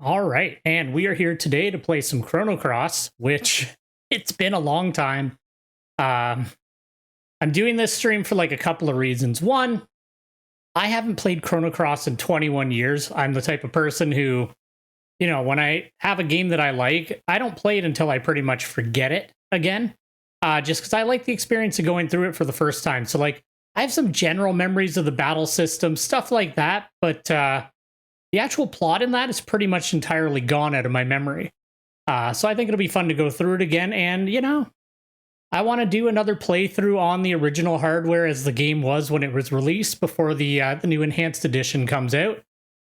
All right, and we are here today to play some Chrono Cross, which it's been a long time. I'm doing this stream for like a couple of reasons. One, I haven't played Chrono Cross in 21 years. I'm the type of person who, you know, when I have a game that I like, I don't play it until I pretty much forget it again. Just because I like the experience of going through it for the first time. So like, I have some general memories of the battle system, stuff like that, but the actual plot in that is pretty much entirely gone out of my memory. So I think it'll be fun to go through it again. And, you know, I want to do another playthrough on the original hardware as the game was when it was released before the new enhanced edition comes out.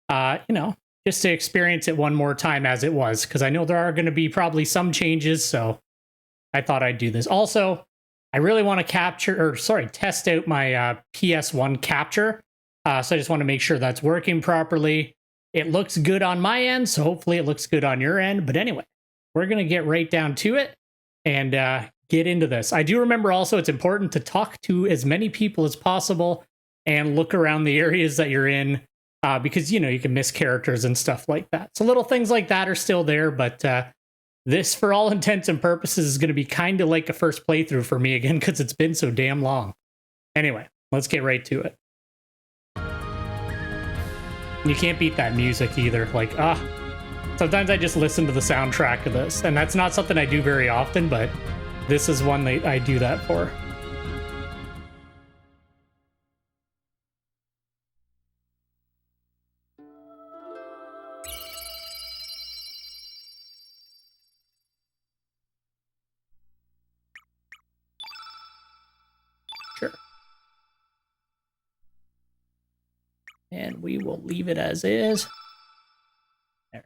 You know, just to experience it one more time as it was, because I know there are going to be probably some changes. So I thought I'd do this. Also, I really want to test out my PS1 capture. So I just want to make sure that's working properly. It looks good on my end, so hopefully it looks good on your end. But anyway, we're going to get right down to it and get into this. I do remember also it's important to talk to as many people as possible and look around the areas that you're in because, you know, you can miss characters and stuff like that. So little things like that are still there, but this, for all intents and purposes, is going to be kind of like a first playthrough for me again because it's been so damn long. Anyway, let's get right to it. You can't beat that music either. Like, sometimes I just listen to the soundtrack of this, and that's not something I do very often, but this is one that I do that for. Sure. And we will leave it as is. There.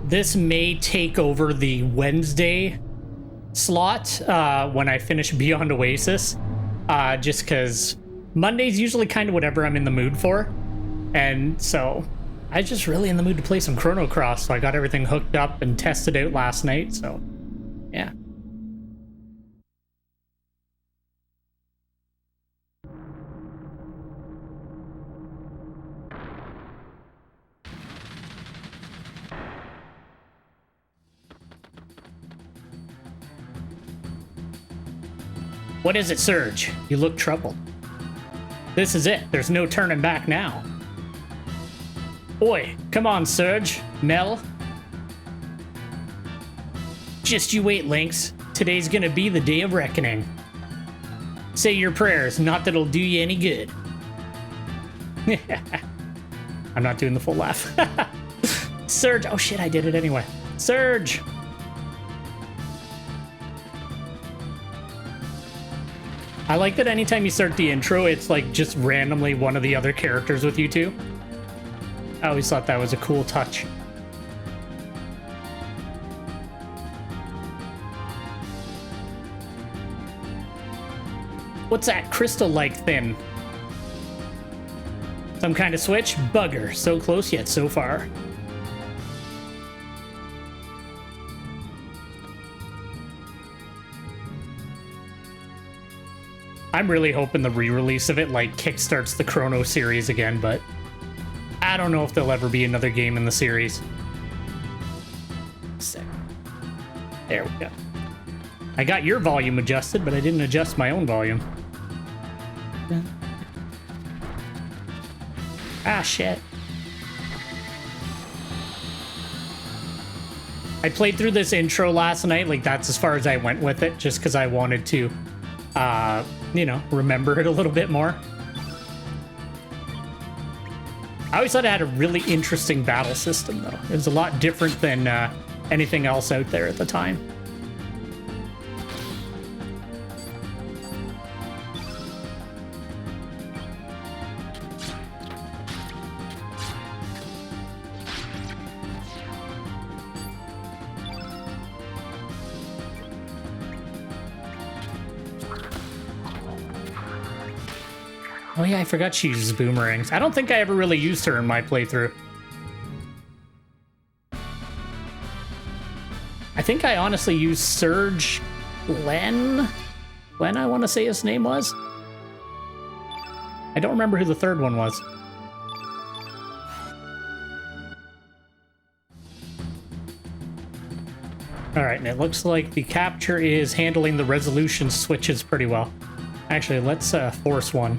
This may take over the Wednesday slot when I finish Beyond Oasis. Just because Monday's usually kind of whatever I'm in the mood for. And so I was just really in the mood to play some Chrono Cross, so I got everything hooked up and tested out last night, so yeah. What is it, Surge? You look troubled. This is it. There's no turning back now. Oi, come on, Surge. Mel. Just you wait, Lynx. Today's gonna be the day of reckoning. Say your prayers, not that it'll do you any good. I'm not doing the full laugh. Surge. Oh shit, I did it anyway. Surge. I like that anytime you start the intro, it's like just randomly one of the other characters with you two. I always thought that was a cool touch. What's that crystal-like thing? Some kind of switch? Bugger. So close yet so far. I'm really hoping the re-release of it like kickstarts the Chrono series again, but I don't know if there'll ever be another game in the series. Sick. There we go. I got your volume adjusted, but I didn't adjust my own volume. Ah, shit. I played through this intro last night, like that's as far as I went with it, just because I wanted to, you know, remember it a little bit more. I always thought it had a really interesting battle system, though. It was a lot different than anything else out there at the time. Oh yeah, I forgot she uses boomerangs. I don't think I ever really used her in my playthrough. I think I honestly used Surge Glenn. Glenn, I want to say his name was. I don't remember who the third one was. All right, and it looks like the capture is handling the resolution switches pretty well. Actually, let's force one.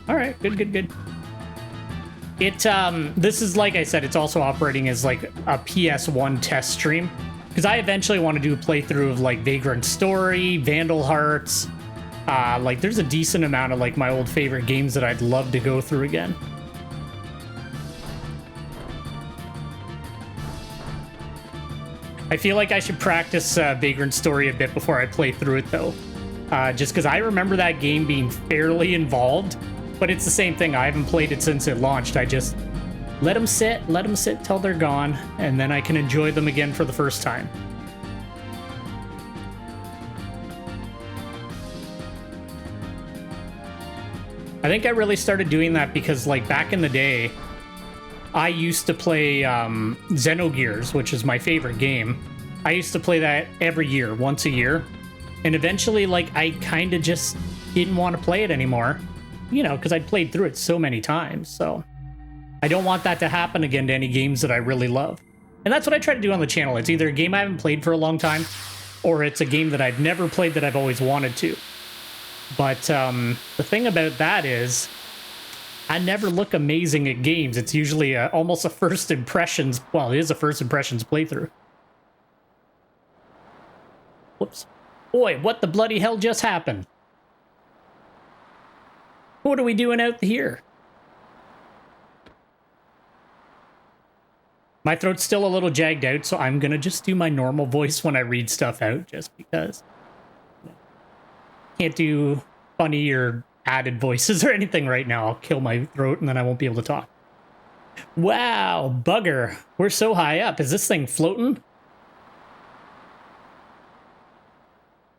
All right, good. This is, like I said, it's also operating as like a PS1 test stream, because I eventually want to do a playthrough of like Vagrant Story, Vandal Hearts. Like there's a decent amount of like my old favorite games that I'd love to go through again. I feel like I should practice Vagrant Story a bit before I play through it, though. Just because I remember that game being fairly involved, but it's the same thing. I haven't played it since it launched. I just let them sit till they're gone, and then I can enjoy them again for the first time. I think I really started doing that because, like, back in the day, I used to play Xenogears, which is my favorite game. I used to play that every year, once a year. And eventually, like, I kind of just didn't want to play it anymore. You know, because I'd played through it so many times. So I don't want that to happen again to any games that I really love. And that's what I try to do on the channel. It's either a game I haven't played for a long time, or it's a game that I've never played that I've always wanted to. But the thing about that is, I never look amazing at games. It's usually almost a first impressions. Well, it is a first impressions playthrough. Whoops. Boy, what the bloody hell just happened? What are we doing out here? My throat's still a little jagged out, so I'm going to just do my normal voice when I read stuff out, just because. Can't do funny or added voices or anything right now. I'll kill my throat and then I won't be able to talk. Wow, bugger. We're so high up. Is this thing floating?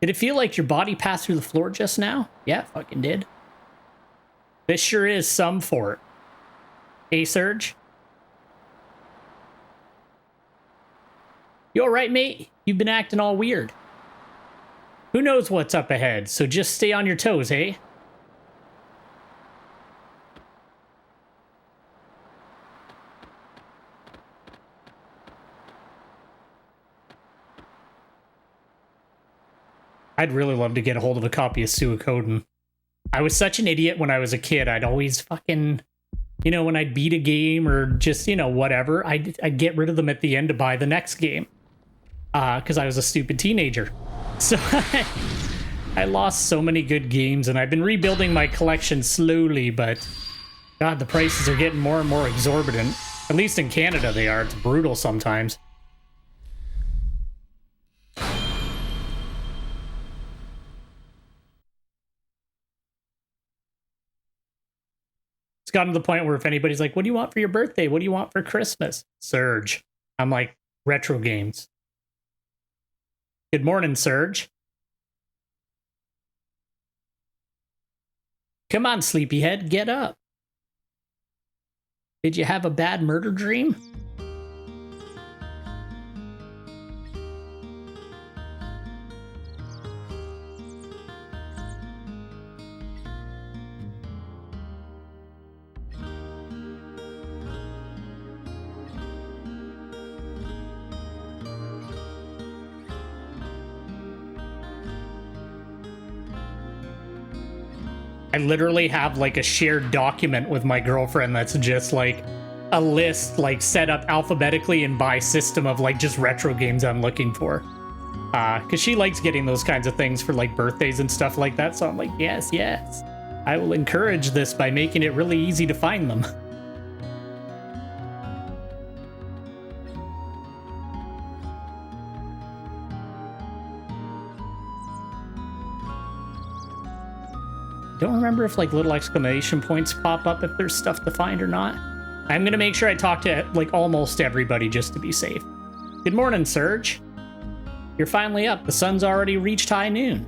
Did it feel like your body passed through the floor just now? Yeah, it fucking did. This sure is some fort. Hey, Surge? You alright, mate? You've been acting all weird. Who knows what's up ahead, so just stay on your toes, hey? I'd really love to get a hold of a copy of Suikoden. I was such an idiot when I was a kid. I'd always fucking, you know, when I'd beat a game or just, you know, whatever, I'd get rid of them at the end to buy the next game. Because I was a stupid teenager. So I lost so many good games, and I've been rebuilding my collection slowly, but God, the prices are getting more and more exorbitant. At least in Canada they are. It's brutal sometimes. It's gotten to the point where if anybody's like, what do you want for your birthday? What do you want for Christmas? Surge. I'm like, retro games. Good morning, Surge. Come on, sleepyhead, get up. Did you have a bad murder dream? I literally have like a shared document with my girlfriend that's just like a list like set up alphabetically and by system of like just retro games I'm looking for. Because she likes getting those kinds of things for like birthdays and stuff like that. So I'm like, yes, yes. I will encourage this by making it really easy to find them. Don't remember if like little exclamation points pop up if there's stuff to find or not. I'm gonna make sure I talk to like almost everybody just to be safe. Good morning, Surge. You're finally up. The sun's already reached high noon.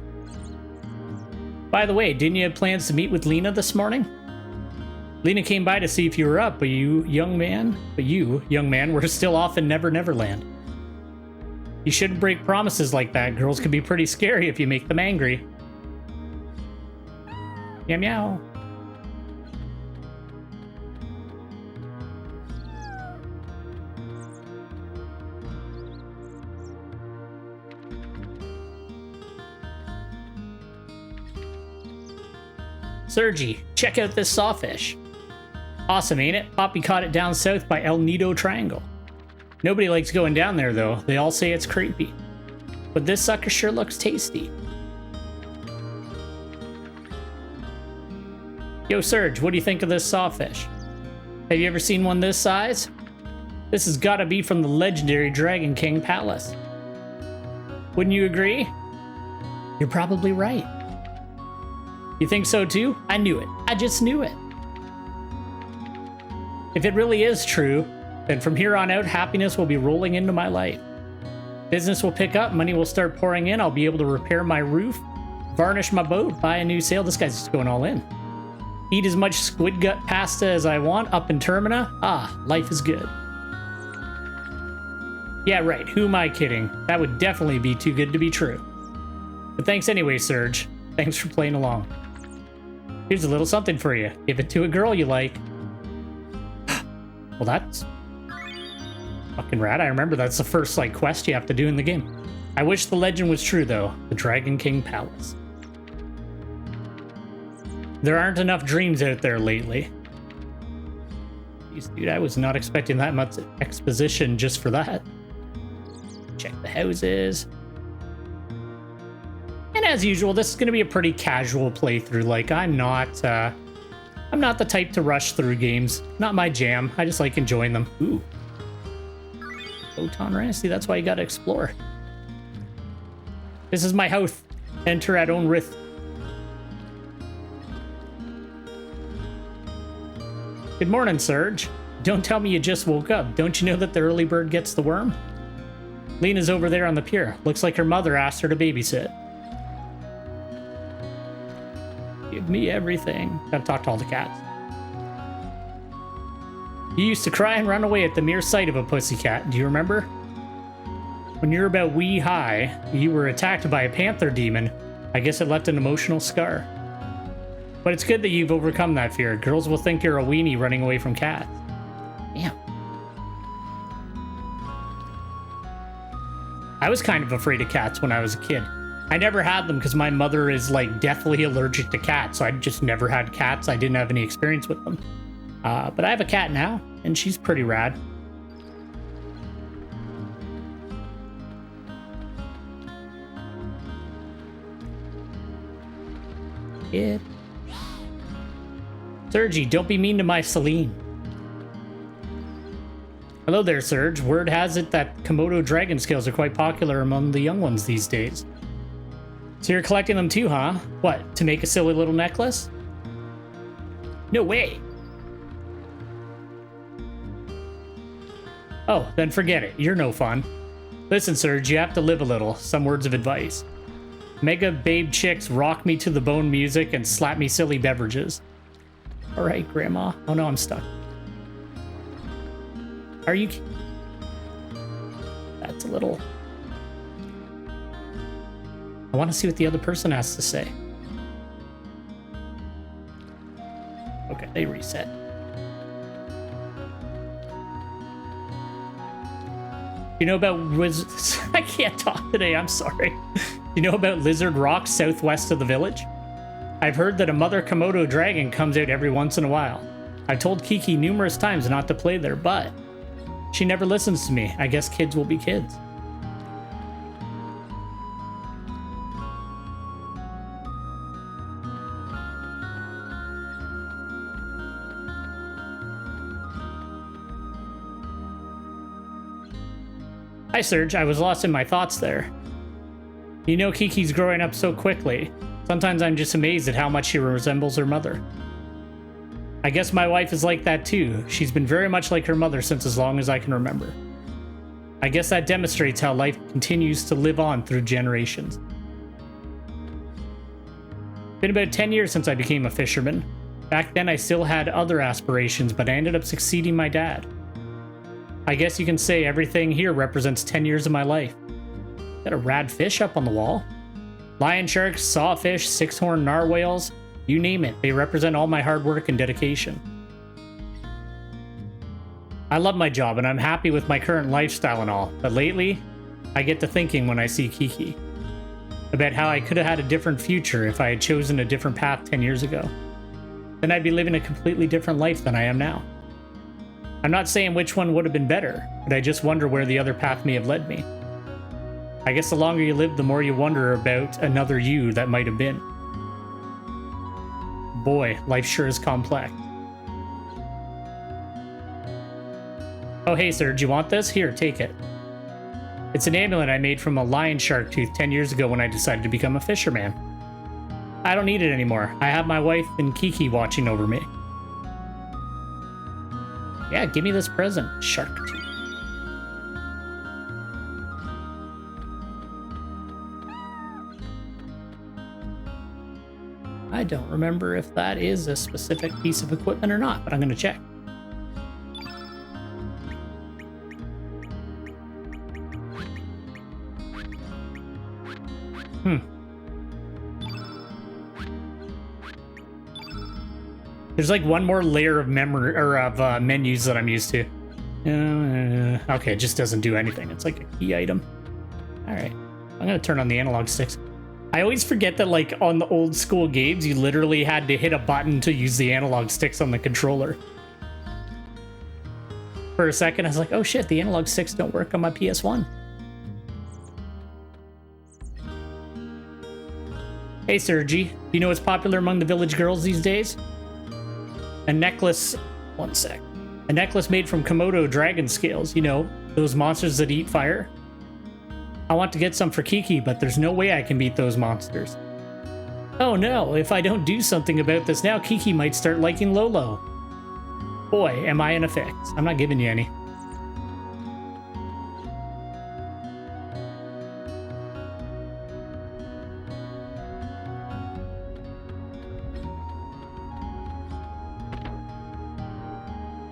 By the way, didn't you have plans to meet with Lena this morning? Lena came by to see if you were up, but you, young man, were still off in Never Never Land. You shouldn't break promises like that. Girls can be pretty scary if you make them angry. Meow meow. Sergi, check out this sawfish. Awesome, ain't it? Poppy caught it down south by El Nido Triangle. Nobody likes going down there, though. They all say it's creepy. But this sucker sure looks tasty. Yo, Serge, what do you think of this sawfish? Have you ever seen one this size? This has gotta be from the legendary Dragon King Palace. Wouldn't you agree? You're probably right. You think so too? I knew it. I just knew it. If it really is true, then from here on out, happiness will be rolling into my life. Business will pick up, money will start pouring in, I'll be able to repair my roof, varnish my boat, buy a new sail. This guy's just going all in. Eat as much squid gut pasta as I want up in Termina. Ah, life is good. Yeah, right. Who am I kidding? That would definitely be too good to be true. But thanks anyway, Serge. Thanks for playing along. Here's a little something for you. Give it to a girl you like. Well, that's fucking rad. I remember that's the first, like, quest you have to do in the game. I wish the legend was true, though. The Dragon King Palace. There aren't enough dreams out there lately. Jeez, dude, I was not expecting that much exposition just for that. Check the houses. And as usual, this is going to be a pretty casual playthrough. Like, I'm not the type to rush through games. Not my jam. I just like enjoying them. Ooh. Photon ray. See, that's why you gotta explore. This is my house. Enter at own risk. Good morning, Serge. Don't tell me you just woke up. Don't you know that the early bird gets the worm? Lena's over there on the pier. Looks like her mother asked her to babysit. Give me everything. Gotta talk to all the cats. You used to cry and run away at the mere sight of a pussycat. Do you remember? When you were about wee high, you were attacked by a panther demon. I guess it left an emotional scar. But it's good that you've overcome that fear. Girls will think you're a weenie running away from cats. Damn. I was kind of afraid of cats when I was a kid. I never had them because my mother is, like, deathly allergic to cats, so I just never had cats. I didn't have any experience with them. But I have a cat now, and she's pretty rad. Kid. Sergi, don't be mean to my Celine. Hello there, Serge. Word has it that Komodo dragon scales are quite popular among the young ones these days. So you're collecting them too, huh? What, to make a silly little necklace? No way. Oh, then forget it. You're no fun. Listen, Serge, you have to live a little. Some words of advice. Mega babe chicks rock me to the bone music and slap me silly beverages. All right, Grandma. Oh no, I'm stuck. Are you... That's a little... I want to see what the other person has to say. Okay, they reset. You know about I can't talk today, I'm sorry. You know about Lizard Rock southwest of the village? I've heard that a mother Komodo dragon comes out every once in a while. I've told Kiki numerous times not to play there, but she never listens to me. I guess kids will be kids. Hi, Serge. I was lost in my thoughts there. You know Kiki's growing up so quickly. Sometimes I'm just amazed at how much she resembles her mother. I guess my wife is like that too. She's been very much like her mother since as long as I can remember. I guess that demonstrates how life continues to live on through generations. Been about 10 years since I became a fisherman. Back then I still had other aspirations, but I ended up succeeding my dad. I guess you can say everything here represents 10 years of my life. Got a rad fish up on the wall. Lion sharks, sawfish, six-horned narwhals, you name it. They represent all my hard work and dedication. I love my job and I'm happy with my current lifestyle and all, but lately, I get to thinking when I see Kiki about how I could have had a different future if I had chosen a different path 10 years ago. Then I'd be living a completely different life than I am now. I'm not saying which one would have been better, but I just wonder where the other path may have led me. I guess the longer you live, the more you wonder about another you that might have been. Boy, life sure is complex. Oh hey Serge, you want this? Here, take it. It's an amulet I made from a lion shark tooth 10 years ago when I decided to become a fisherman. I don't need it anymore. I have my wife and Kiki watching over me. Yeah, give me this present, shark tooth. I don't remember if that is a specific piece of equipment or not, but I'm going to check. There's like one more layer of memory or of menus that I'm used to. Okay, it just doesn't do anything. It's like a key item. All right, I'm gonna turn on the analog sticks. I always forget that like on the old school games, you literally had to hit a button to use the analog sticks on the controller. For a second, I was like, oh shit, the analog sticks don't work on my PS1. Hey Sergi, do you know what's popular among the village girls these days? A necklace, one sec. A necklace made from Komodo dragon scales, you know, those monsters that eat fire. I want to get some for Kiki, but there's no way I can beat those monsters. Oh no, if I don't do something about this now, Kiki might start liking Lolo. Boy, am I in a fix. I'm not giving you any.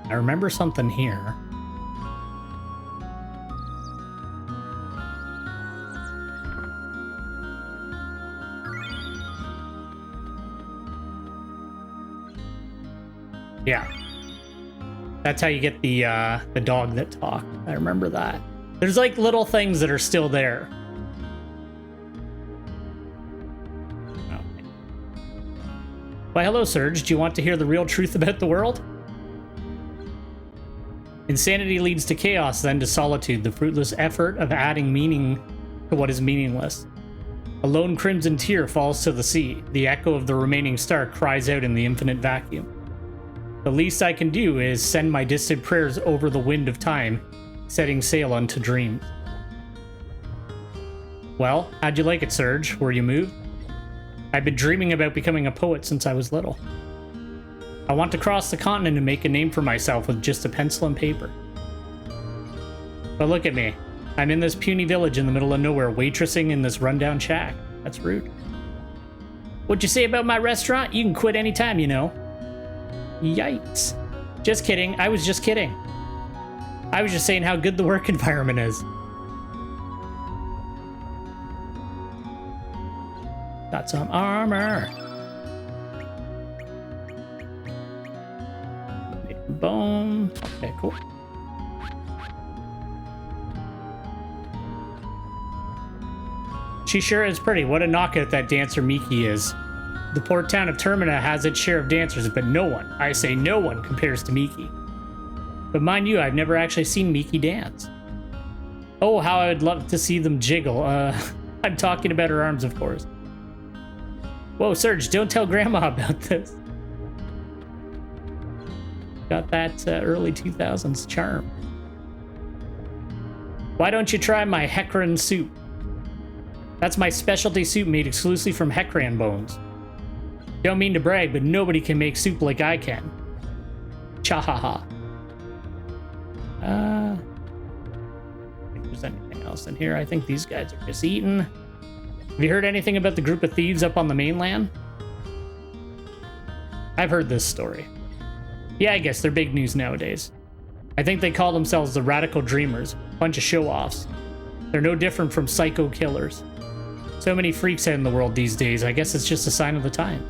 I remember something here. Yeah. That's how you get the dog that talked. I remember that. There's like little things that are still there. Okay. Why, hello, Serge. Do you want to hear the real truth about the world? Insanity leads to chaos, then to solitude, the fruitless effort of adding meaning to what is meaningless. A lone crimson tear falls to the sea. The echo of the remaining star cries out in the infinite vacuum. The least I can do is send my distant prayers over the wind of time, setting sail unto dreams. Well, how'd you like it, Serge? Were you moved? I've been dreaming about becoming a poet since I was little. I want to cross the continent and make a name for myself with just a pencil and paper. But look at me. I'm in this puny village in the middle of nowhere, waitressing in this rundown shack. That's rude. What'd you say about my restaurant? You can quit anytime, you know. Yikes. Just kidding. I was just kidding. I was just saying how good the work environment is. Got some armor. Bone. Okay, cool. She sure is pretty. What a knockout that dancer Miki is. The port town of Termina has its share of dancers, but no one, I say no one, compares to Miki. But mind you, I've never actually seen Miki dance. Oh, how I would love to see them jiggle. I'm talking about her arms, of course. Whoa, Serge, don't tell Grandma about this. Got that early 2000s charm. Why don't you try my Heckran soup? That's my specialty soup made exclusively from Heckran bones. Don't mean to brag, but nobody can make soup like I can. Cha-ha-ha. I think there's anything else in here. I think these guys are just eating. Have you heard anything about the group of thieves up on the mainland? I've heard this story. Yeah, I guess they're big news nowadays. I think they call themselves the Radical Dreamers. Bunch of show-offs. They're no different from psycho killers. So many freaks out in the world these days. I guess it's just a sign of the time.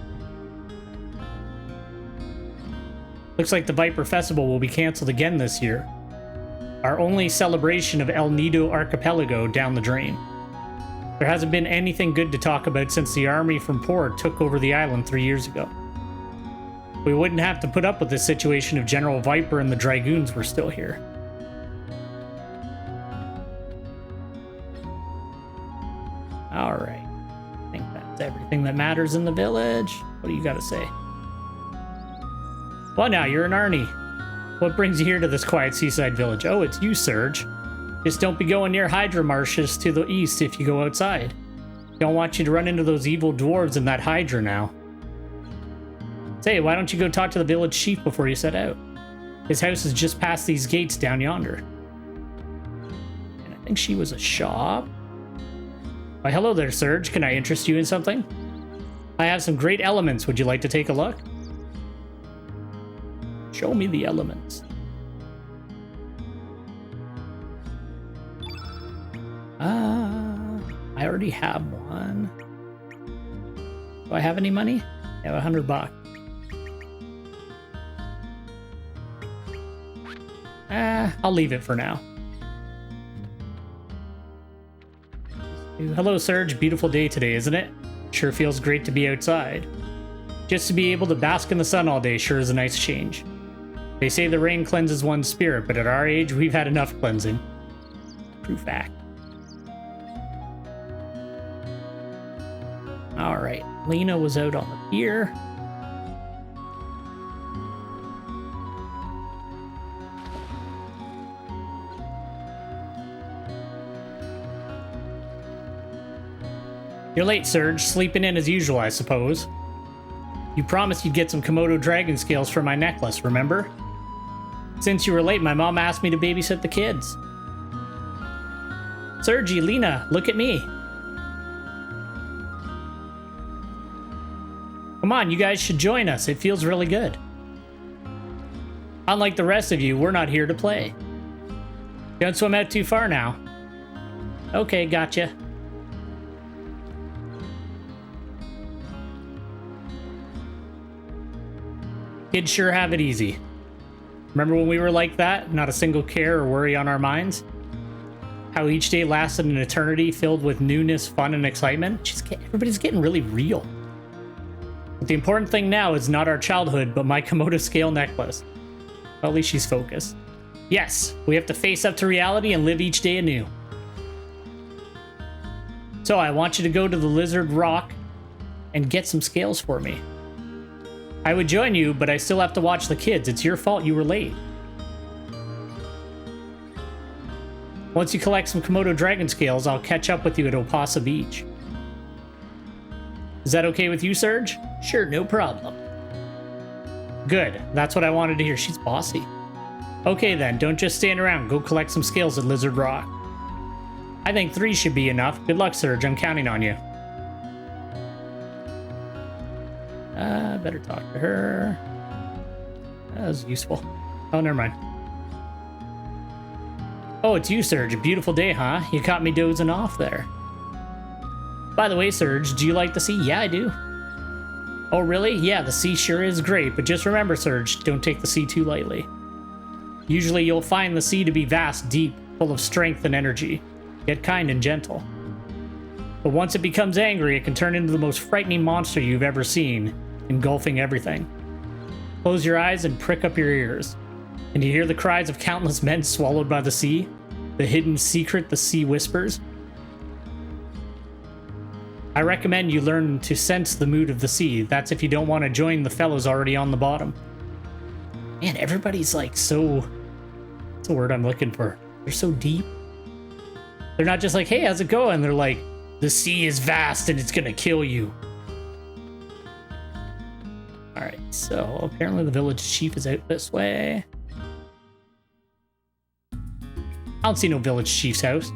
Looks like the Viper Festival will be canceled again this year. Our only celebration of El Nido Archipelago down the drain. There hasn't been anything good to talk about since the army from Port took over the island 3 years ago. We wouldn't have to put up with this situation if General Viper and the Dragoons were still here. Alright. I think that's everything that matters in the village. What do you got to say? Well, now you're an Arni. What brings you here to this quiet seaside village? Oh, it's you, Serge. Just don't be going near Hydra Marshes to the east if you go outside. Don't want you to run into those evil dwarves and that Hydra now. Say, why don't you go talk to the village chief before you set out? His house is just past these gates down yonder. And I think she was a shop. Why, hello there, Serge. Can I interest you in something? I have some great elements. Would you like to take a look? Show me the elements. I already have one. Do I have any money? I have $100. I'll leave it for now. Hello, Serge. Beautiful day today, isn't it? Sure feels great to be outside. Just to be able to bask in the sun all day sure is a nice change. They say the rain cleanses one's spirit, but at our age, we've had enough cleansing. True fact. Alright, Lena was out on the pier. You're late, Serge. Sleeping in as usual, I suppose. You promised you'd get some Komodo dragon scales for my necklace, remember? Since you were late, my mom asked me to babysit the kids. Sergi, Lena, look at me. Come on, you guys should join us. It feels really good. Unlike the rest of you, we're not here to play. Don't swim out too far now. Okay, gotcha. Kids sure have it easy. Remember when we were like that? Not a single care or worry on our minds? How each day lasted an eternity filled with newness, fun, and excitement? Everybody's getting really real. But the important thing now is not our childhood, but my Komodo scale necklace. Well, at least she's focused. Yes, we have to face up to reality and live each day anew. So I want you to go to the Lizard Rock and get some scales for me. I would join you, but I still have to watch the kids. It's your fault you were late. Once you collect some Komodo dragon scales, I'll catch up with you at Opasa Beach. Is that okay with you, Serge? Sure, no problem. Good. That's what I wanted to hear. She's bossy. Okay then, don't just stand around. Go collect some scales at Lizard Rock. I think 3 should be enough. Good luck, Serge. I'm counting on you. Better talk to her. That was useful. Oh, never mind. Oh, it's you, Serge. A beautiful day, huh? You caught me dozing off there. By the way, Serge, do you like the sea? Yeah, I do. Oh, really? Yeah, the sea sure is great, but just remember, Serge, don't take the sea too lightly. Usually you'll find the sea to be vast, deep, full of strength and energy, yet kind and gentle. But once it becomes angry, it can turn into the most frightening monster you've ever seen, engulfing everything. Close your eyes and prick up your ears. And you hear the cries of countless men swallowed by the sea? The hidden secret the sea whispers? I recommend you learn to sense the mood of the sea. That's if you don't want to join the fellows already on the bottom. Man, everybody's like so... What's the word I'm looking for? They're so deep. They're not just like, hey, how's it going? They're like, the sea is vast and it's gonna kill you. Alright, so apparently the village chief is out this way. I don't see no village chief's house.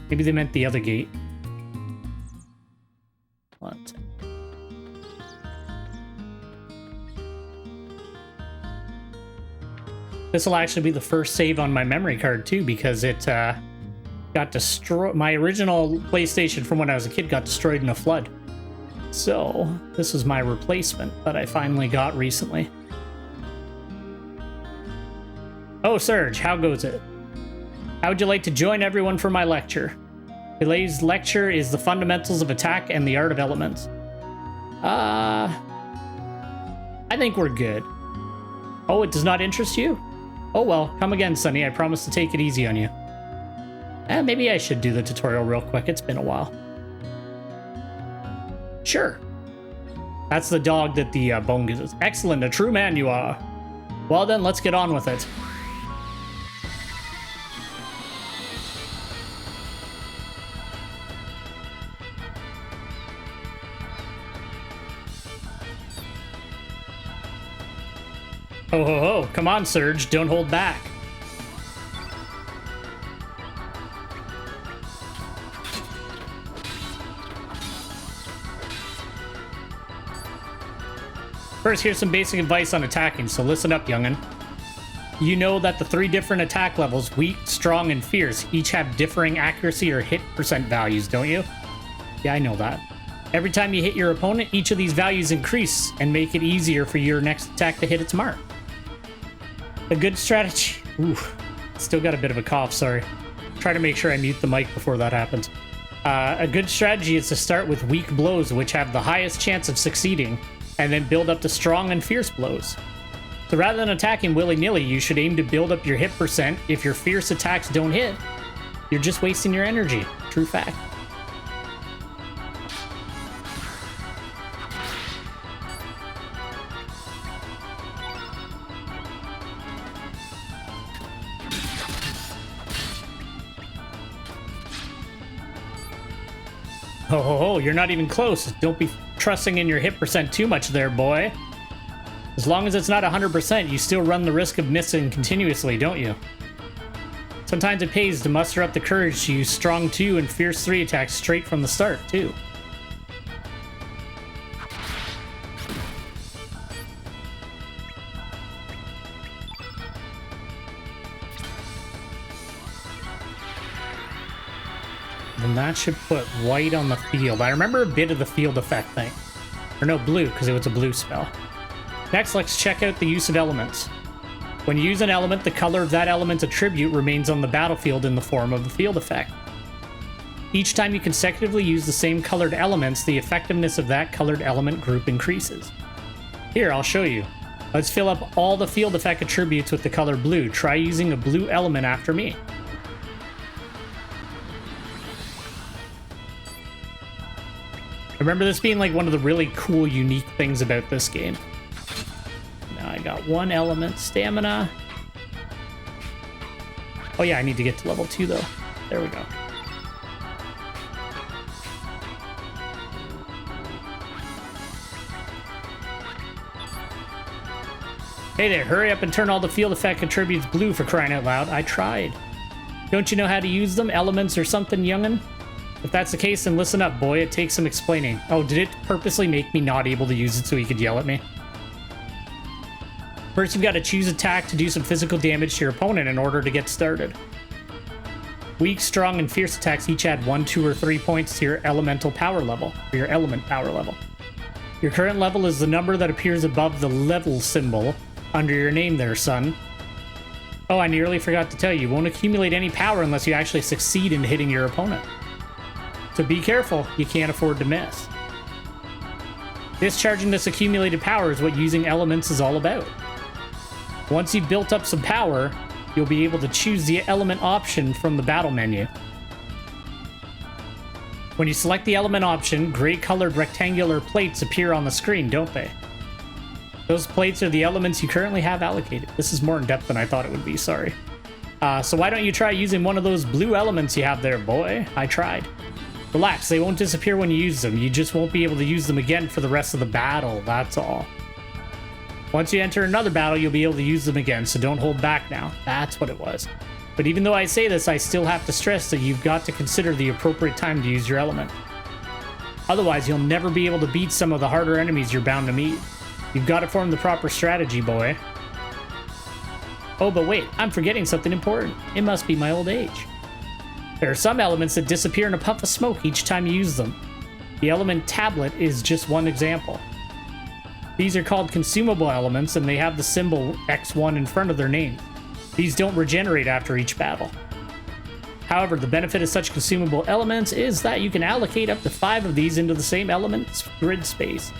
Maybe they meant the other gate. One second. This will actually be the first save on my memory card too, because it got destroyed. My original PlayStation from when I was a kid got destroyed in a flood. So this was my replacement that I finally got recently. Oh, Serge, how goes it? How would you like to join everyone for my lecture? Today's lecture is the fundamentals of attack and the art of elements. I think we're good. Oh, it does not interest you? Oh well, come again, Sonny. I promise to take it easy on you. Maybe I should do the tutorial real quick. It's been a while. Sure. That's the dog that the bone gives us. Excellent, a true man you are. Well then, let's get on with it. Ho ho ho, come on Surge, don't hold back. First, here's some basic advice on attacking, so listen up, young'un. You know that the 3 different attack levels, weak, strong, and fierce, each have differing accuracy or hit percent values, don't you? Yeah, I know that. Every time you hit your opponent, each of these values increase and make it easier for your next attack to hit its mark. A good strategy... Ooh, still got a bit of a cough, sorry. Try to make sure I mute the mic before that happens. A good strategy is to start with weak blows, which have the highest chance of succeeding, and then build up to strong and fierce blows. So rather than attacking willy-nilly, you should aim to build up your hit percent. If your fierce attacks don't hit, you're just wasting your energy. True fact. Ho ho ho, you're not even close. Don't be trusting in your hit percent too much there, boy. As long as it's not 100%, you still run the risk of missing continuously, don't you? Sometimes it pays to muster up the courage to use strong 2 and fierce 3 attacks straight from the start, too. Then that should put white on the field. I remember a bit of the field effect thing. Or no, blue, because it was a blue spell. Next, let's check out the use of elements. When you use an element, the color of that element's attribute remains on the battlefield in the form of the field effect. Each time you consecutively use the same colored elements, the effectiveness of that colored element group increases. Here, I'll show you. Let's fill up all the field effect attributes with the color blue. Try using a blue element after me. I remember this being like one of the really cool, unique things about this game. Now I got 1 element, stamina. Oh yeah, I need to get to level 2 though. There we go. Hey there, hurry up and turn all the field effect attributes blue for crying out loud. I tried. Don't you know how to use them? Elements or something, young'un? If that's the case, then listen up, boy. It takes some explaining. Oh, did it purposely make me not able to use it so he could yell at me? First, you've got to choose attack to do some physical damage to your opponent in order to get started. Weak, strong, and fierce attacks each add 1, 2, or 3 points to your elemental power level, or your element power level. Your current level is the number that appears above the level symbol under your name there, son. Oh, I nearly forgot to tell you, you won't accumulate any power unless you actually succeed in hitting your opponent. So be careful, you can't afford to miss. Discharging this accumulated power is what using elements is all about. Once you've built up some power, you'll be able to choose the element option from the battle menu. When you select the element option, gray colored rectangular plates appear on the screen, don't they? Those plates are the elements you currently have allocated. This is more in depth than I thought it would be, sorry. So why don't you try using one of those blue elements you have there, boy? I tried. Relax, they won't disappear when you use them. You just won't be able to use them again for the rest of the battle, that's all. Once you enter another battle, you'll be able to use them again, so don't hold back now. That's what it was. But even though I say this, I still have to stress that you've got to consider the appropriate time to use your element. Otherwise, you'll never be able to beat some of the harder enemies you're bound to meet. You've got to form the proper strategy, boy. Oh, but wait, I'm forgetting something important. It must be my old age. There are some elements that disappear in a puff of smoke each time you use them. The element tablet is just one example. These are called consumable elements, and they have the symbol X1 in front of their name. These don't regenerate after each battle. However, the benefit of such consumable elements is that you can allocate up to 5 of these into the same element's grid space.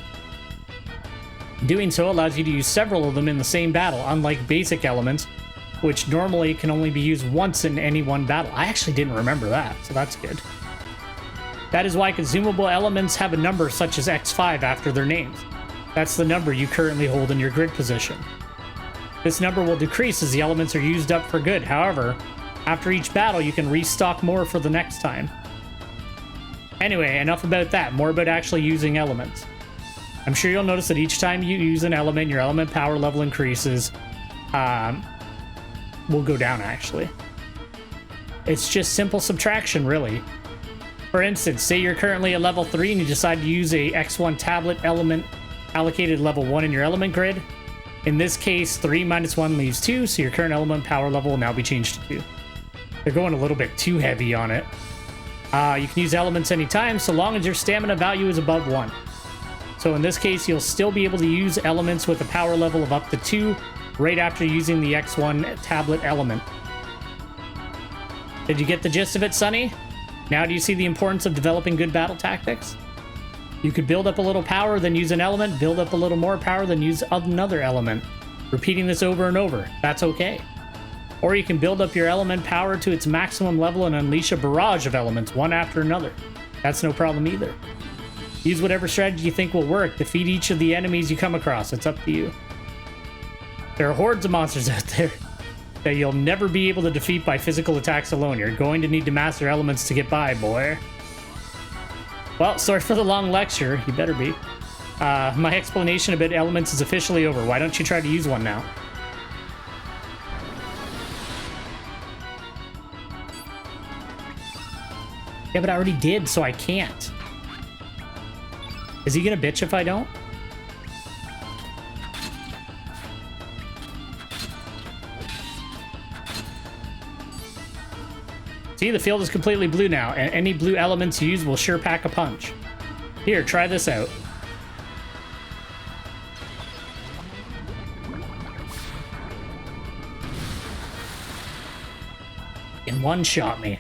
Doing so allows you to use several of them in the same battle, unlike basic elements, which normally can only be used once in any one battle. I actually didn't remember that, so that's good. That is why consumable elements have a number such as X5 after their names. That's the number you currently hold in your grid position. This number will decrease as the elements are used up for good. However, after each battle, you can restock more for the next time. Anyway, enough about that. More about actually using elements. I'm sure you'll notice that each time you use an element, your element power level increases. Will go down, actually. It's just simple subtraction, really. For instance, say you're currently at level 3 and you decide to use a X1 tablet element allocated level 1 in your element grid. In this case, 3 minus 1 leaves 2, so your current element power level will now be changed to 2. They're going a little bit too heavy on it. You can use elements anytime, so long as your stamina value is above 1. So in this case, you'll still be able to use elements with a power level of up to 2 right after using the X1 tablet element. Did you get the gist of it, Sonny? Now do you see the importance of developing good battle tactics? You could build up a little power, then use an element, build up a little more power, then use another element. Repeating this over and over. That's okay. Or you can build up your element power to its maximum level and unleash a barrage of elements, one after another. That's no problem either. Use whatever strategy you think will work. Defeat each of the enemies you come across. It's up to you. There are hordes of monsters out there that you'll never be able to defeat by physical attacks alone. You're going to need to master elements to get by, boy. Well, sorry for the long lecture. You better be. My explanation about elements is officially over. Why don't you try to use one now? Yeah, but I already did, so I can't. Is he gonna bitch if I don't? See, the field is completely blue now, and any blue elements used will sure pack a punch. Here, try this out. And one-shot me.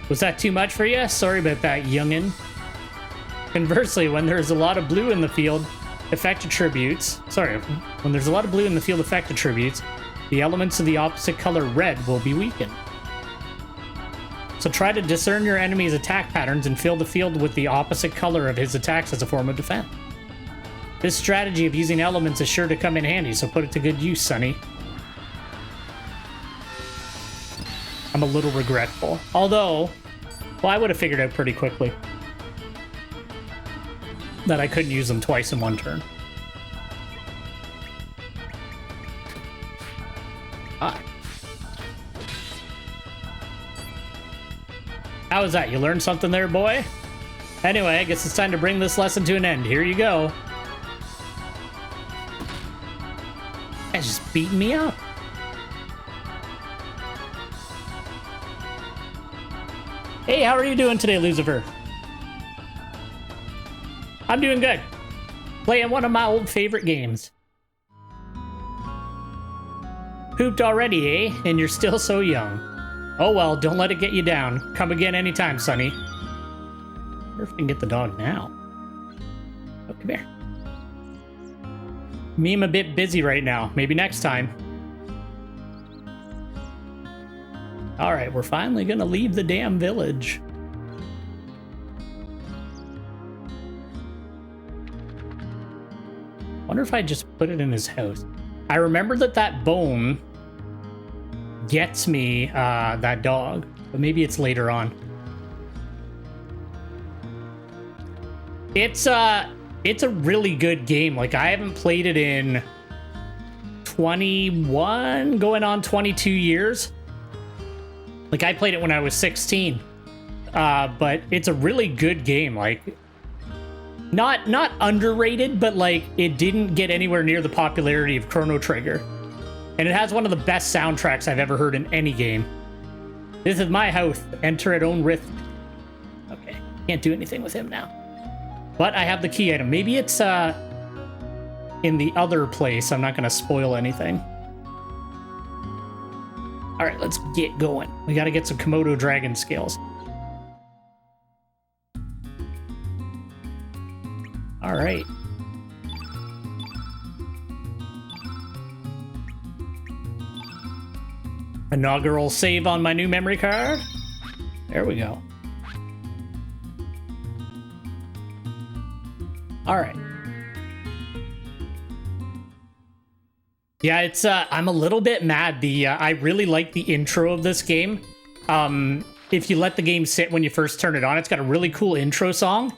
Was that too much for you? Sorry about that, youngin'. Conversely, when there's a lot of blue in the field, effect attributes... when there's a lot of blue in the field effect attributes, the elements of the opposite color red will be weakened. So try to discern your enemy's attack patterns and fill the field with the opposite color of his attacks as a form of defense. This strategy of using elements is sure to come in handy, so put it to good use, Sonny. I'm a little regretful. Although, well, I would have figured out pretty quickly that I couldn't use them twice in one turn. Hi. How was that? You learned something there, boy? Anyway, I guess it's time to bring this lesson to an end. Here you go. That's just beating me up. Hey, how are you doing today, Lucifer? I'm doing good. Playing one of my old favorite games. Pooped already, eh? And you're still so young. Oh well, don't let it get you down. Come again anytime, Sonny. I wonder if I can get the dog now. Oh, come here. Me, I'm a bit busy right now. Maybe next time. Alright, we're finally gonna leave the damn village. Wonder if I just put it in his house. I remember that bone gets me that dog, but maybe it's later on. It's a really good game. Like, I haven't played it in 21 going on 22 years. Like, I played it when I was 16. But it's a really good game. Like, not underrated, but like, it didn't get anywhere near the popularity of Chrono Trigger. And it has one of the best soundtracks I've ever heard in any game. This is my house. Enter at own risk. Okay, can't do anything with him now. But I have the key item. Maybe it's in the other place. I'm not going to spoil anything. All right, let's get going. We got to get some Komodo dragon scales. All right. Inaugural save on my new memory card. There we go. All right. Yeah, it's I'm a little bit mad. I really like the intro of this game. If you let the game sit when you first turn it on, it's got a really cool intro song.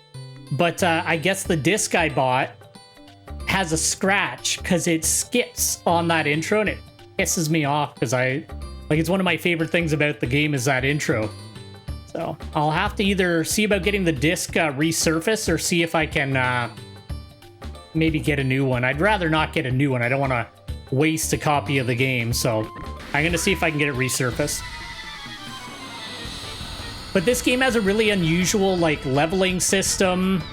But I guess the disc I bought has a scratch because it skips on that intro, and it pisses me off because it's one of my favorite things about the game is that intro. So I'll have to either see about getting the disc resurfaced or see if I can maybe get a new one. I'd rather not get a new one. I don't want to waste a copy of the game, so I'm going to see if I can get it resurfaced. But this game has a really unusual, like, leveling system.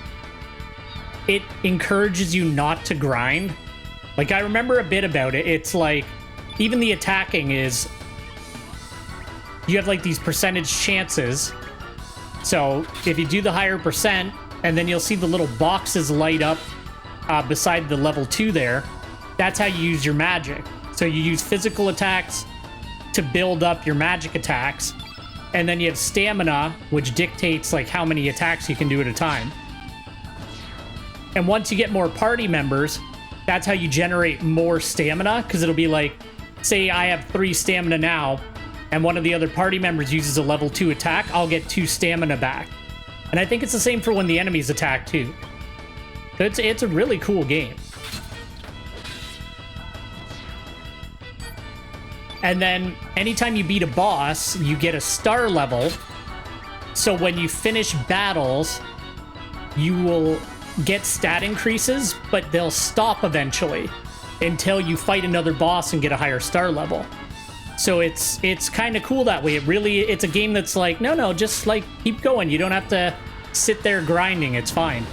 It encourages you not to grind. Like, I remember a bit about it. It's like, even the attacking is, you have, like, these percentage chances. So, if you do the higher percent, and then you'll see the little boxes light up beside the level 2 there, that's how you use your magic. So, you use physical attacks to build up your magic attacks. And then you have stamina, which dictates like how many attacks you can do at a time. And once you get more party members, that's how you generate more stamina, because it'll be like, say I have 3 stamina now, and one of the other party members uses a level 2 attack, I'll get 2 stamina back. And I think it's the same for when the enemies attack too. So it's a really cool game. And then anytime you beat a boss, you get a star level. So when you finish battles, you will get stat increases, but they'll stop eventually until you fight another boss and get a higher star level. So it's kind of cool that way. It's a game that's like, no, just like keep going. You don't have to sit there grinding. It's fine.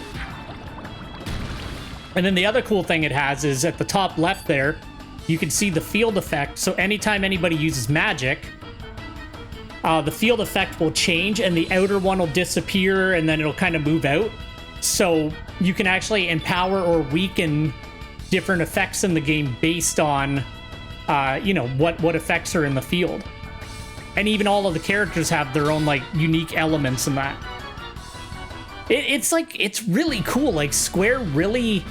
And then the other cool thing it has is at the top left there, you can see the field effect. So anytime anybody uses magic, the field effect will change and the outer one will disappear and then it'll kind of move out. So you can actually empower or weaken different effects in the game based on, what effects are in the field. And even all of the characters have their own like unique elements in that. It's really cool. Like Square really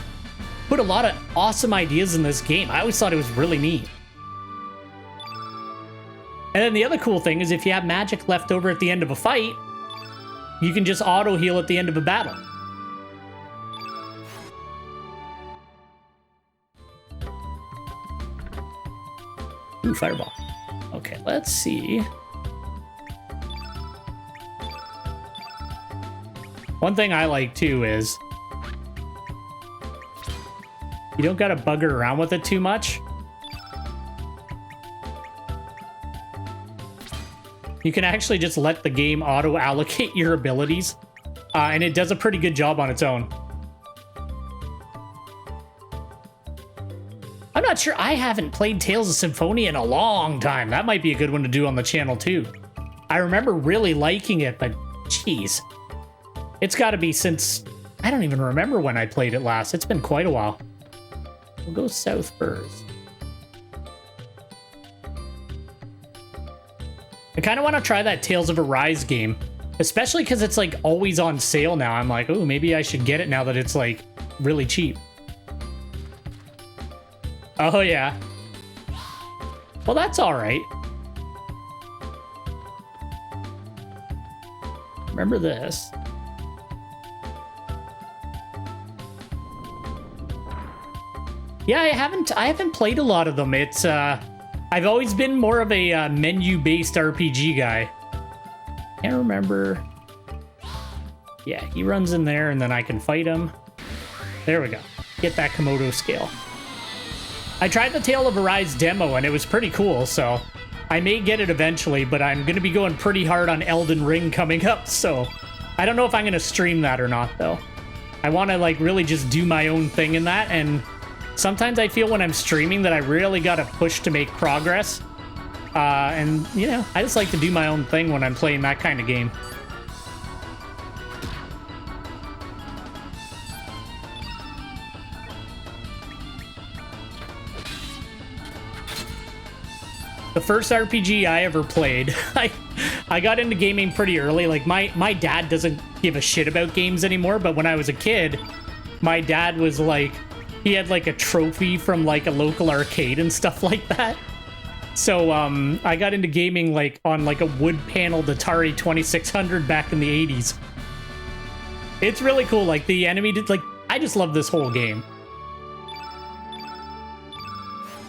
put a lot of awesome ideas in this game. I always thought it was really neat. And then the other cool thing is if you have magic left over at the end of a fight, you can just auto heal at the end of a battle. Ooh, fireball. Okay, let's see. One thing I like too is you don't gotta bugger around with it too much. You can actually just let the game auto-allocate your abilities, and it does a pretty good job on its own. I'm not sure. I haven't played Tales of Symphonia in a long time. That might be a good one to do on the channel too. I remember really liking it, but geez. It's gotta be since... I don't even remember when I played it last. It's been quite a while. We'll go south first. I kind of want to try that Tales of Arise game, especially because it's like always on sale now. I'm like, oh, maybe I should get it now that it's like really cheap. Oh yeah. Well, that's all right. Remember this. Yeah, I haven't played a lot of them. It's I've always been more of a menu-based RPG guy. Can't remember. Yeah, he runs in there and then I can fight him. There we go. Get that Komodo scale. I tried the Tale of Arise demo and it was pretty cool, so I may get it eventually, but I'm going to be going pretty hard on Elden Ring coming up, so I don't know if I'm going to stream that or not, though. I want to, like, really just do my own thing in that, and sometimes I feel when I'm streaming that I really got to push to make progress. And, you know, I just like to do my own thing when I'm playing that kind of game. The first RPG I ever played, I got into gaming pretty early. Like, my dad doesn't give a shit about games anymore, but when I was a kid, my dad was like, he had like a trophy from like a local arcade and stuff like that. So I got into gaming like on like a wood paneled Atari 2600 back in the 80s. It's really cool. Like the enemy did, like, I just love this whole game.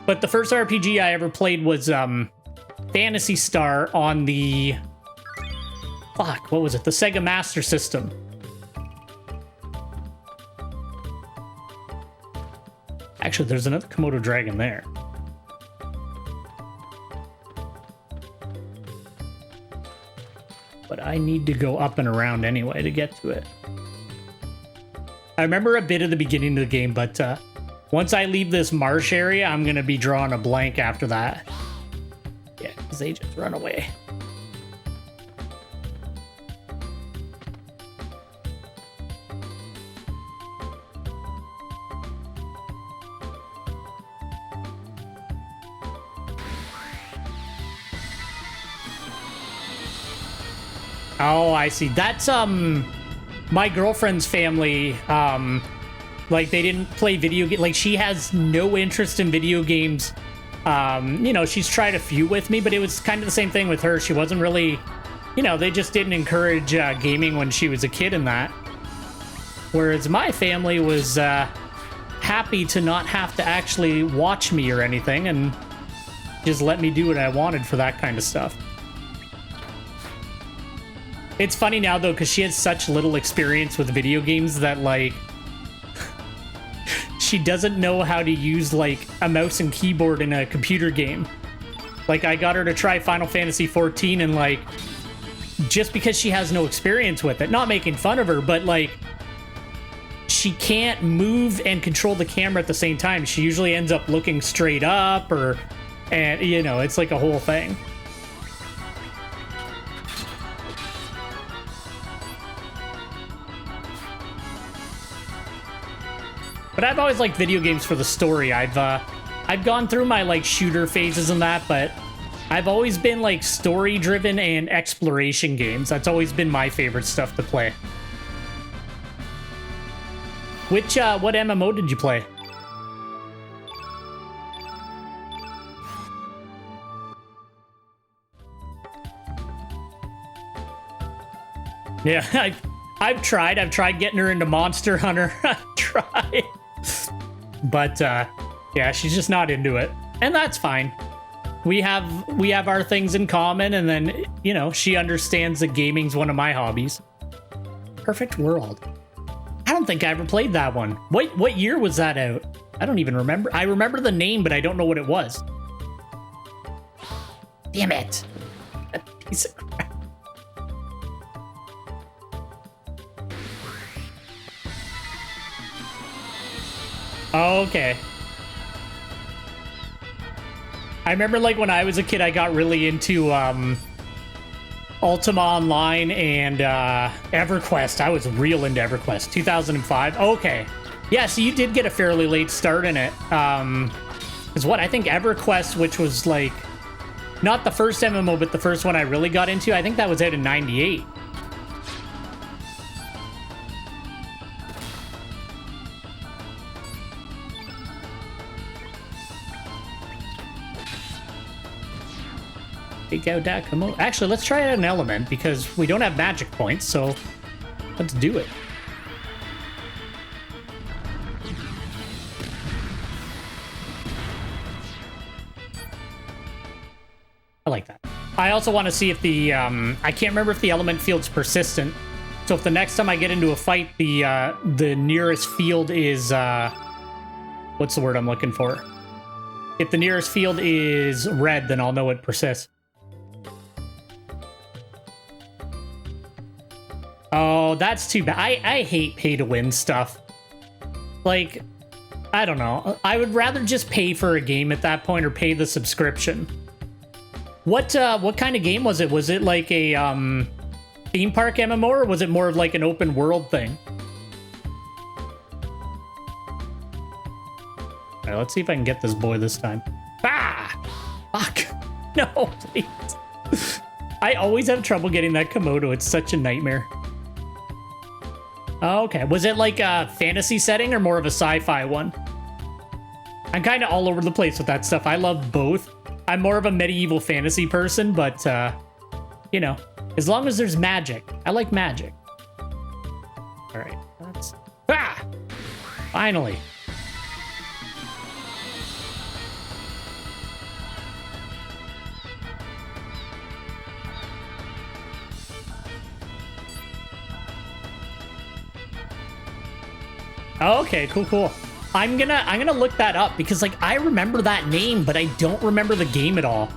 But the first RPG I ever played was Phantasy Star on the, fuck, what was it? The Sega Master System. Actually, there's another Komodo dragon there. But I need to go up and around anyway to get to it. I remember a bit of the beginning of the game, but once I leave this marsh area, I'm going to be drawing a blank after that. Yeah, because they just run away. Oh, I see. That's, my girlfriend's family, like, they didn't play video games. Like, she has no interest in video games. You know, she's tried a few with me, but it was kind of the same thing with her. She wasn't really, you know, they just didn't encourage gaming when she was a kid and that. Whereas my family was happy to not have to actually watch me or anything and just let me do what I wanted for that kind of stuff. It's funny now, though, because she has such little experience with video games that, like, she doesn't know how to use, like, a mouse and keyboard in a computer game. Like, I got her to try Final Fantasy XIV, and, like, just because she has no experience with it, not making fun of her, but, like, she can't move and control the camera at the same time. She usually ends up looking straight up, and, you know, it's like a whole thing. But I've always liked video games for the story. I've gone through my, like, shooter phases and that, but I've always been, like, story-driven and exploration games. That's always been my favorite stuff to play. What MMO did you play? Yeah, I've tried getting her into Monster Hunter. I've tried. But yeah, she's just not into it. And that's fine. We have our things in common, and then, you know, she understands that gaming's one of my hobbies. Perfect World. I don't think I ever played that one. What year was that out? I don't even remember. I remember the name, but I don't know what it was. Damn it. That piece of crap. Okay. I remember, like, when I was a kid, I got really into Ultima Online and EverQuest. I was real into EverQuest. 2005. Okay. Yeah, so you did get a fairly late start in it. Because what, I think EverQuest, which was, like, not the first MMO, but the first one I really got into, I think that was out in 98. Take out that Komodo. Actually, let's try out an element, because we don't have magic points, so let's do it. I like that. I also want to see if the, I can't remember if the element field's persistent. So if the next time I get into a fight, the nearest field is, what's the word I'm looking for? If the nearest field is red, then I'll know it persists. Oh, that's too bad. I hate pay-to-win stuff. Like, I don't know. I would rather just pay for a game at that point or pay the subscription. What kind of game was it? Was it like a theme park MMO, or was it more of like an open world thing? All right, let's see if I can get this boy this time. Ah! Fuck! No, please. I always have trouble getting that Komodo. It's such a nightmare. Oh, okay. Was it like a fantasy setting or more of a sci-fi one? I'm kind of all over the place with that stuff. I love both. I'm more of a medieval fantasy person, but, you know, as long as there's magic. I like magic. All right. That's... Ah! Finally. Oh, okay, cool. I'm gonna look that up because like I remember that name, but I don't remember the game at all.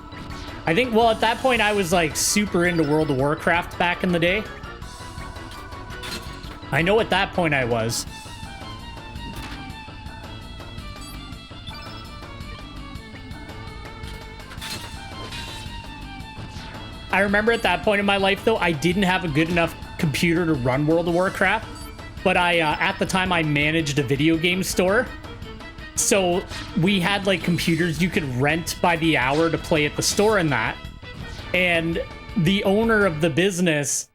I think, well, at that point I was like super into World of Warcraft back in the day. I know at that point I was. I remember at that point in my life though, I didn't have a good enough computer to run World of Warcraft. But at the time, I managed a video game store. So we had like computers you could rent by the hour to play at the store and that. And the owner of the business,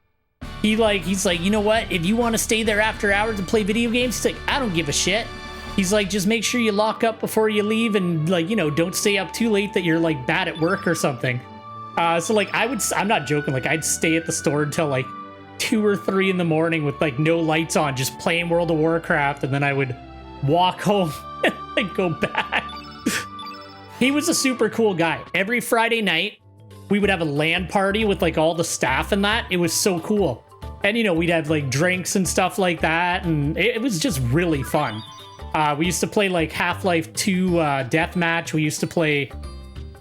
he's like, you know what? If you want to stay there after hours and play video games, he's like, I don't give a shit. He's like, just make sure you lock up before you leave and like, you know, don't stay up too late that you're like bad at work or something. So like I'm not joking. Like I'd stay at the store until like 2 or 3 in the morning with like no lights on, just playing World of Warcraft, and then I would walk home and like go back. He was a super cool guy. Every Friday night we would have a LAN party with like all the staff and that. It was so cool. And you know, we'd have like drinks and stuff like that, and it was just really fun. We used to play like Half-Life 2 Deathmatch. We used to play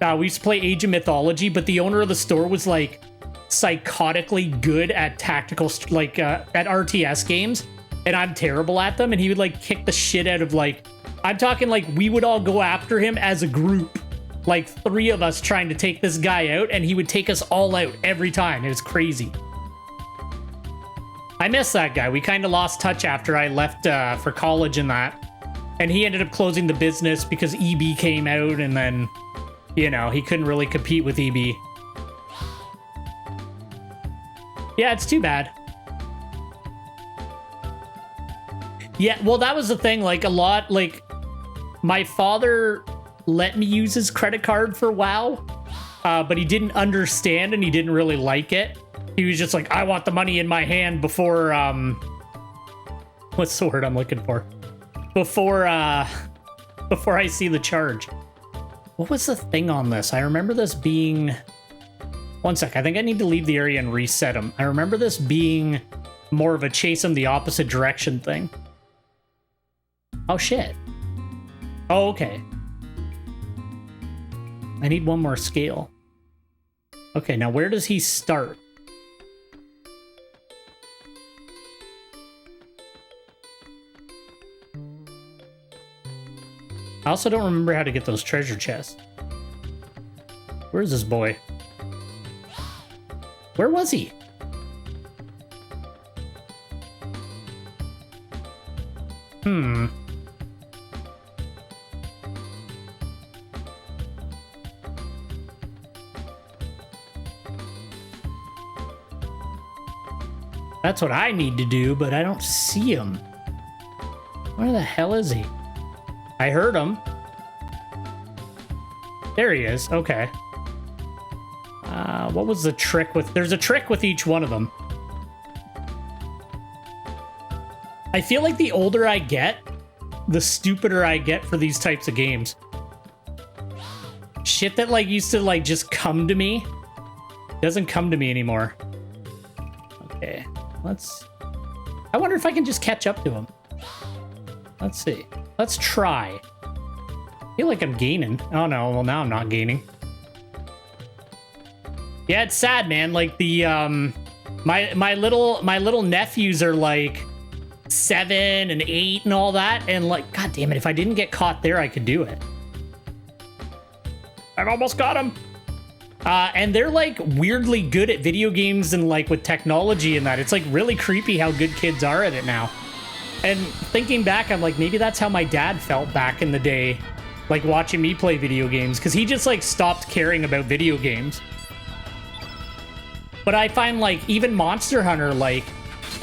Age of Mythology, but the owner of the store was like psychotically good at tactical, like at RTS games, and I'm terrible at them, and he would like kick the shit out of like, I'm talking like we would all go after him as a group, like 3 of us trying to take this guy out, and he would take us all out every time. It was crazy. I miss that guy. We kind of lost touch after I left for college and that, and he ended up closing the business because EB came out, and then, you know, he couldn't really compete with EB. Yeah, it's too bad. Yeah, well, that was the thing. Like, a lot, like, my father let me use his credit card for WoW, but he didn't understand and he didn't really like it. He was just like, I want the money in my hand before, what's the word I'm looking for? Before I see the charge. What was the thing on this? I remember this being... One sec, I think I need to leave the area and reset him. I remember this being more of a chase him the opposite direction thing. Oh, shit. Oh, okay. I need one more scale. Okay, now where does he start? I also don't remember how to get those treasure chests. Where's this boy? Where was he? That's what I need to do, but I don't see him. Where the hell is he? I heard him. There he is. Okay. What was the trick with... There's a trick with each one of them. I feel like the older I get, the stupider I get for these types of games. Shit that, like, used to, like, just come to me doesn't come to me anymore. Okay, let's... I wonder if I can just catch up to him. Let's see. Let's try. I feel like I'm gaining. Oh no, well now I'm not gaining. Yeah, it's sad, man. Like the my little nephews are like 7 and 8 and all that, and like, god damn it, if I didn't get caught there, I could do it. I've almost got him. And they're like weirdly good at video games and like with technology and that. It's like really creepy how good kids are at it now. And thinking back, I'm like, maybe that's how my dad felt back in the day, like watching me play video games, because he just like stopped caring about video games. But I find like even Monster Hunter, like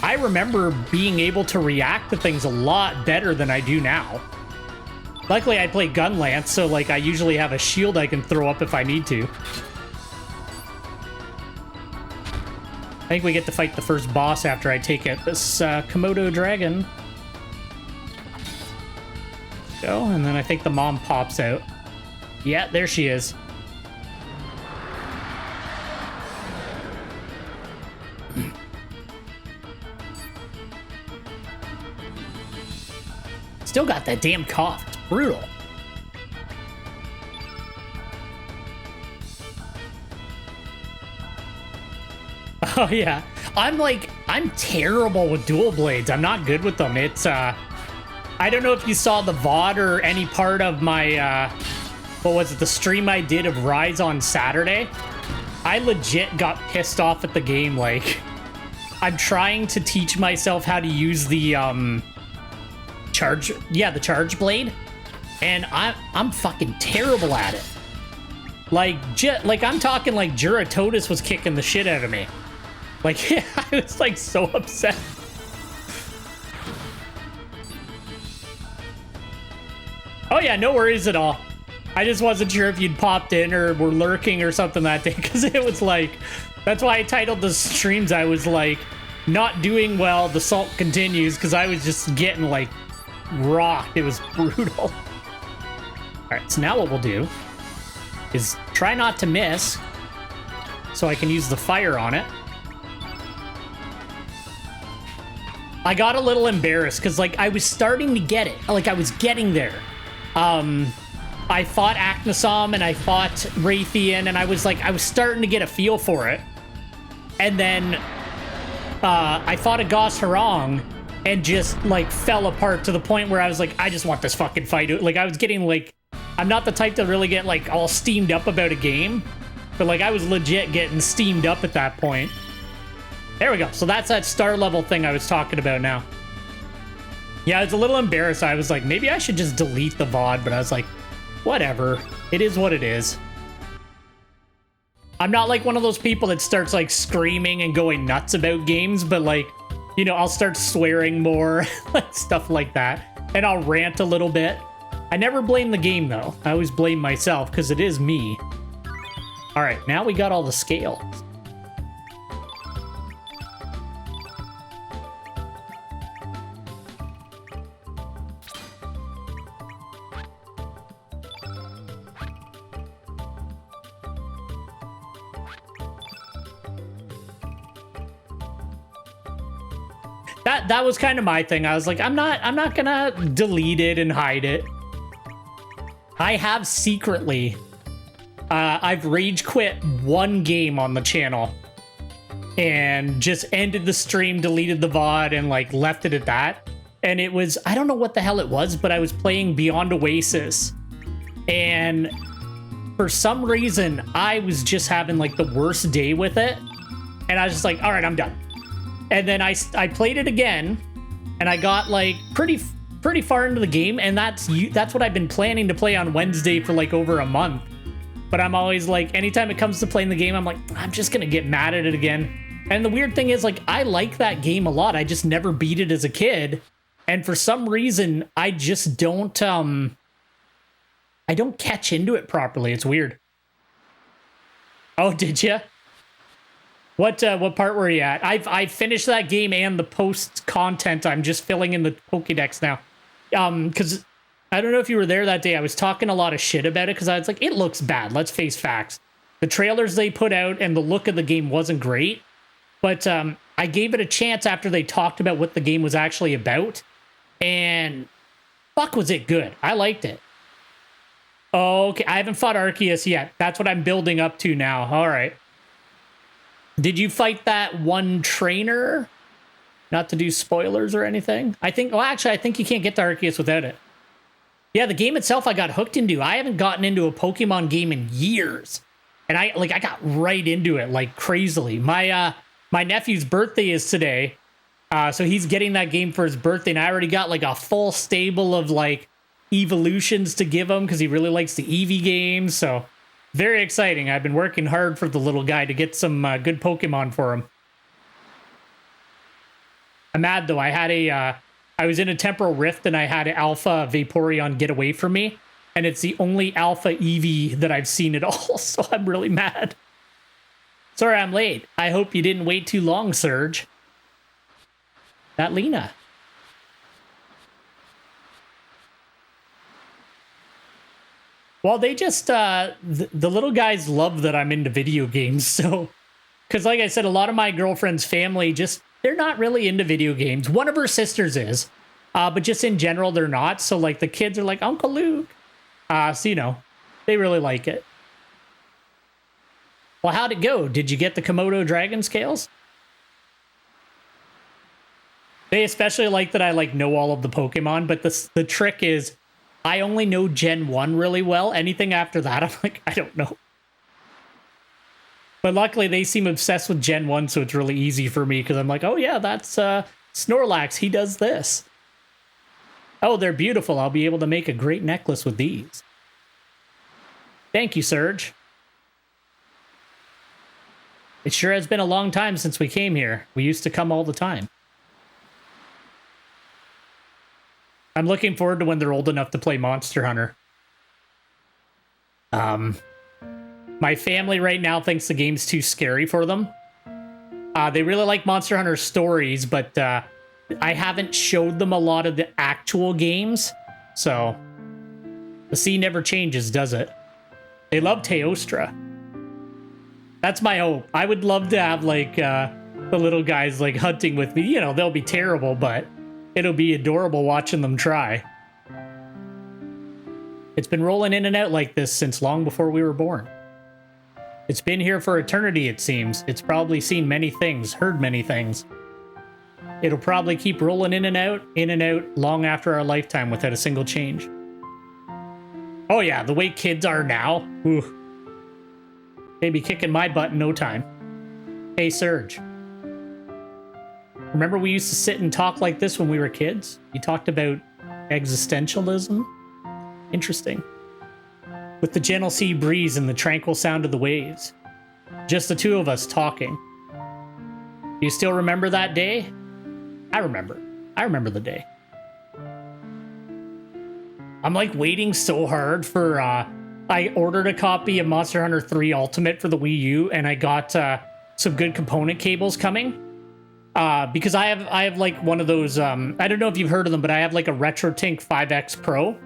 I remember being able to react to things a lot better than I do now. Luckily, I play Gunlance, so like I usually have a shield I can throw up if I need to. I think we get to fight the first boss after I take out this Komodo dragon. Go, and then I think the mom pops out. Yeah, there she is. Still got that damn cough. It's brutal. Oh yeah, I'm terrible with dual blades. I'm not good with them. It's I don't know if you saw the VOD or any part of my what was it, the stream I did of Rise on Saturday. I legit got pissed off at the game. Like, I'm trying to teach myself how to use the the charge blade, and I'm fucking terrible at it. Like I'm talking like Juratotus was kicking the shit out of me. Like, I was like so upset. Oh yeah, no worries at all. I just wasn't sure if you'd popped in or were lurking or something that day, because it was like, that's why I titled the streams, I was like, not doing well, the salt continues, because I was just getting like rocked. It was brutal. All right, so now what we'll do is try not to miss so I can use the fire on it. I got a little embarrassed because like I was starting to get it. Like I was getting there. I fought Aknasom and I fought Raytheon, and I was starting to get a feel for it. And then I fought a Gos Harong and just like fell apart to the point where I was like, I just want this fucking fight. Like I was getting like, I'm not the type to really get like all steamed up about a game, but like I was legit getting steamed up at that point. There we go. So that's that star level thing I was talking about now. Yeah, I was a little embarrassed. I was like, maybe I should just delete the VOD, but I was like, whatever. It is what it is. I'm not like one of those people that starts like screaming and going nuts about games, but like, you know, I'll start swearing more, stuff like that. And I'll rant a little bit. I never blame the game though. I always blame myself because it is me. All right, now we got all the scales. That was kind of my thing. I was like, I'm not gonna delete it and hide it. I have secretly, I've rage quit one game on the channel and just ended the stream, deleted the VOD, and like left it at that. And it was, I don't know what the hell it was, but I was playing Beyond Oasis, and for some reason I was just having like the worst day with it, and I was just like, all right, I'm done. And then I played it again, and I got like pretty far into the game, and that's what I've been planning to play on Wednesday for like over a month. But I'm always like, anytime it comes to playing the game, I'm like, I'm just gonna get mad at it again. And the weird thing is, like, I like that game a lot. I just never beat it as a kid, and for some reason, I just don't I don't catch into it properly. It's weird. Oh, did you? What part were you at? I finished that game and the post content. I'm just filling in the Pokédex now. Because I don't know if you were there that day. I was talking a lot of shit about it because I was like, it looks bad. Let's face facts. The trailers they put out and the look of the game wasn't great. But I gave it a chance after they talked about what the game was actually about. And fuck, was it good. I liked it. Oh, okay, I haven't fought Arceus yet. That's what I'm building up to now. All right. Did you fight that one trainer? Not to do spoilers or anything. I think, well, actually, I think you can't get to Arceus without it. Yeah, the game itself I got hooked into. I haven't gotten into a Pokemon game in years. And I got right into it like crazily. My nephew's birthday is today. So he's getting that game for his birthday, and I already got like a full stable of like evolutions to give him because he really likes the Eevee games. So very exciting. I've been working hard for the little guy to get some good Pokemon for him. I'm mad though. I was in a temporal rift and I had Alpha Vaporeon get away from me, and it's the only Alpha Eevee that I've seen at all. So I'm really mad. Sorry I'm late. I hope you didn't wait too long, Serge. That Lena. Well, they just, the little guys love that I'm into video games, so... Because like I said, a lot of my girlfriend's family just, they're not really into video games. One of her sisters is, but just in general, they're not. So like the kids are like, Uncle Luke. So, you know, they really like it. Well, how'd it go? Did you get the Komodo dragon scales? They especially like that I like know all of the Pokemon, but the trick is I only know Gen 1 really well. Anything after that, I'm like, I don't know. But luckily, they seem obsessed with Gen 1, so it's really easy for me, because I'm like, oh yeah, that's Snorlax, he does this. Oh, they're beautiful. I'll be able to make a great necklace with these. Thank you, Serge. It sure has been a long time since we came here. We used to come all the time. I'm looking forward to when they're old enough to play Monster Hunter. My family right now thinks the game's too scary for them. They really like Monster Hunter stories, but I haven't showed them a lot of the actual games. So, the scene never changes, does it? They love Teostra. That's my hope. I would love to have, like, the little guys, like, hunting with me. You know, they'll be terrible, but it'll be adorable watching them try. It's been rolling in and out like this since long before we were born. It's been here for eternity, it seems. It's probably seen many things, heard many things. It'll probably keep rolling in and out, long after our lifetime without a single change. Oh yeah, the way kids are now, ooh. They'd be kicking my butt in no time. Hey, Serge. Remember we used to sit and talk like this when we were kids? You talked about existentialism? Interesting. With the gentle sea breeze and the tranquil sound of the waves. Just the two of us talking. You still remember that day? I remember. I remember the day. I'm like waiting so hard for, I ordered a copy of Monster Hunter 3 Ultimate for the Wii U, and I got some good component cables coming. Because I have like one of those, I don't know if you've heard of them, but I have like a RetroTINK 5X Pro.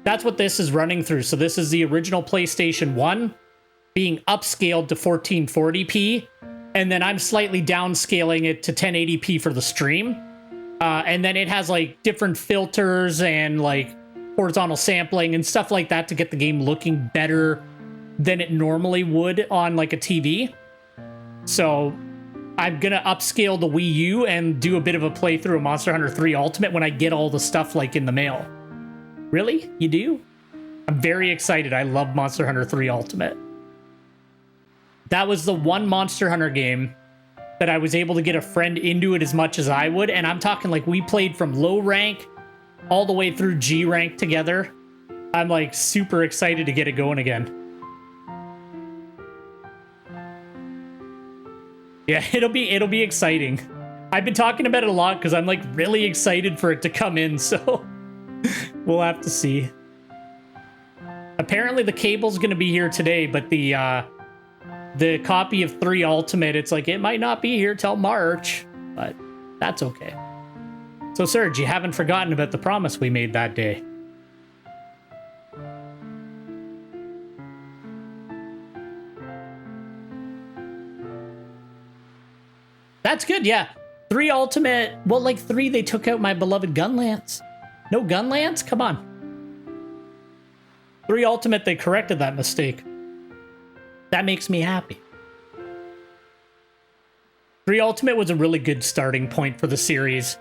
That's what this is running through. So this is the original PlayStation 1 being upscaled to 1440p. And then I'm slightly downscaling it to 1080p for the stream. And then it has like different filters and like horizontal sampling and stuff like that to get the game looking better than it normally would on like a TV. So I'm gonna upscale the Wii U and do a bit of a playthrough of Monster Hunter 3 Ultimate when I get all the stuff like in the mail. Really? You do? I'm very excited. I love Monster Hunter 3 Ultimate. That was the one Monster Hunter game that I was able to get a friend into it as much as I would, and I'm talking like we played from low rank all the way through G rank together. I'm like super excited to get it going again. Yeah, it'll be exciting. I've been talking about it a lot because I'm like really excited for it to come in, so we'll have to see. Apparently the cable's gonna be here today, but the copy of 3 Ultimate, it's like it might not be here till March, but that's okay. So Serge, you haven't forgotten about the promise we made that day. That's good, yeah. 3 Ultimate, well, like 3, they took out my beloved Gunlance. No Gunlance? Come on. 3 Ultimate, they corrected that mistake. That makes me happy. 3 Ultimate was a really good starting point for the series.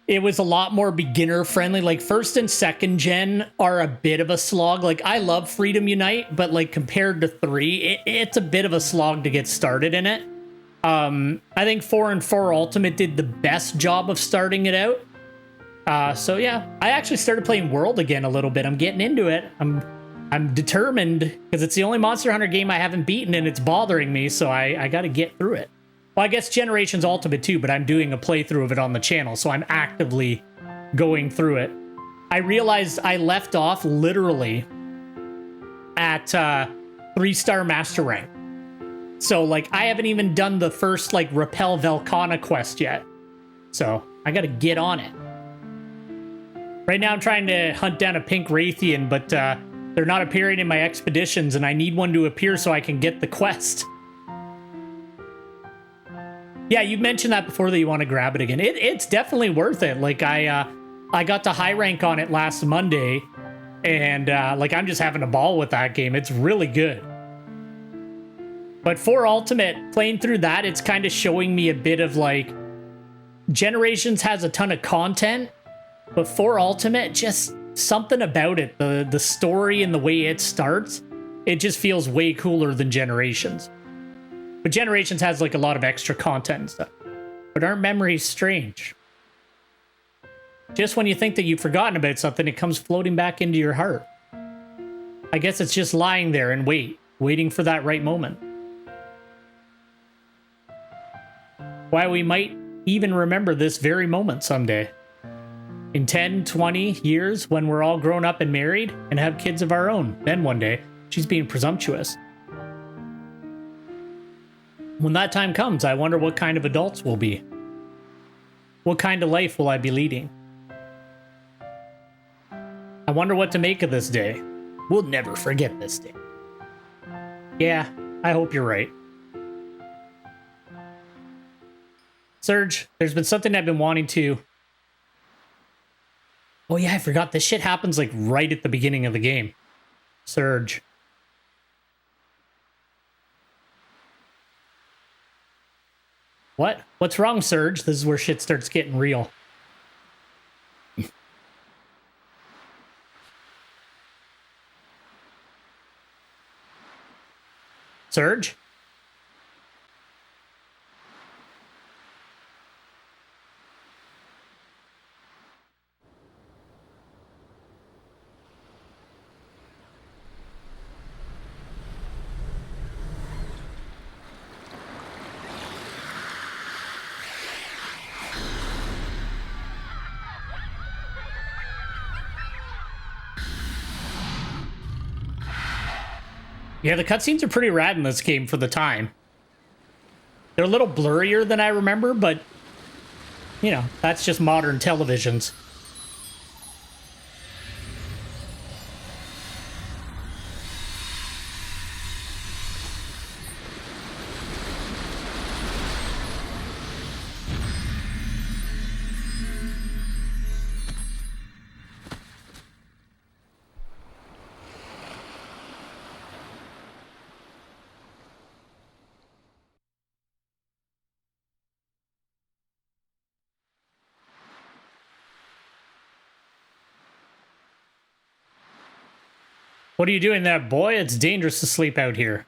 It was a lot more beginner friendly. Like, first and second gen are a bit of a slog. Like, I love Freedom Unite, but like compared to 3, it's a bit of a slog to get started in it. I think 4 and 4 Ultimate did the best job of starting it out. So yeah, I actually started playing World again a little bit. I'm getting into it. I'm determined because it's the only Monster Hunter game I haven't beaten and it's bothering me. So I got to get through it. Well, I guess Generations Ultimate too, but I'm doing a playthrough of it on the channel, so I'm actively going through it. I realized I left off literally at 3-star Master Rank. So, like, I haven't even done the first, like, Repel Velkhana quest yet. So, I gotta get on it. Right now, I'm trying to hunt down a pink Raytheon, but they're not appearing in my expeditions, and I need one to appear so I can get the quest. Yeah, you mentioned that before that you want to grab it again. It's definitely worth it. Like, I got to high rank on it last Monday, and like, I'm just having a ball with that game. It's really good. But for Ultimate, playing through that, it's kind of showing me a bit of, like, Generations has a ton of content, but for Ultimate, just something about it, the story and the way it starts, it just feels way cooler than Generations. But Generations has, like, a lot of extra content and stuff. But aren't memories strange? Just when you think that you've forgotten about something, it comes floating back into your heart. I guess it's just lying there and waiting for that right moment. Why we might even remember this very moment someday. In 10, 20 years, when we're all grown up and married and have kids of our own. Then one day, she's being presumptuous. When that time comes, I wonder what kind of adults we'll be. What kind of life will I be leading? I wonder what to make of this day. We'll never forget this day. Yeah, I hope you're right. Surge, there's been something I've been wanting to... Oh yeah, I forgot. This shit happens, like, right at the beginning of the game. Surge. What? What's wrong, Surge? This is where shit starts getting real. Surge? Yeah, the cutscenes are pretty rad in this game for the time. They're a little blurrier than I remember, but, you know, that's just modern televisions. What are you doing there, boy? It's dangerous to sleep out here.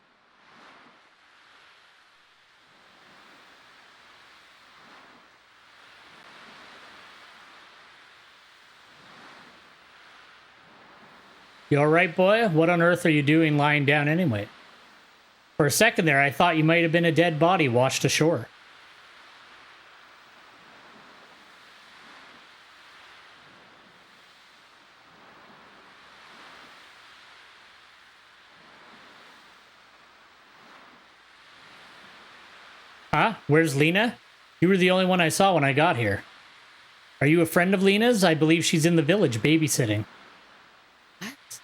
You alright, boy? What on earth are you doing lying down anyway? For a second there, I thought you might have been a dead body washed ashore. Huh? Where's Lena? You were the only one I saw when I got here. Are you a friend of Lena's? I believe she's in the village babysitting. What?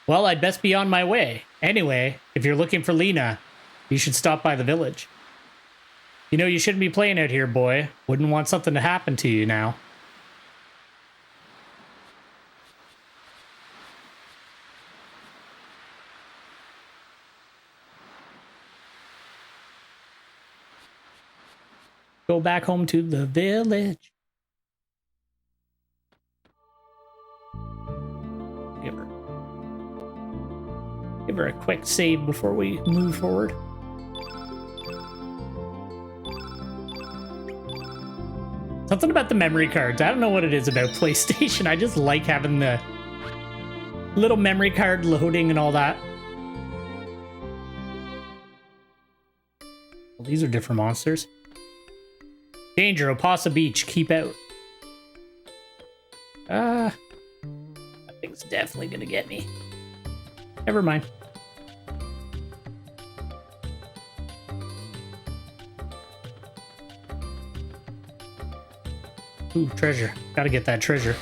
Well, I'd best be on my way. Anyway, if you're looking for Lena, you should stop by the village. You know, you shouldn't be playing out here, boy. Wouldn't want something to happen to you now. Go back home to the village. Give her a quick save before we move forward. Something about the memory cards. I don't know what it is about PlayStation. I just like having the little memory card loading and all that. Well, these are different monsters. Danger, Opasa Beach. Keep out. That thing's definitely gonna get me. Never mind. Ooh, treasure. Gotta get that treasure.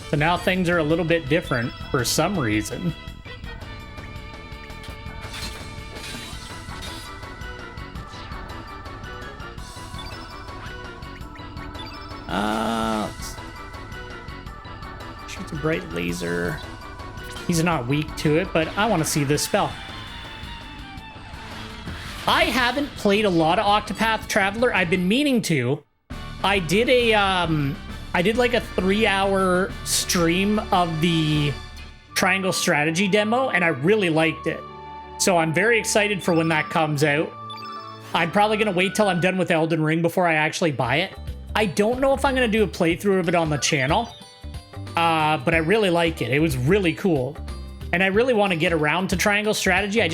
So now things are a little bit different for some reason. Shoots a bright laser. He's not weak to it, but I want to see this spell. I haven't played a lot of Octopath Traveler. I've been meaning to. I did like a 3-hour stream of the Triangle Strategy demo, and I really liked it. So I'm very excited for when that comes out. I'm probably going to wait till I'm done with Elden Ring before I actually buy it. I don't know if I'm going to do a playthrough of it on the channel. But I really like it. It was really cool. And I really want to get around to Triangle Strategy. to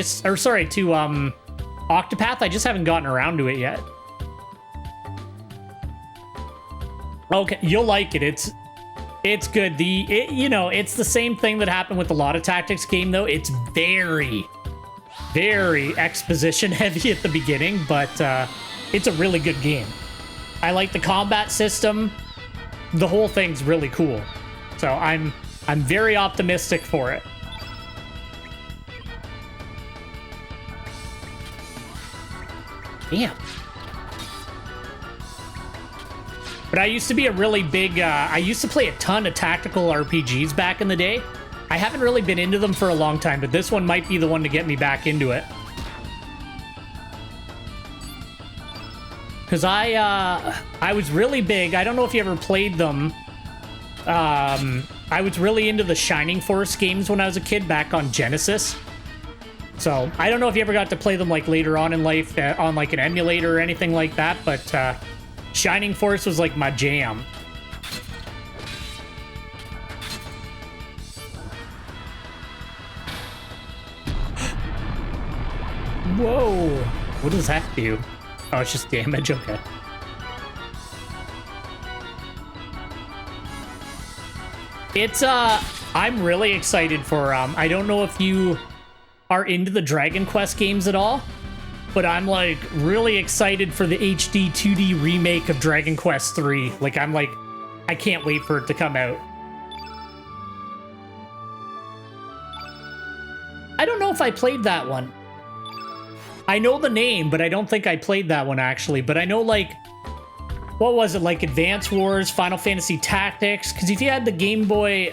Octopath. I just haven't gotten around to it yet. Okay, you'll like it. It's good. It's the same thing that happened with a lot of tactics game, though. It's very, very exposition heavy at the beginning, but it's a really good game. I like the combat system. The whole thing's really cool. So I'm very optimistic for it. Damn. But I used to be a really big, I used to play a ton of tactical RPGs back in the day. I haven't really been into them for a long time, but this one might be the one to get me back into it. Because I was really big. I don't know if you ever played them. I was really into the Shining Force games when I was a kid back on Genesis. So I don't know if you ever got to play them like later on in life on like an emulator or anything like that, but Shining Force was like my jam. Whoa! What does that do? Oh, it's just damage. Okay. It's I'm really excited for I don't know if you are into the Dragon Quest games at all, but I'm like really excited for the HD 2D remake of Dragon Quest 3. Like I can't wait for it to come out. I don't know if I played that one. I know the name, but I don't think I played that one actually. But I know like, what was it, like Advance Wars, Final Fantasy Tactics? Because if you had the Game Boy,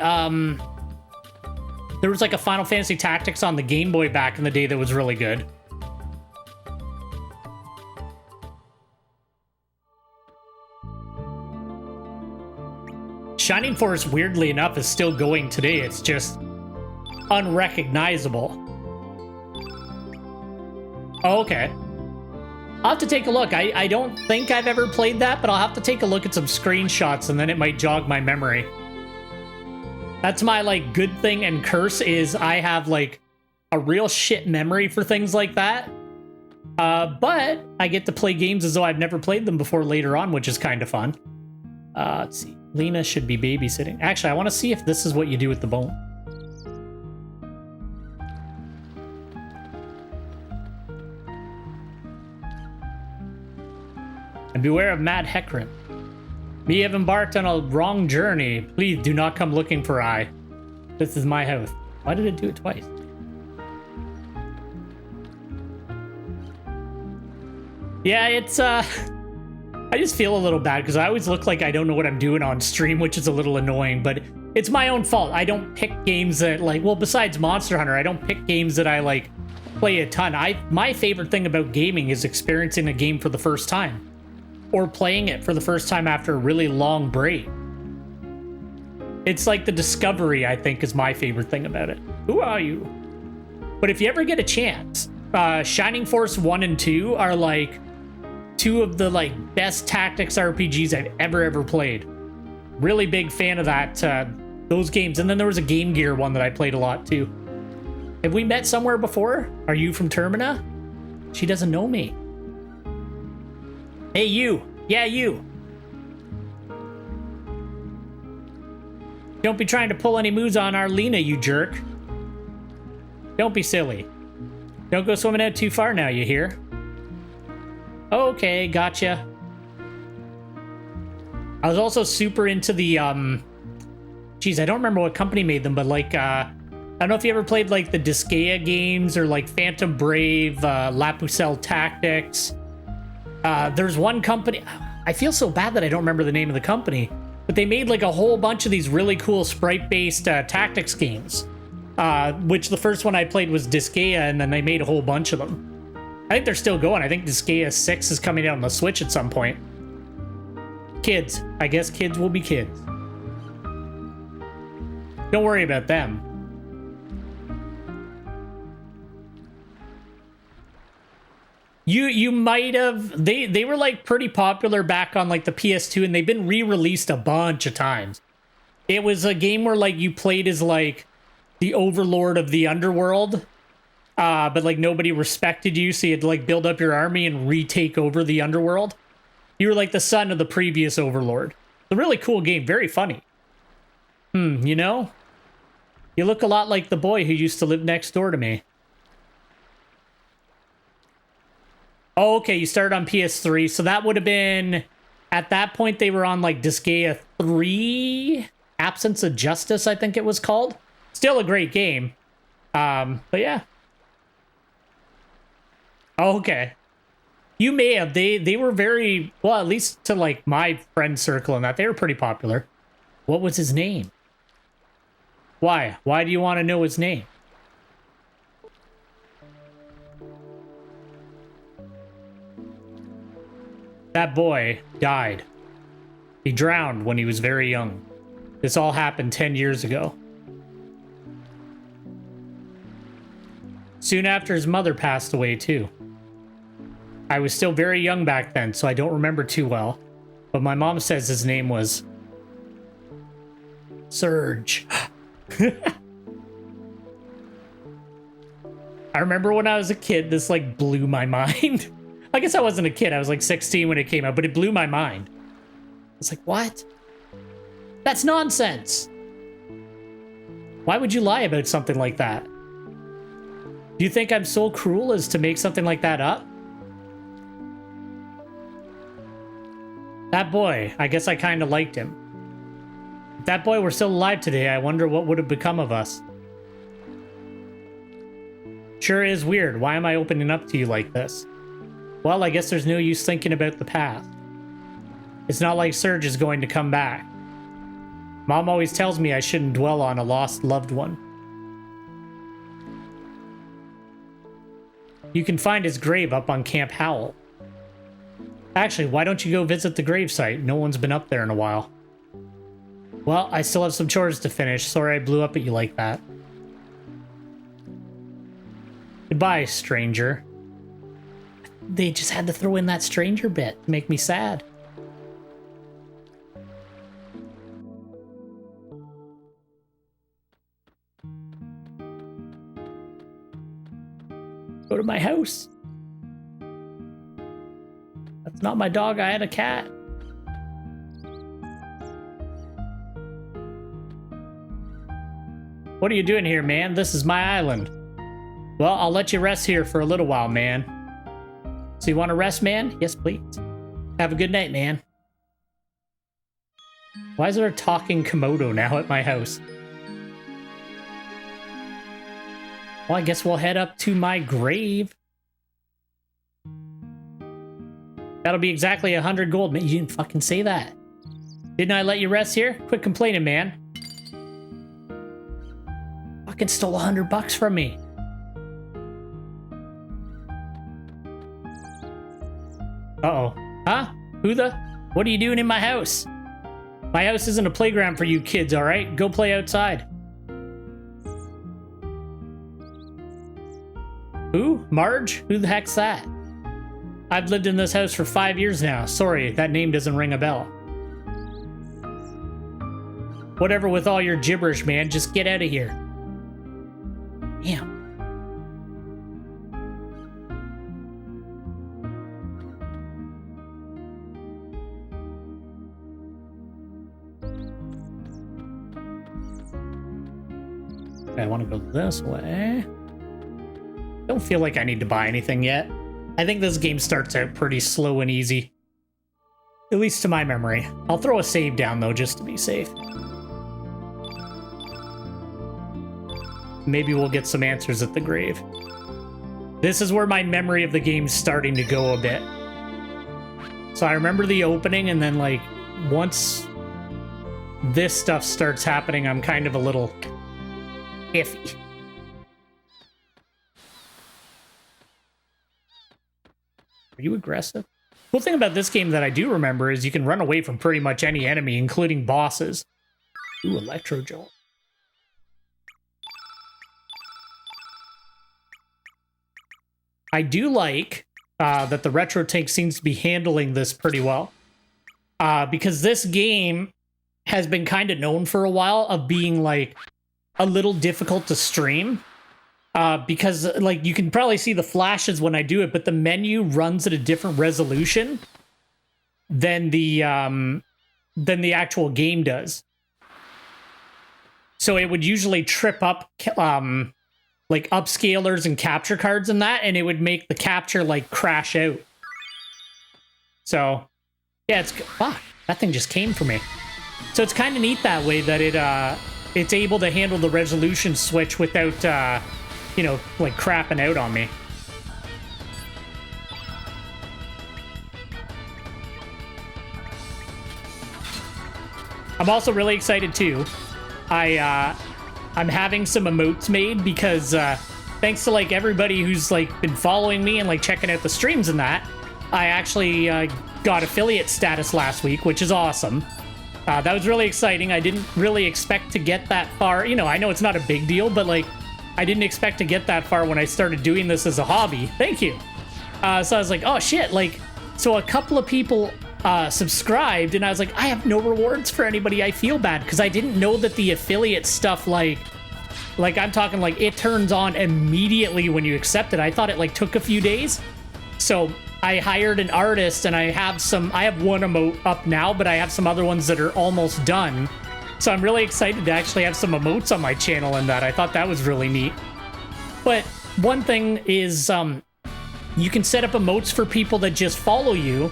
there was like a Final Fantasy Tactics on the Game Boy back in the day that was really good. Shining Force, weirdly enough, is still going today. It's just unrecognizable. Oh, okay. I'll have to take a look. I don't think I've ever played that, but I'll have to take a look at some screenshots and then it might jog my memory. That's my, like, good thing and curse is I have, like, a real shit memory for things like that. But I get to play games as though I've never played them before later on, which is kind of fun. Let's see. Lena should be babysitting. Actually, I want to see if this is what you do with the bone. And beware of Mad Hecarim. We have embarked on a wrong journey. Please do not come looking for I. This is my house. Why did it do it twice? Yeah, it's, I just feel a little bad because I always look like I don't know what I'm doing on stream, which is a little annoying, but It's my own fault. I don't pick games that, like, well, besides Monster Hunter, I don't pick games that I, like, play a ton. My favorite thing about gaming is experiencing a game for the first time. Or playing it for the first time after a really long break. It's like the discovery, I think, is my favorite thing about it. Who are you? But if you ever get a chance, Shining Force 1 and 2 are, like, two of the, like, best tactics RPGs I've ever played. Really big fan of that, those games. And then there was a Game Gear one that I played a lot, too. Have we met somewhere before? Are you from Termina? She doesn't know me. Hey, you. Yeah, you. Don't be trying to pull any moves on Arlena, you jerk. Don't be silly. Don't go swimming out too far now, you hear? Okay, gotcha. I was also super into the, geez, I don't remember what company made them, but, like, I don't know if you ever played, like, the Disgaea games or, like, Phantom Brave, Lapucelle Tactics. There's one company, I feel so bad that I don't remember the name of the company, but they made, like, a whole bunch of these really cool sprite-based tactics games, which the first one I played was Disgaea, and then they made a whole bunch of them. I think they're still going. I think Disgaea 6 is coming out on the Switch at some point. Kids. I guess kids will be kids. Don't worry about them. You might have... They were, like, pretty popular back on, like, the PS2, and they've been re-released a bunch of times. It was a game where, like, you played as, like, the overlord of the underworld, but, like, nobody respected you, so you had to, like, build up your army and retake over the underworld. You were like the son of the previous overlord. It's a really cool game. Very funny. You know? You look a lot like the boy who used to live next door to me. Oh, okay. You started on PS3. So that would have been... At that point, they were on, like, Disgaea 3? Absence of Justice, I think it was called. Still a great game. But yeah. Oh, okay. You may have. They were very, well, at least to, like, my friend circle and that, they were pretty popular. What was his name? Why? Why do you want to know his name? That boy died. He drowned when he was very young. This all happened 10 years ago. Soon after, his mother passed away, too. I was still very young back then, so I don't remember too well. But my mom says his name was... Surge. I remember when I was a kid, this, like, blew my mind. I guess I wasn't a kid. I was, like, 16 when it came out, but it blew my mind. It's like, what? That's nonsense. Why would you lie about something like that? Do you think I'm so cruel as to make something like that up? That boy, I guess I kind of liked him. If that boy were still alive today, I wonder what would have become of us. Sure is weird. Why am I opening up to you like this? Well, I guess there's no use thinking about the past. It's not like Surge is going to come back. Mom always tells me I shouldn't dwell on a lost loved one. You can find his grave up on Camp Howl. Actually, why don't you go visit the gravesite? No one's been up there in a while. Well, I still have some chores to finish. Sorry I blew up at you like that. Goodbye, stranger. They just had to throw in that stranger bit to make me sad. Go to my house. That's not my dog. I had a cat. What are you doing here, man? This is my island. Well, I'll let you rest here for a little while, man. So you want to rest, man? Yes, please. Have a good night, man. Why is there a talking Komodo now at my house? Well, I guess we'll head up to my grave. That'll be exactly 100 gold. Man, you didn't fucking say that. Didn't I let you rest here? Quit complaining, man. fucking stole $100 from me. Uh-oh. Huh? What are you doing in my house? My house isn't a playground for you kids, all right? Go play outside. Who? Marge? Who the heck's that? I've lived in this house for 5 years now. Sorry, that name doesn't ring a bell. Whatever with all your gibberish, man. Just get out of here. Damn. I want to go this way. Don't feel like I need to buy anything yet. I think this game starts out pretty slow and easy. At least to my memory. I'll throw a save down though, just to be safe. Maybe we'll get some answers at the grave. This is where my memory of the game's starting to go a bit. So I remember the opening, and then like once this stuff starts happening, I'm kind of a little iffy. Are you aggressive? Cool thing about this game that I do remember is you can run away from pretty much any enemy, including bosses. Ooh, Electro Jolt. I do like that the RetroTINK seems to be handling this pretty well. Because this game has been kind of known for a while of being like a little difficult to stream. Because like you can probably see the flashes when I do it, but the menu runs at a different resolution than the actual game does. So it would usually trip up like upscalers and capture cards and that, and it would make the capture like crash out. So yeah, it's fuck, that thing just came for me. So it's kind of neat that way that it's able to handle the resolution switch without you know, like crapping out on me. I'm also really excited too. I'm having some emotes made because thanks to like everybody who's like been following me and like checking out the streams and that, I actually got affiliate status last week, which is awesome. That was really exciting. I didn't really expect to get that far. You know, I know it's not a big deal, but like I didn't expect to get that far when I started doing this as a hobby. Thank you. So I was like, oh shit, like, so a couple of people subscribed, and I was like, I have no rewards for anybody. I feel bad because I didn't know that the affiliate stuff, like I'm talking like it turns on immediately when you accept it. I thought it like took a few days. So I hired an artist, and I have one emote up now, but I have some other ones that are almost done. So I'm really excited to actually have some emotes on my channel and that. I thought that was really neat. But one thing is you can set up emotes for people that just follow you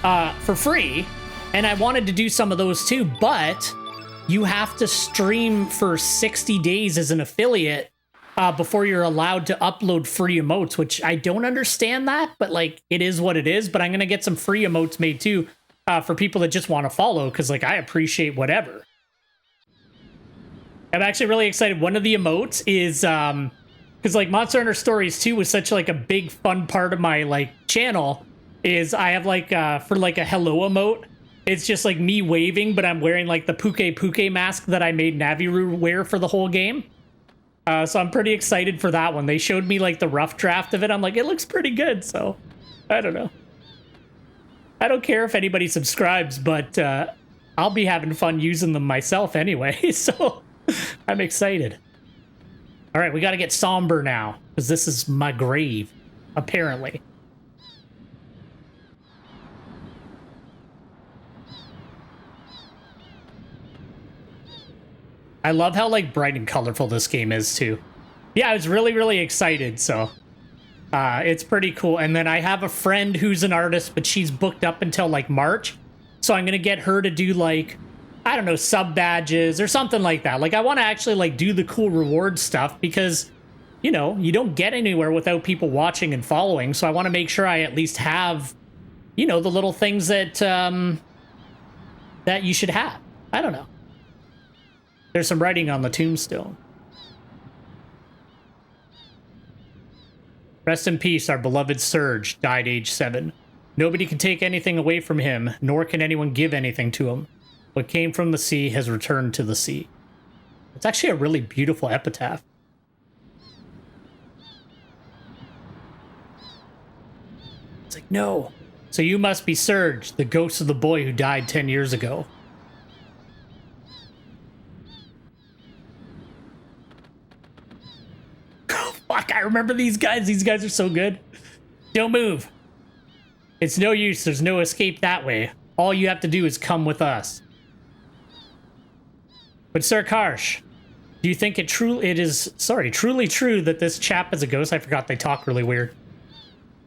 for free. And I wanted to do some of those too, but you have to stream for 60 days as an affiliate before you're allowed to upload free emotes, which I don't understand that, but like it is what it is. But I'm going to get some free emotes made too for people that just want to follow, because like I appreciate whatever. I'm actually really excited. One of the emotes is because like Monster Hunter Stories 2 was such like a big fun part of my like channel, is I have like for like a hello emote, it's just like me waving, but I'm wearing like the Puke mask that I made Naviru wear for the whole game. So I'm pretty excited for that one. They showed me like the rough draft of it. I'm like, it looks pretty good. So I don't know. I don't care if anybody subscribes, but I'll be having fun using them myself anyway. So I'm excited. All right, we got to get somber now, because this is my grave, apparently. I love how like bright and colorful this game is too. Yeah, I was really, really excited, so it's pretty cool. And then I have a friend who's an artist, but she's booked up until like March. So I'm going to get her to do like, I don't know, sub badges or something like that. Like I want to actually like do the cool reward stuff, because, you know, you don't get anywhere without people watching and following. So I want to make sure I at least have, you know, the little things that that you should have. I don't know. There's some writing on the tombstone. Rest in peace, our beloved Surge died age 7. Nobody can take anything away from him, nor can anyone give anything to him. What came from the sea has returned to the sea. It's actually a really beautiful epitaph. It's like, no. So you must be Surge, the ghost of the boy who died 10 years ago. Oh, fuck, I remember these guys. These guys are so good. Don't move. It's no use. There's no escape that way. All you have to do is come with us. But Sir Karsh, do you think it is truly true that this chap is a ghost? I forgot they talk really weird.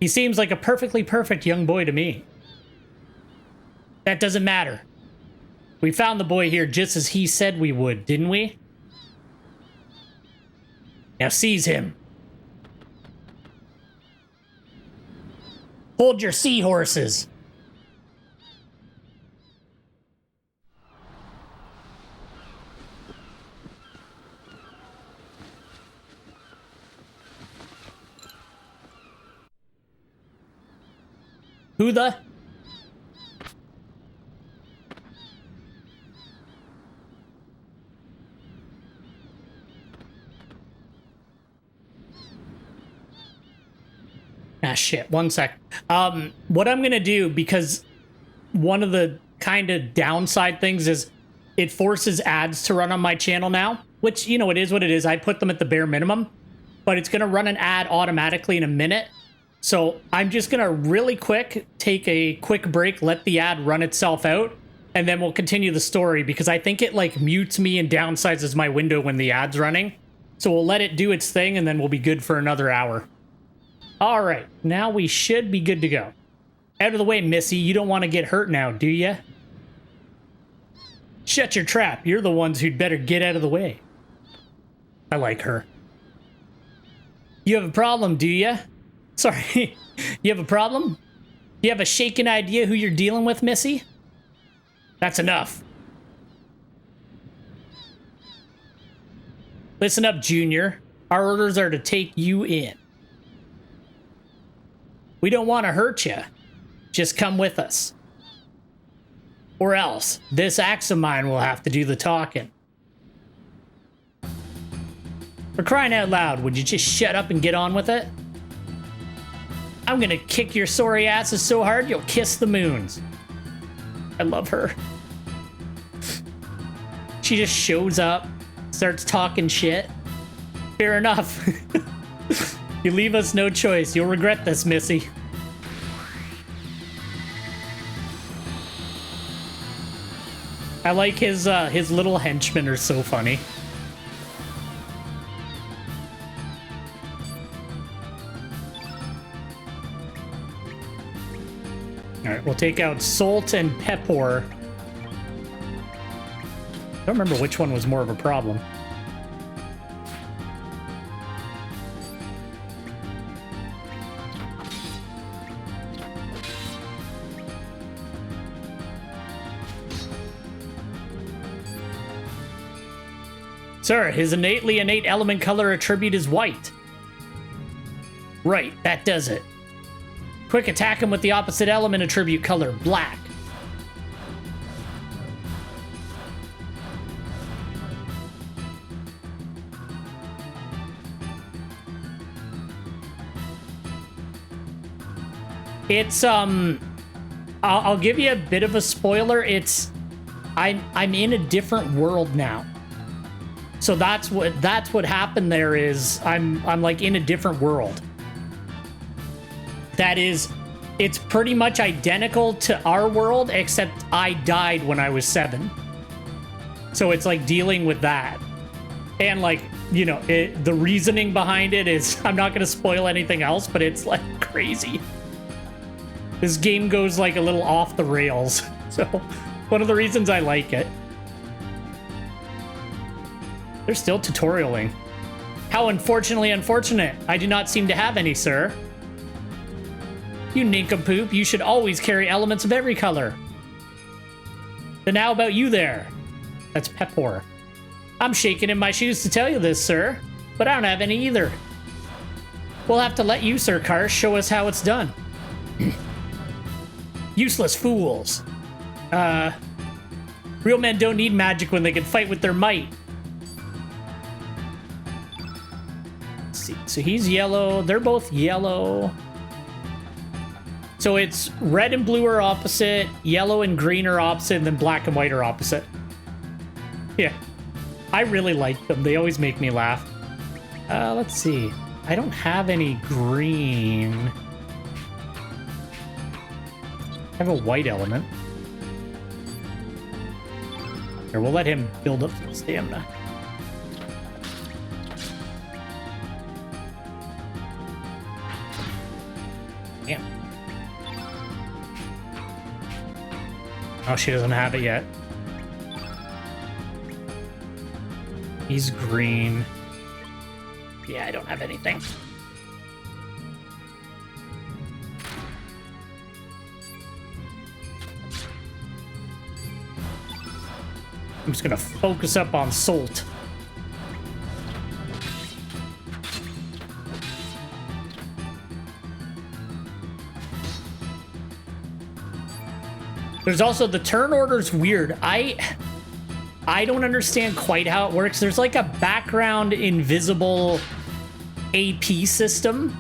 He seems like a perfectly perfect young boy to me. That doesn't matter. We found the boy here just as he said we would, didn't we? Now seize him. Hold your seahorses. Who the? Ah, shit. One sec. What I'm gonna do, because one of the kind of downside things is it forces ads to run on my channel now, which, you know, it is what it is. I put them at the bare minimum, but it's gonna run an ad automatically in a minute. So I'm just gonna really quick take a quick break, let the ad run itself out, and then we'll continue the story, because I think it like mutes me and downsizes my window when the ad's running. So we'll let it do its thing, and then we'll be good for another hour. All right, now we should be good to go. Out of the way, Missy. You don't want to get hurt now, do ya? Shut your trap. You're the ones who'd better get out of the way. I like her. You have a problem, do ya? Sorry, you have a problem? You have a shaken idea who you're dealing with, Missy? That's enough. Listen up, Junior. Our orders are to take you in. We don't want to hurt you. Just come with us. Or else, this axe of mine will have to do the talking. For crying out loud, would you just shut up and get on with it? I'm gonna kick your sorry asses so hard you'll kiss the moons. I love her. She just shows up, starts talking shit. Fair enough. You leave us no choice. You'll regret this, Missy. I like his little henchmen are so funny. Alright, we'll take out Salt and Pepor. I don't remember which one was more of a problem. Sir, his innately innate element color attribute is white. Right, that does it. Quick, attack him with the opposite element attribute color, black. It's, I'll give you a bit of a spoiler. It's, I'm in a different world now. So that's what happened there is I'm like in a different world. That is, it's pretty much identical to our world, except I died when I was 7. So it's like dealing with that. And like, you know, the reasoning behind it is, I'm not going to spoil anything else, but it's like crazy. This game goes like a little off the rails. So one of the reasons I like it. They're still tutorialing. How unfortunately unfortunate. I do not seem to have any, sir. You nincompoop, you should always carry elements of every color. Then how about you there? That's Pepor. I'm shaking in my shoes to tell you this, sir, but I don't have any either. We'll have to let you, Sir Karsh, show us how it's done. Useless fools. Real men don't need magic when they can fight with their might. Let's see. So he's yellow. They're both yellow. So it's red and blue are opposite, yellow and green are opposite, and then black and white are opposite. Yeah. I really like them. They always make me laugh. Let's see. I don't have any green. I have a white element. Here, we'll let him build up some stamina. Damn. Oh, she doesn't have it yet. He's green. Yeah, I don't have anything. I'm just gonna focus up on Salt. There's also the turn order's weird. I don't understand quite how it works. There's like a background invisible AP system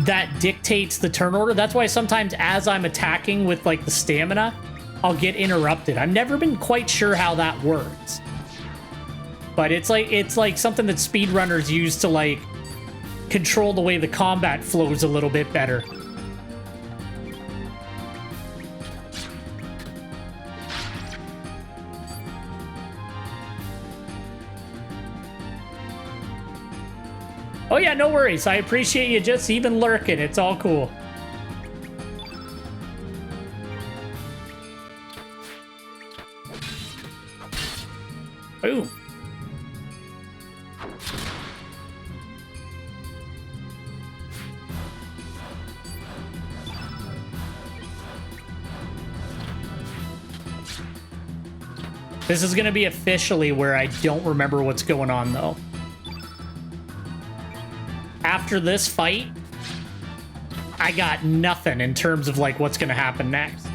that dictates the turn order. That's why sometimes as I'm attacking with like the stamina, I'll get interrupted. I've never been quite sure how that works. But it's like something that speedrunners use to like control the way the combat flows a little bit better. Oh yeah, no worries. I appreciate you just even lurking. It's all cool. Boom. This is going to be officially where I don't remember what's going on, though. After this fight, I got nothing in terms of like what's going to happen next.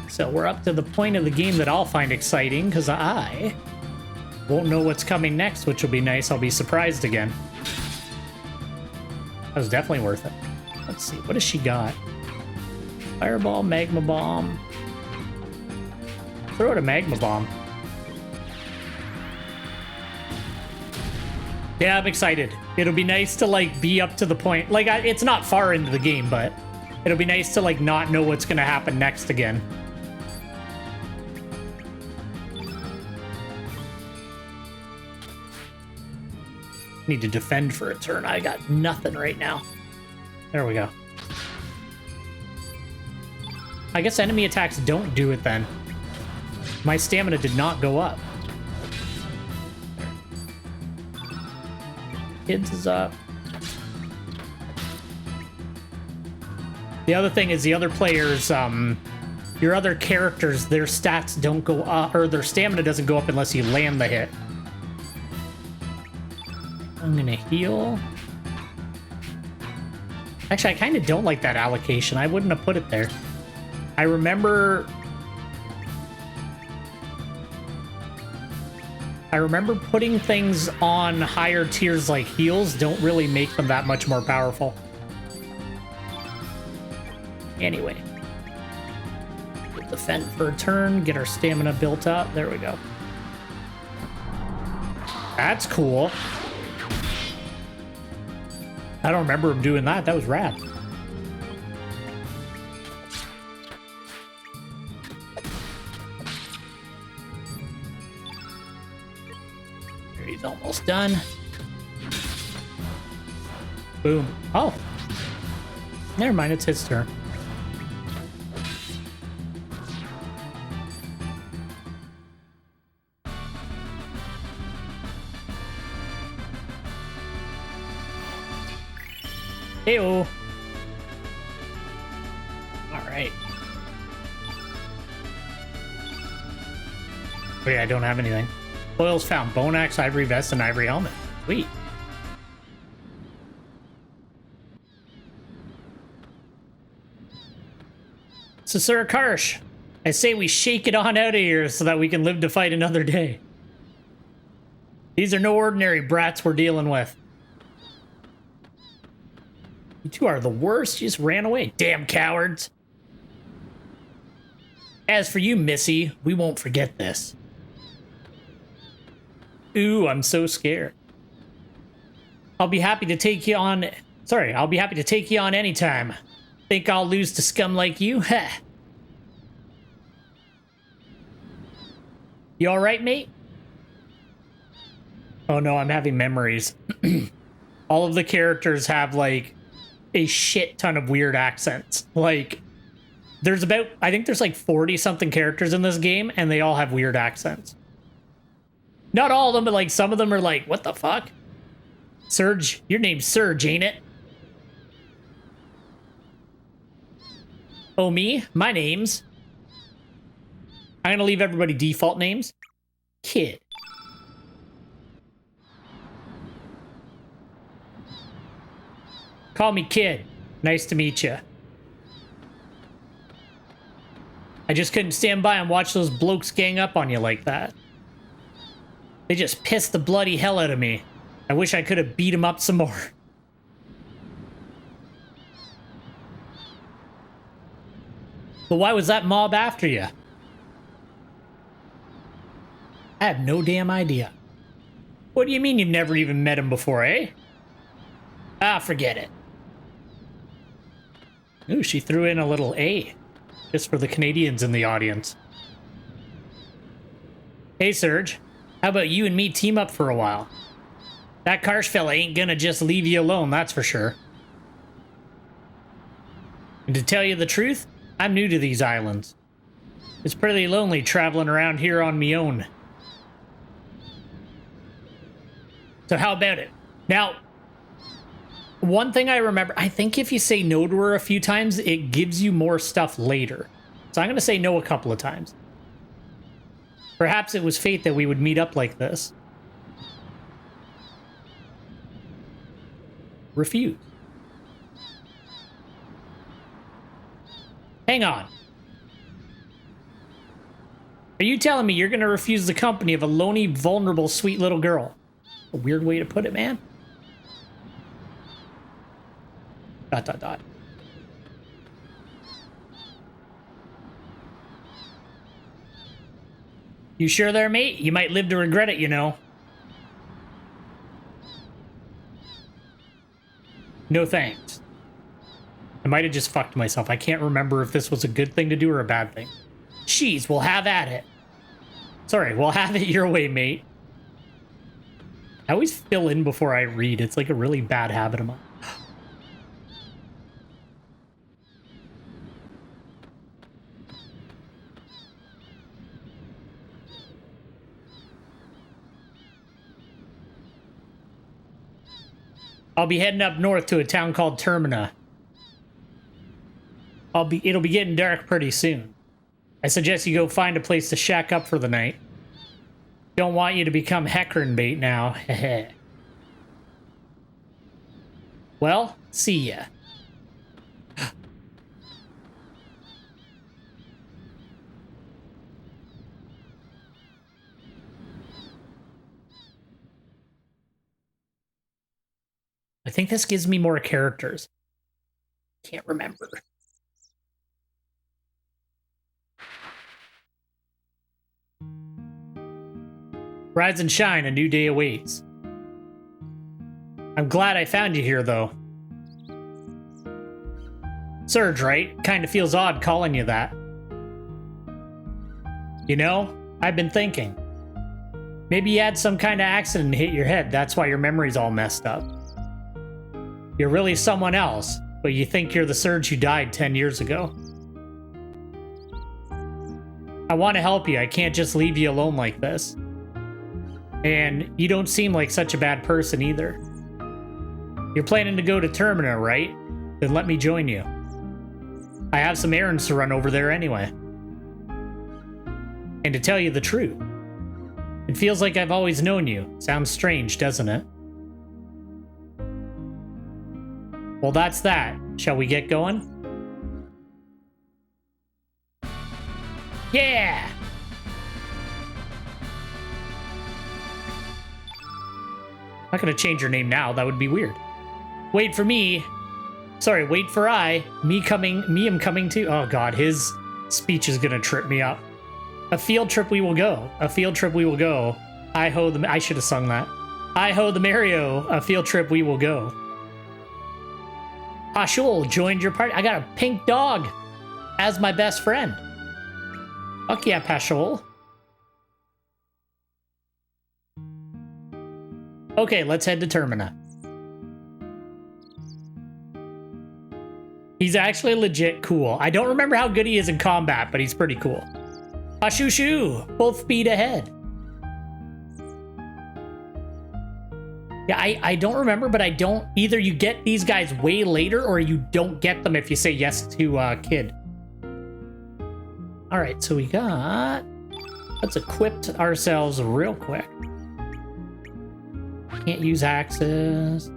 So we're up to the point of the game that I'll find exciting because I won't know what's coming next, which will be nice. I'll be surprised again. That was definitely worth it. Let's see. What has she got? Fireball, magma bomb. Throw out a magma bomb. Yeah, I'm excited. It'll be nice to like be up to the point. Like it's not far into the game, but it'll be nice to like not know what's gonna happen next again. Need to defend for a turn. I got nothing right now. There we go. I guess enemy attacks don't do it then. My stamina did not go up. Kids is up. The other thing is the other players, your other characters, their stats don't go up, or their stamina doesn't go up unless you land the hit. I'm gonna heal. Actually, I kind of don't like that allocation. I wouldn't have put it there. I remember putting things on higher tiers like heals don't really make them that much more powerful. Anyway. We'll defend for a turn, get our stamina built up. There we go. That's cool. I don't remember him doing that. That was rad. He's almost done. Boom. Oh. Never mind, it's his turn. Heyo. All right. Oh yeah, I don't have anything. Spoils found: bone axe, ivory vest, and ivory helmet. Sweet. So, Sir Karsh, I say we shake it on out of here so that we can live to fight another day. These are no ordinary brats we're dealing with. You two are the worst. You just ran away. Damn cowards. As for you, Missy, we won't forget this. Ooh, I'm so scared. I'll be happy to take you on... Sorry, I'll be happy to take you on anytime. Think I'll lose to scum like you? Heh. You alright, mate? Oh no, I'm having memories. All of the characters have, like, a shit ton of weird accents. Like, there's about... I think there's like 40-something characters in this game, and they all have weird accents. Not all of them, but, like, some of them are like, what the fuck? Surge? Your name's Surge, ain't it? Oh, me? My name's... I'm gonna leave everybody default names. Kid. Call me Kid. Nice to meet you. I just couldn't stand by and watch those blokes gang up on you like that. They just pissed the bloody hell out of me. I wish I could have beat them up some more. But why was that mob after you? I have no damn idea. What do you mean you've never even met him before, eh? Ah, forget it. Ooh, she threw in a little A. Just for the Canadians in the audience. Hey, Surge. How about you and me team up for a while? That Karsh fella ain't gonna just leave you alone, that's for sure. And to tell you the truth, I'm new to these islands. It's pretty lonely traveling around here on me own. So how about it? Now, one thing I remember, I think if you say no to her a few times, it gives you more stuff later. So I'm going to say no a couple of times. Perhaps it was fate that we would meet up like this. Refuse. Hang on. Are you telling me you're going to refuse the company of a lonely, vulnerable, sweet little girl? A weird way to put it, man. ... You sure there, mate? You might live to regret it, you know. No thanks. I might have just fucked myself. I can't remember if this was a good thing to do or a bad thing. Jeez, we'll have at it. Sorry, we'll have it your way, mate. I always fill in before I read. It's like a really bad habit of mine. I'll be heading up north to a town called Termina. It'll be getting dark pretty soon. I suggest you go find a place to shack up for the night. Don't want you to become heckering bait now. Heh. Well, see ya. I think this gives me more characters. Can't remember. Rise and shine, a new day awaits. I'm glad I found you here, though. Surge, right? Kinda feels odd calling you that. You know, I've been thinking. Maybe you had some kind of accident and hit your head, that's why your memory's all messed up. You're really someone else, but you think you're the Surge who died 10 years ago. I want to help you, I can't just leave you alone like this. And you don't seem like such a bad person either. You're planning to go to Termina, right? Then let me join you. I have some errands to run over there anyway. And to tell you the truth, It feels like I've always known you. Sounds strange, doesn't it? Well, that's that. Shall we get going? Yeah! I'm not gonna change your name now. That would be weird. Wait for me. Sorry, wait for I. Me am coming too. Oh god, his speech is gonna trip me up. A field trip we will go. A field trip we will go. I should have sung that. Hi-ho the Mario. A field trip we will go. Howl joined your party. I got a pink dog as my best friend. Fuck yeah, Pashol. Okay, let's head to Termina. He's actually legit cool. I don't remember how good he is in combat, but he's pretty cool. Shoo, full speed ahead. Yeah, I don't remember, but I don't either. You get these guys way later, or you don't get them if you say yes to Kid. All right, so let's equip ourselves real quick. Can't use axes.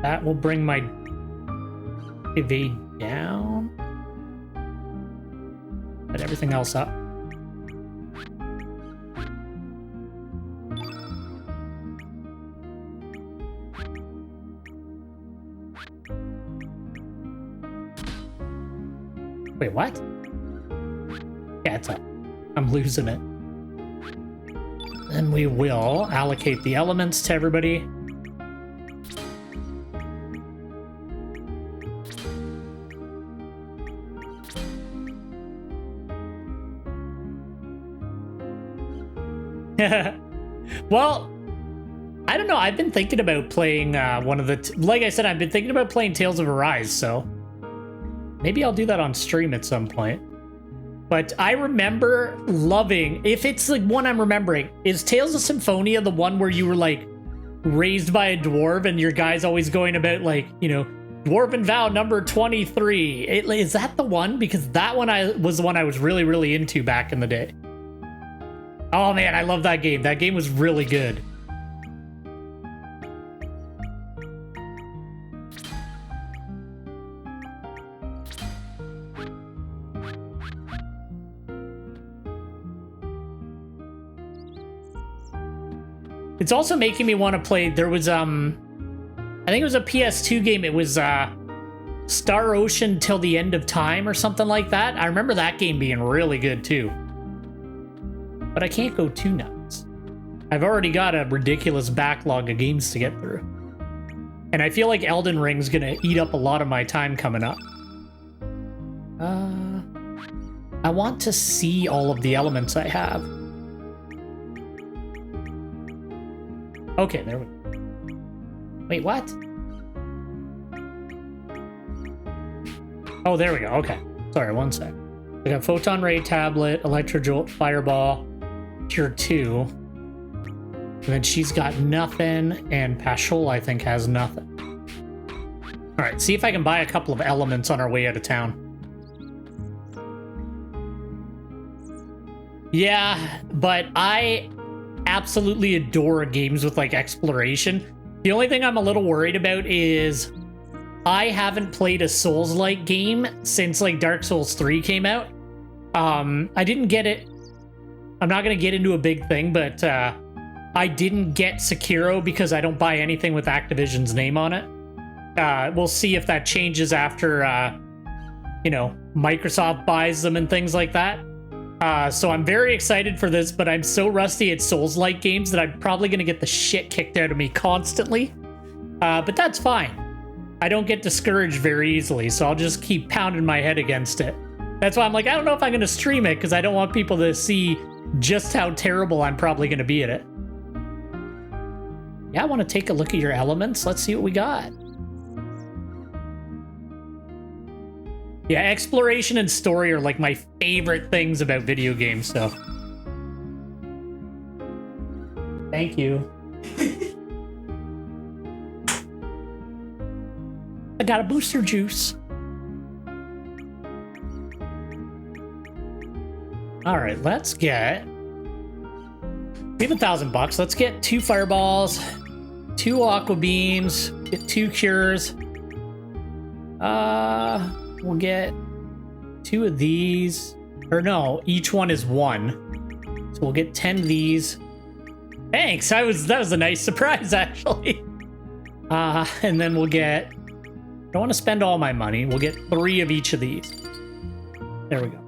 That will bring my evade down. But everything else up. Wait, what? Yeah, it's up. I'm losing it. Then we will allocate the elements to everybody. Well, I don't know. I've been thinking about playing one of the... like I said, I've been thinking about playing Tales of Arise, so... maybe I'll do that on stream at some point. But I remember loving... if it's like one I'm remembering, is Tales of Symphonia the one where you were like raised by a dwarf and your guy's always going about like, you know, Dwarven Vow number 23. Is that the one? Because that one was the one I was really, really into back in the day. Oh man, I love that game. That game was really good. It's also making me want to play. There was I think it was a PS2 game. It was Star Ocean Till the End of Time or something like that. I remember that game being really good too. But I can't go too nuts. I've already got a ridiculous backlog of games to get through. And I feel like Elden Ring's gonna eat up a lot of my time coming up. I want to see all of the elements I have. Okay, there we go. Wait, what? Oh, there we go. Okay. Sorry, one sec. We got Photon Ray Tablet, Electrojolt, Fireball, Tier 2. And then she's got nothing, and Pashol, I think, has nothing. Alright, see if I can buy a couple of elements on our way out of town. Yeah, but I absolutely adore games with, like, exploration. The only thing I'm a little worried about is I haven't played a Souls-like game since, like, Dark Souls 3 came out. I didn't get it. I'm not going to get into a big thing, but I didn't get Sekiro because I don't buy anything with Activision's name on it. We'll see if that changes after, you know, Microsoft buys them and things like that. So I'm very excited for this, but I'm so rusty at Souls-like games that I'm probably going to get the shit kicked out of me constantly. But that's fine. I don't get discouraged very easily, so I'll just keep pounding my head against it. That's why I'm like, I don't know if I'm going to stream it, because I don't want people to see just how terrible I'm probably going to be at it. Yeah, I want to take a look at your elements. Let's see what we got. Yeah, exploration and story are like my favorite things about video games, so. Thank you. I got a booster juice. All right, let's get We have $1,000. Let's get 2 fireballs, 2 aqua beams, get 2 cures. We'll get 2 of these. Or no, each one is 1. So we'll get 10 of these. Thanks. That was a nice surprise, actually. And then we'll get... I don't want to spend all my money. We'll get 3 of each of these. There we go.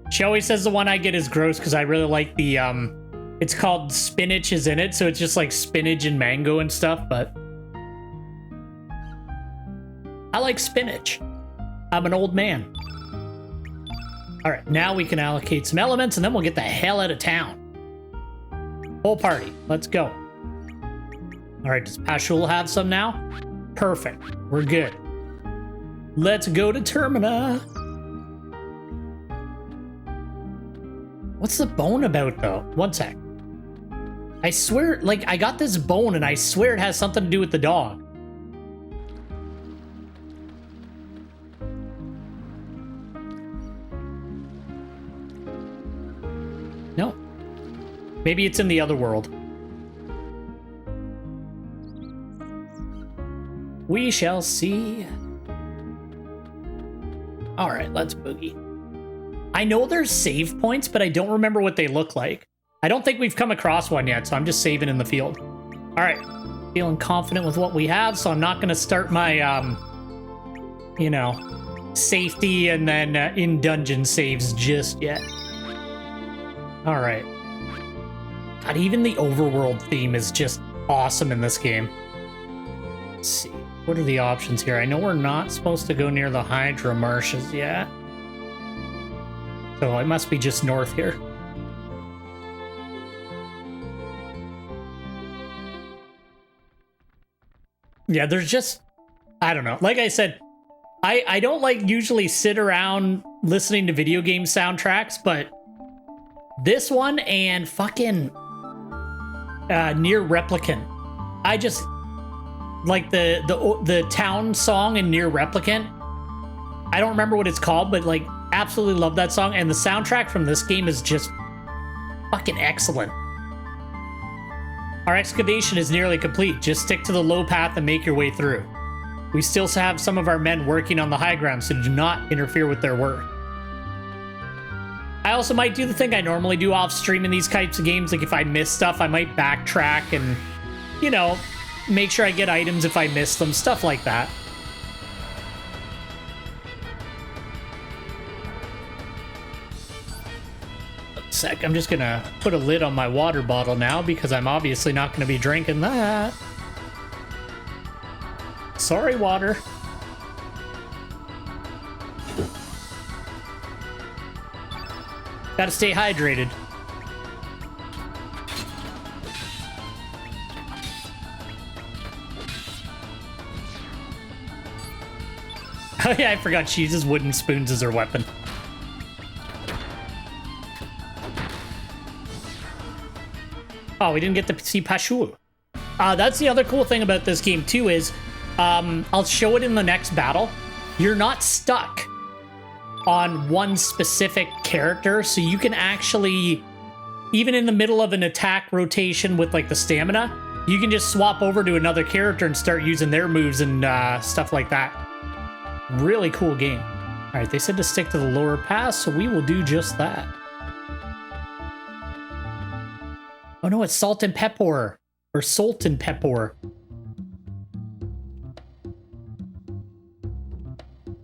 She always says the one I get is gross because I really like the, it's called spinach is in it, so it's just like spinach and mango and stuff, but I like spinach. I'm an old man. All right, now we can allocate some elements and then we'll get the hell out of town. Whole party, let's go. All right, does Pashul have some now? Perfect, we're good. Let's go to Termina. What's the bone about, though? One sec. I swear, like, I got this bone, and I swear it has something to do with the dog. No. Maybe it's in the other world. We shall see. All right, let's boogie. I know there's save points, but I don't remember what they look like. I don't think we've come across one yet, so I'm just saving in the field. All right, feeling confident with what we have, so I'm not going to start my, you know, safety and then in dungeon saves just yet. All right. God, even the overworld theme is just awesome in this game. Let's see. What are the options here? I know we're not supposed to go near the Hydra marshes yet. So it must be just north here. Yeah, there's just... I don't know. Like I said, I don't like usually sit around listening to video game soundtracks, but this one and fucking Near Replicant. I just like the town song in Near Replicant. I don't remember what it's called, but like absolutely love that song, and the soundtrack from this game is just fucking excellent. Our excavation is nearly complete. Just stick to the low path and make your way through. We still have some of our men working on the high ground, so do not interfere with their work. I also might do the thing I normally do off stream in these types of games. Like if I miss stuff, I might backtrack and, you know, make sure I get items if I miss them, stuff like that. Sec, I'm just gonna put a lid on my water bottle now because I'm obviously not gonna be drinking that. Sorry, water. Gotta stay hydrated. Oh yeah, I forgot she uses wooden spoons as her weapon. Oh, we didn't get to see Pashul. That's the other cool thing about this game, too, is I'll show it in the next battle. You're not stuck on one specific character, so you can actually, even in the middle of an attack rotation with, like, the stamina, you can just swap over to another character and start using their moves and stuff like that. Really cool game. All right, they said to stick to the lower pass, so we will do just that. Oh no, it's Salt and Pepper. Or Salt and Pepper.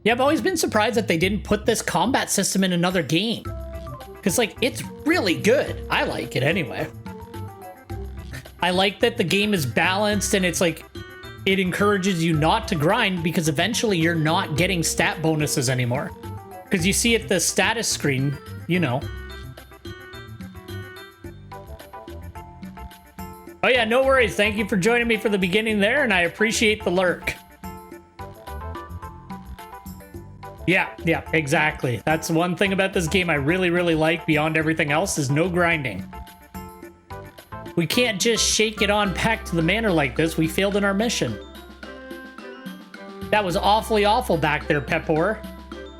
Yeah, I've always been surprised that they didn't put this combat system in another game. Because, like, it's really good. I like it anyway. I like that the game is balanced and it's like, it encourages you not to grind because eventually you're not getting stat bonuses anymore. Because you see at the status screen, you know. Oh yeah, no worries. Thank you for joining me for the beginning there, and I appreciate the lurk. Yeah, exactly. That's one thing about this game I really, really like beyond everything else is no grinding. We can't just shake it on back to the manor like this. We failed in our mission. That was awfully awful back there, Pepor.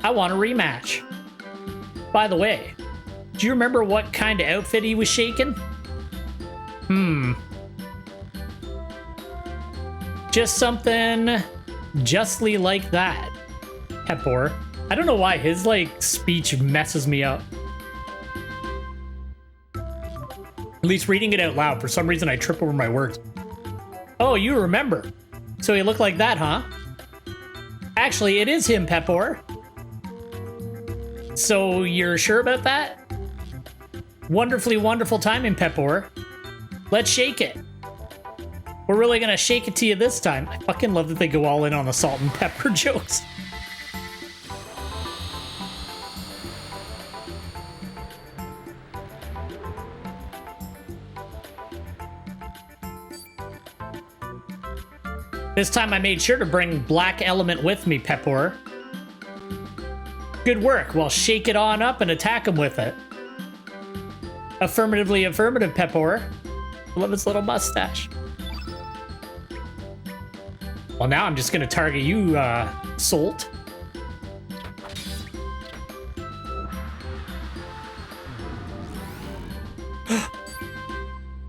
I want a rematch. By the way, do you remember what kind of outfit he was shaking? Just something justly like that. Pepor. I don't know why his, like, speech messes me up. At least reading it out loud. For some reason, I trip over my words. Oh, you remember. So he looked like that, huh? Actually, it is him, Pepor. So you're sure about that? Wonderfully wonderful timing, Pepor. Let's shake it. We're really gonna shake it to you this time. I fucking love that they go all in on the salt and pepper jokes. This time I made sure to bring black element with me, Pepor. Good work. Well, shake it on up and attack him with it. Affirmatively affirmative, Pepor. I love his little mustache. Well, now I'm just gonna target you, Salt.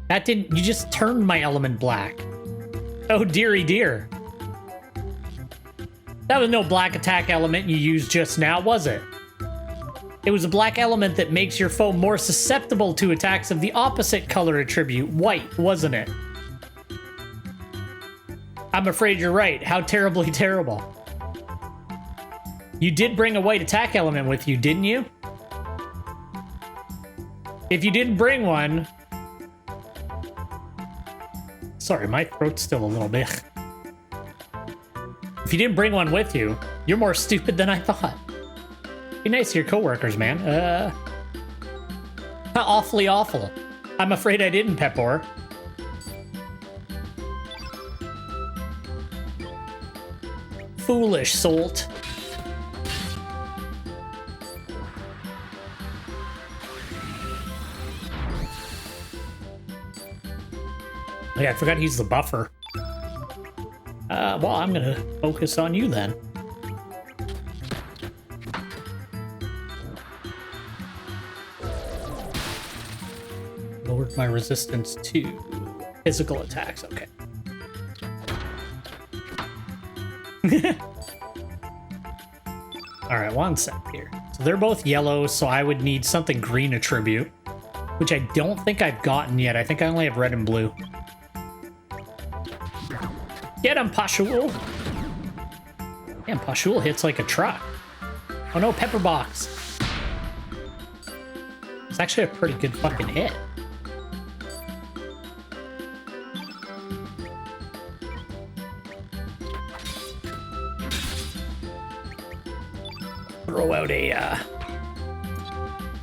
That didn't... You just turned my element black. Oh, dearie dear. That was no black attack element you used just now, was it? It was a black element that makes your foe more susceptible to attacks of the opposite color attribute, white, wasn't it? I'm afraid you're right. How terribly terrible. You did bring a white attack element with you, didn't you? If you didn't bring one... Sorry, my throat's still a little big. If you didn't bring one with you, you're more stupid than I thought. Be nice to your coworkers, man. Awfully awful. I'm afraid I didn't, Pepor. Foolish, Salt. Oh, yeah, I forgot he's the buffer. Well, I'm gonna focus on you then. Lowered my resistance to physical attacks, okay. Alright, one sec here. So they're both yellow, so I would need something green attribute, which I don't think I've gotten yet. I think I only have red and blue. Get him, Pashul! Damn, Pashul hits like a truck. Oh no, Pepper Box! It's actually a pretty good fucking hit. Throw out a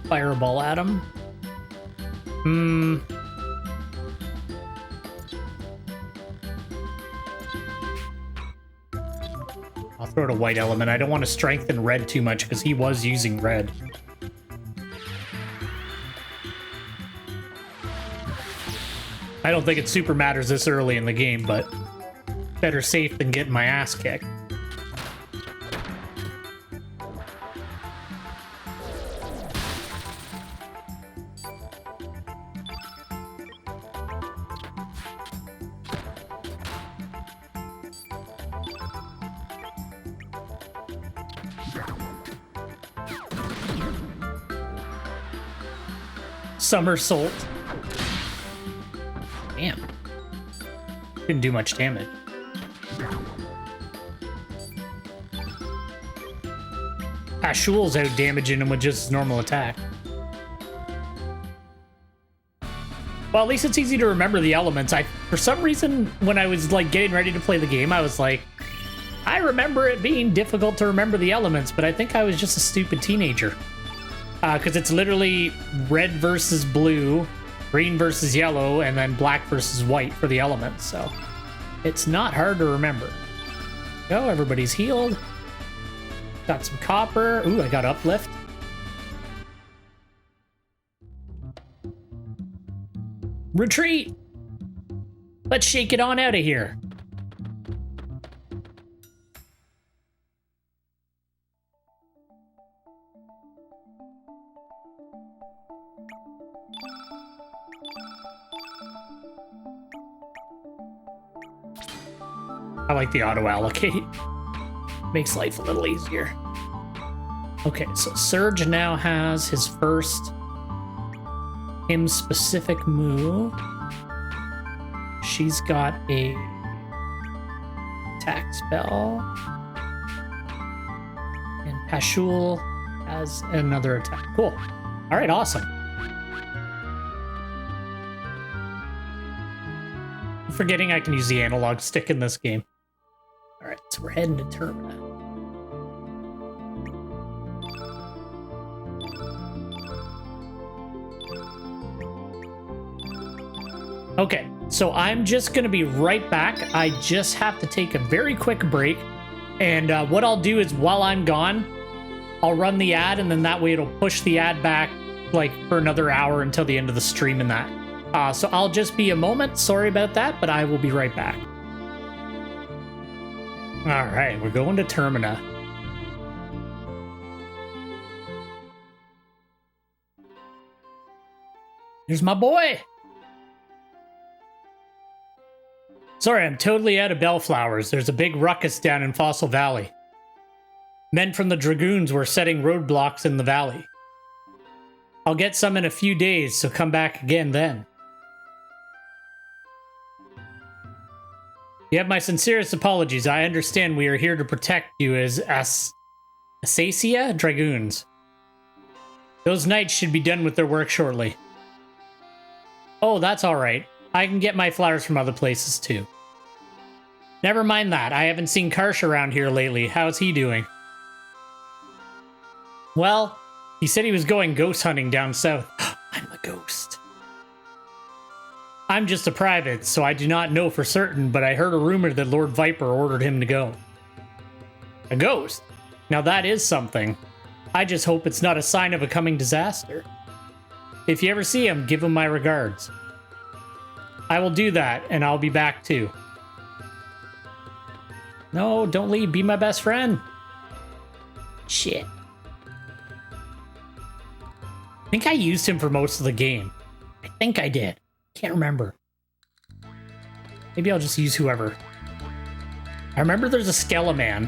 fireball at him. I'll throw out a white element. I don't want to strengthen red too much because he was using red. I don't think it super matters this early in the game, but better safe than getting my ass kicked. Somersault. Damn. Didn't do much damage. Ashul's out damaging him with just his normal attack. Well, at least it's easy to remember the elements. For some reason, when I was like getting ready to play the game, I was like, I remember it being difficult to remember the elements, but I think I was just a stupid teenager. Because it's literally red versus blue, green versus yellow, and then black versus white for the elements, so it's not hard to remember. Go, everybody's healed. Got some copper. Ooh, I got uplift. Retreat! Let's shake it on out of here. I like the auto allocate. Makes life a little easier. Okay, so Surge now has his first him-specific move. She's got a attack spell. And Pashul has another attack. Cool. All right, awesome. I'm forgetting I can use the analog stick in this game. All right, so we're heading to Termina. Okay, so I'm just going to be right back. I just have to take a very quick break. And what I'll do is while I'm gone, I'll run the ad, and then that way it'll push the ad back like for another hour until the end of the stream and that. So I'll just be a moment. Sorry about that, but I will be right back. All right, we're going to Termina. Here's my boy. Sorry, I'm totally out of bellflowers. There's a big ruckus down in Fossil Valley. Men from the Dragoons were setting roadblocks in the valley. I'll get some in a few days, so come back again then. You have my sincerest apologies. I understand we are here to protect you as Asacia Dragoons. Those knights should be done with their work shortly. Oh, that's all right. I can get my flowers from other places too. Never mind that. I haven't seen Karsh around here lately. How's he doing? Well, he said he was going ghost hunting down south. I'm a ghost. I'm just a private, so I do not know for certain, but I heard a rumor that Lord Viper ordered him to go. A ghost? Now that is something. I just hope it's not a sign of a coming disaster. If you ever see him, give him my regards. I will do that, and I'll be back too. No, don't leave. Be my best friend. Shit. I think I used him for most of the game. I think I did. Can't remember. Maybe I'll just use whoever. I remember there's a Skeleman.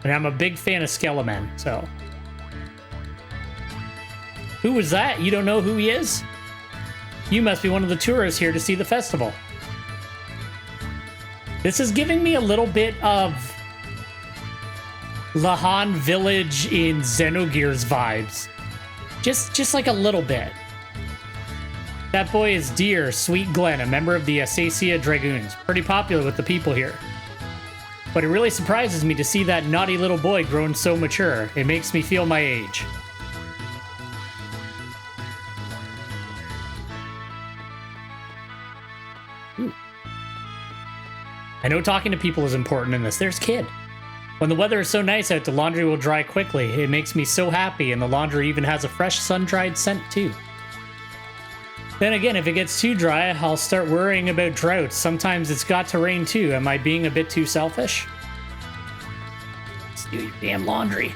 And I'm a big fan of Skeleman, so. Who was that? You don't know who he is? You must be one of the tourists here to see the festival. This is giving me a little bit of Arni Village in Xenogears vibes. Just like a little bit. That boy is Deer, Sweet Glenn, a member of the Asacia Dragoons. Pretty popular with the people here. But it really surprises me to see that naughty little boy grown so mature. It makes me feel my age. Ooh. I know talking to people is important in this. There's Kid. When the weather is so nice out, the laundry will dry quickly. It makes me so happy, and the laundry even has a fresh sun-dried scent too. Then again, if it gets too dry, I'll start worrying about droughts. Sometimes it's got to rain too. Am I being a bit too selfish? Let's do your damn laundry.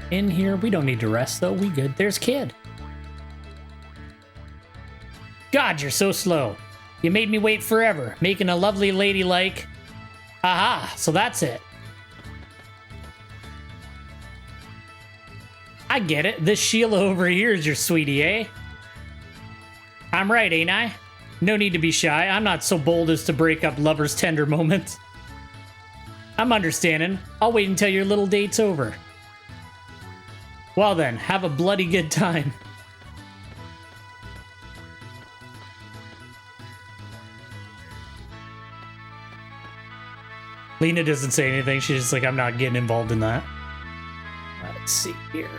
In here, we don't need to rest though. We good. There's Kid. God, you're so slow. You made me wait forever, making a lovely lady like... Aha, so that's it. I get it. This Sheila over here is your sweetie, eh? I'm right, ain't I? No need to be shy. I'm not so bold as to break up lovers' tender moments. I'm understanding. I'll wait until your little date's over. Well then, have a bloody good time. Lena doesn't say anything. She's just like, I'm not getting involved in that. Let's see here.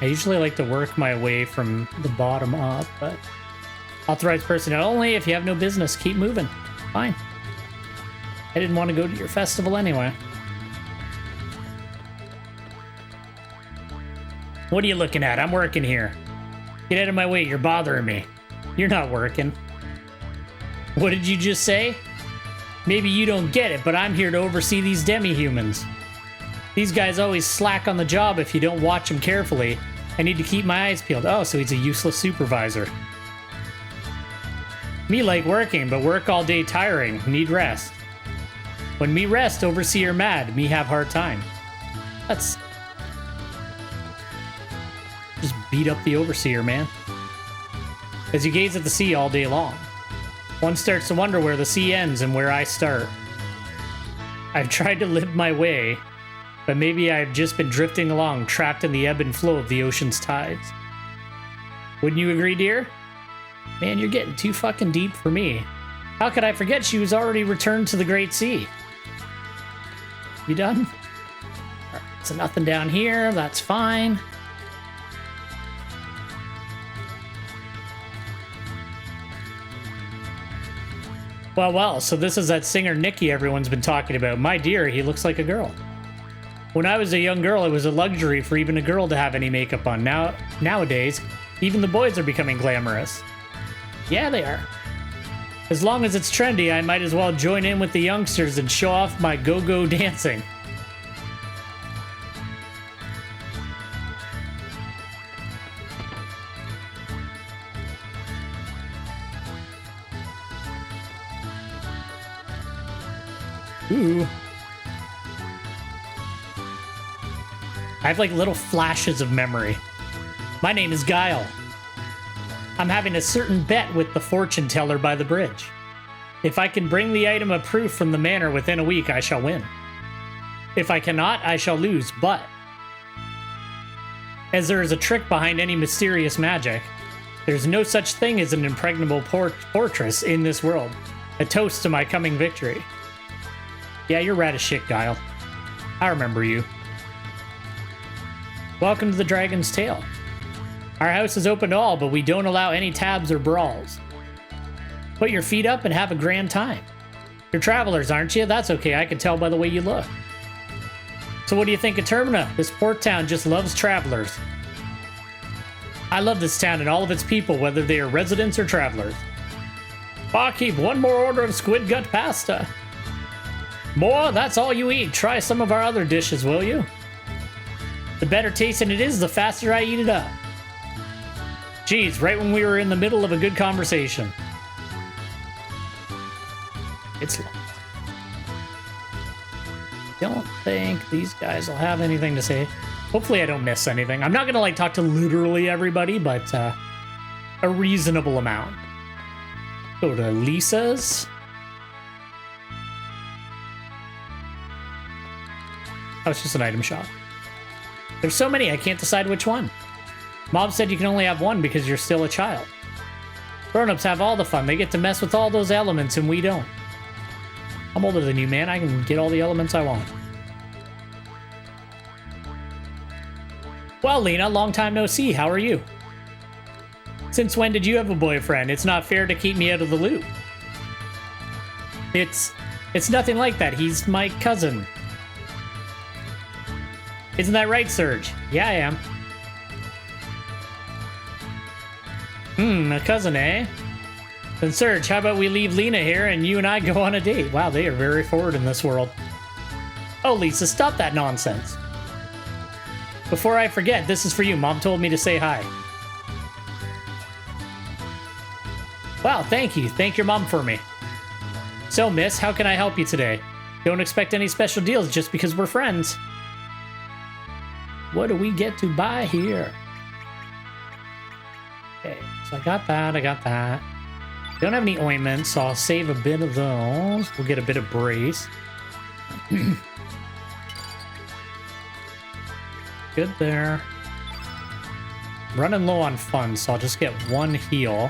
I usually like to work my way from the bottom up, but authorized personnel only. If you have no business, keep moving. Fine. I didn't want to go to your festival anyway. What are you looking at? I'm working here. Get out of my way. You're bothering me. You're not working. What did you just say? Maybe you don't get it, but I'm here to oversee these demi-humans. These guys always slack on the job if you don't watch them carefully. I need to keep my eyes peeled. Oh, so he's a useless supervisor. Me like working, but work all day tiring. Need rest. When me rest, overseer mad. Me have hard time. That's... just beat up the overseer, man. As you gaze at the sea all day long, one starts to wonder where the sea ends and where I start. I've tried to live my way, but maybe I've just been drifting along, trapped in the ebb and flow of the ocean's tides. Wouldn't you agree, dear? Man, you're getting too fucking deep for me. How could I forget she was already returned to the Great Sea? You done? Right, so nothing down here, that's fine. Well, so this is that singer Nikki everyone's been talking about. My dear, he looks like a girl. When I was a young girl, it was a luxury for even a girl to have any makeup on. Nowadays, even the boys are becoming glamorous. Yeah, they are. As long as it's trendy, I might as well join in with the youngsters and show off my go-go dancing. Ooh. I have like little flashes of memory. My name is Guile. I'm having a certain bet with the fortune teller by the bridge. If I can bring the item of proof from the manor within a week, I shall win. If I cannot, I shall lose, but... as there is a trick behind any mysterious magic, there's no such thing as an impregnable fortress in this world. A toast to my coming victory. Yeah, you're rad as shit, Guile. I remember you. Welcome to the Dragon's Tail. Our house is open to all, but we don't allow any tabs or brawls. Put your feet up and have a grand time. You're travelers, aren't you? That's okay, I can tell by the way you look. So what do you think of Termina? This port town just loves travelers. I love this town and all of its people, whether they are residents or travelers. Barkeep, one more order of squid gut pasta. More? That's all you eat. Try some of our other dishes, will you? The better tasting it is, the faster I eat it up. Geez, right when we were in the middle of a good conversation. It's locked. Don't think these guys will have anything to say. Hopefully I don't miss anything. I'm not gonna like talk to literally everybody, but a reasonable amount. Go to Lisa's. Oh, it's just an item shop. There's so many, I can't decide which one. Mom said you can only have one because you're still a child. Grown-ups have all the fun. They get to mess with all those elements and we don't. I'm older than you, man. I can get all the elements I want. Well, Lena, long time no see. How are you? Since when did you have a boyfriend? It's not fair to keep me out of the loop. It's nothing like that. He's my cousin. Isn't that right, Serge? Yeah, I am. A cousin, eh? Then Serge, how about we leave Lena here and you and I go on a date? Wow, they are very forward in this world. Oh, Lisa, stop that nonsense. Before I forget, this is for you. Mom told me to say hi. Wow, thank you. Thank your mom for me. So, miss, how can I help you today? Don't expect any special deals just because we're friends. What do we get to buy here? Okay, so I got that. Don't have any ointments, so I'll save a bit of those. We'll get a bit of brace. Good there. Running low on funds, so I'll just get one heal.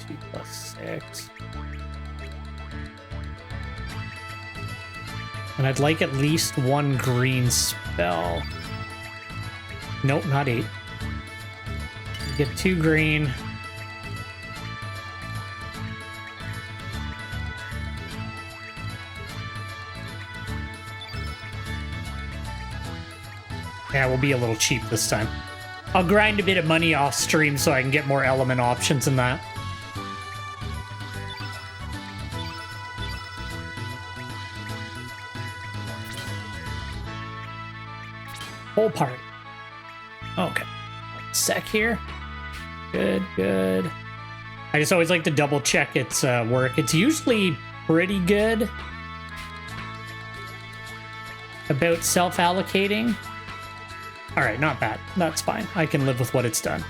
Two plus 6. And I'd like at least one green spell. Nope, not 8. Get 2 green. Yeah, we'll be a little cheap this time. I'll grind a bit of money off stream so I can get more element options in that. Whole party. Okay. 1 sec here. Good, good. I just always like to double check its work. It's usually pretty good about self-allocating. All right, not bad. That's fine. I can live with what it's done.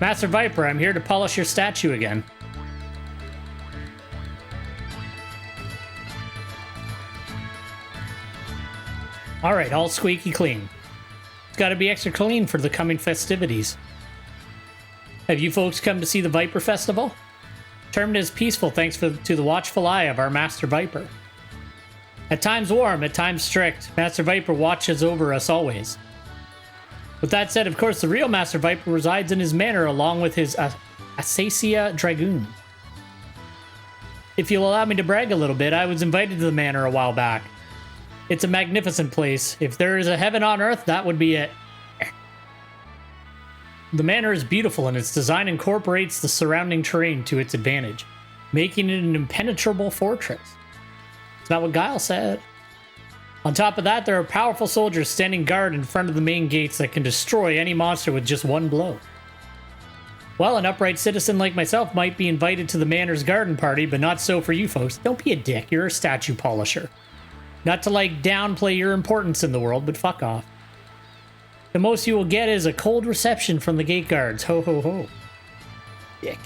Master Viper, I'm here to polish your statue again. All right, all squeaky clean. It's got to be extra clean for the coming festivities. Have you folks come to see the Viper Festival? Termina is peaceful thanks to the watchful eye of our Master Viper. At times warm, at times strict, Master Viper watches over us always. With that said, of course, the real Master Viper resides in his manor along with his Acacia Dragoon. If you'll allow me to brag a little bit, I was invited to the manor a while back. It's a magnificent place. If there is a heaven on earth, that would be it. The manor is beautiful and its design incorporates the surrounding terrain to its advantage, making it an impenetrable fortress. It's not what Guile said. On top of that, there are powerful soldiers standing guard in front of the main gates that can destroy any monster with just one blow. Well, an upright citizen like myself might be invited to the manor's garden party, but not so for you folks. Don't be a dick, you're a statue polisher. Not to, like, downplay your importance in the world, but fuck off. The most you will get is a cold reception from the gate guards. Ho ho ho. Dick.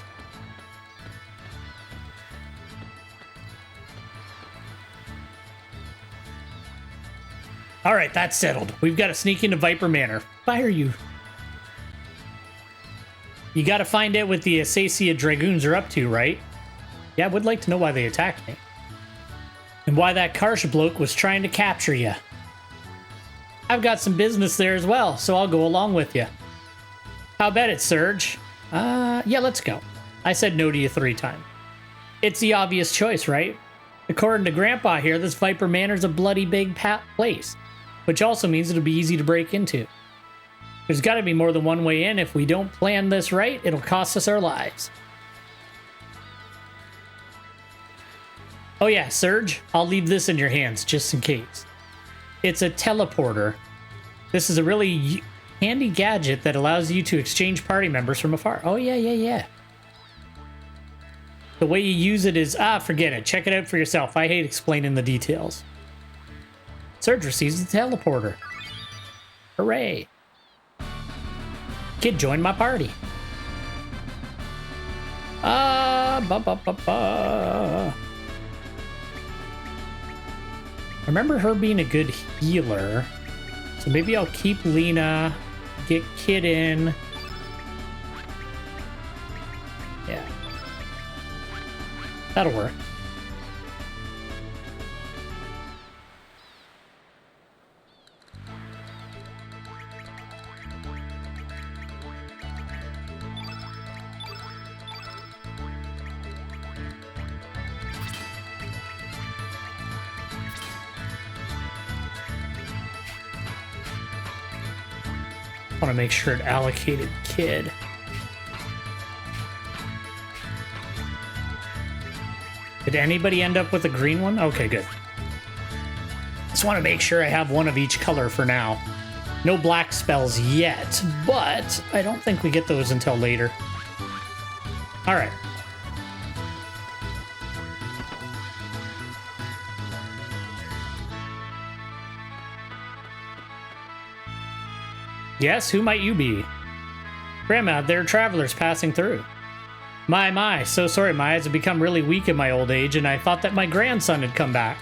Alright, that's settled. We've got to sneak into Viper Manor. Fire you. You gotta find out what the Acacia Dragoons are up to, right? Yeah, I would like to know why they attacked me. And why that Karsh bloke was trying to capture you. I've got some business there as well, so I'll go along with you. How about it, Surge? Yeah, let's go. I said no to you 3 times. It's the obvious choice, right? According to Grandpa here, this Viper Manor's a bloody big place, which also means it'll be easy to break into. There's got to be more than one way in. If we don't plan this right, it'll cost us our lives. Oh yeah, Surge, I'll leave this in your hands just in case. It's a teleporter. This is a really handy gadget that allows you to exchange party members from afar. Oh yeah. The way you use it is, forget it. Check it out for yourself. I hate explaining the details. Surge receives the teleporter. Hooray. Kid joined my party. I remember her being a good healer. So maybe I'll keep Lena, get Kid in. Yeah. That'll work. I want to make sure it allocated Kid. Did anybody end up with a green one? Okay, good. Just want to make sure I have one of each color for now. No black spells yet, but I don't think we get those until later. All right. Yes, who might you be? Grandma, there are travelers passing through. My, so sorry, my eyes have become really weak in my old age, and I thought that my grandson had come back.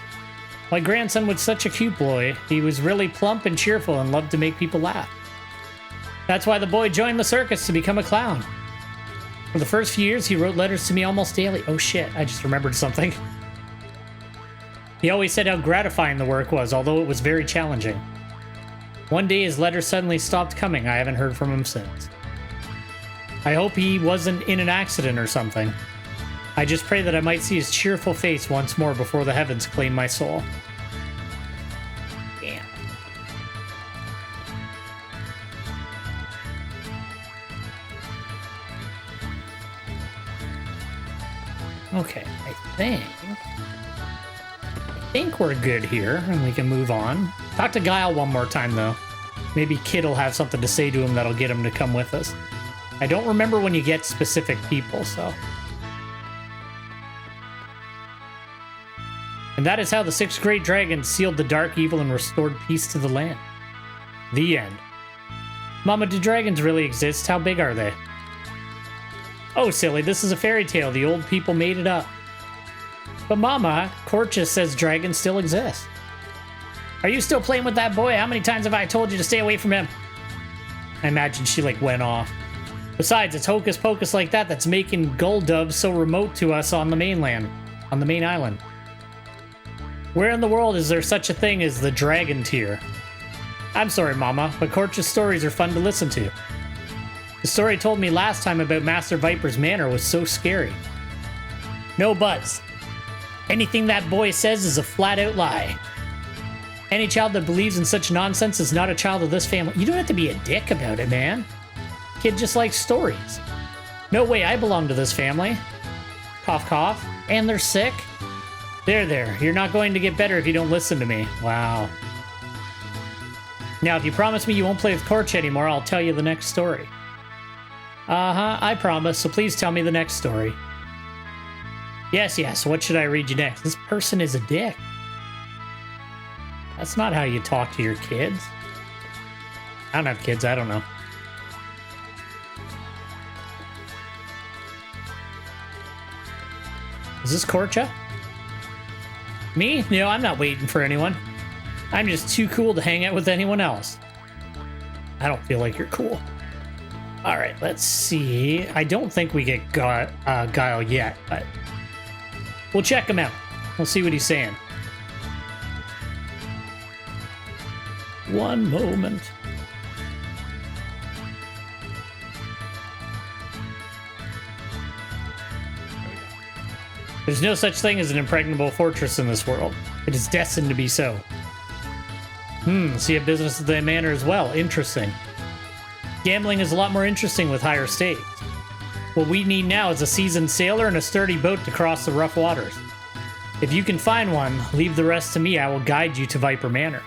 My grandson was such a cute boy. He was really plump and cheerful and loved to make people laugh. That's why the boy joined the circus to become a clown. For the first few years, he wrote letters to me almost daily. Oh shit, I just remembered something. He always said how gratifying the work was, although it was very challenging. One day his letters suddenly stopped coming. I haven't heard from him since. I hope he wasn't in an accident or something. I just pray that I might see his cheerful face once more before the heavens claim my soul. Damn. Okay, I think we're good here, and we can move on. Talk to Guile one more time, though. Maybe Kid will have something to say to him that'll get him to come with us. I don't remember when you get specific people, so... And that is how the 6 great dragons sealed the dark evil and restored peace to the land. The end. Mama, do dragons really exist? How big are they? Oh, silly, this is a fairy tale. The old people made it up. But Mama, Korcha says dragons still exist. Are you still playing with that boy? How many times have I told you to stay away from him? I imagine she, like, went off. Besides, it's hocus pocus like that that's making gull doves so remote to us on the mainland, on the main island. Where in the world is there such a thing as the dragon tier? I'm sorry, Mama, but Korcha's stories are fun to listen to. The story told me last time about Master Viper's Manor was so scary. No buts. Anything that boy says is a flat-out lie. Any child that believes in such nonsense is not a child of this family. You don't have to be a dick about it, man. Kid just likes stories. No way I belong to this family. Cough, cough. And they're sick. There. You're not going to get better if you don't listen to me. Wow. Now, if you promise me you won't play with Korcha anymore, I'll tell you the next story. Uh-huh, I promise, so please tell me the next story. Yes, what should I read you next? This person is a dick. That's not how you talk to your kids. I don't have kids, I don't know. Is this Korcha? Me? No, I'm not waiting for anyone. I'm just too cool to hang out with anyone else. I don't feel like you're cool. Alright, let's see. I don't think we get Guile yet, but we'll check him out. We'll see what he's saying. One moment. There's no such thing as an impregnable fortress in this world. It is destined to be so. See a business at the manor as well. Interesting. Gambling is a lot more interesting with higher stakes. What we need now is a seasoned sailor and a sturdy boat to cross the rough waters. If you can find one, leave the rest to me. I will guide you to Viper Manor.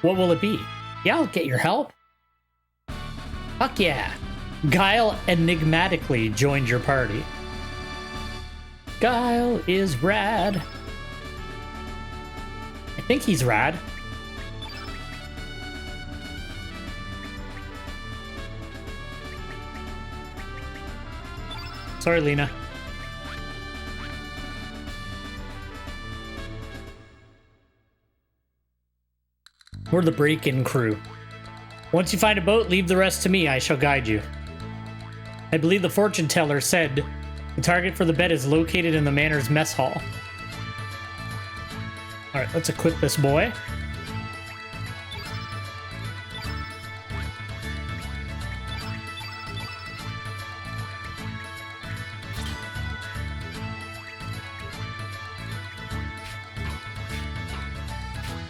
What will it be? Yeah, I'll get your help. Fuck yeah. Guile enigmatically joined your party. Guile is rad. I think he's rad. Sorry, Lena. We're the break-in crew. Once you find a boat, leave the rest to me. I shall guide you. I believe the fortune teller said the target for the bet is located in the manor's mess hall. Alright, let's equip this boy.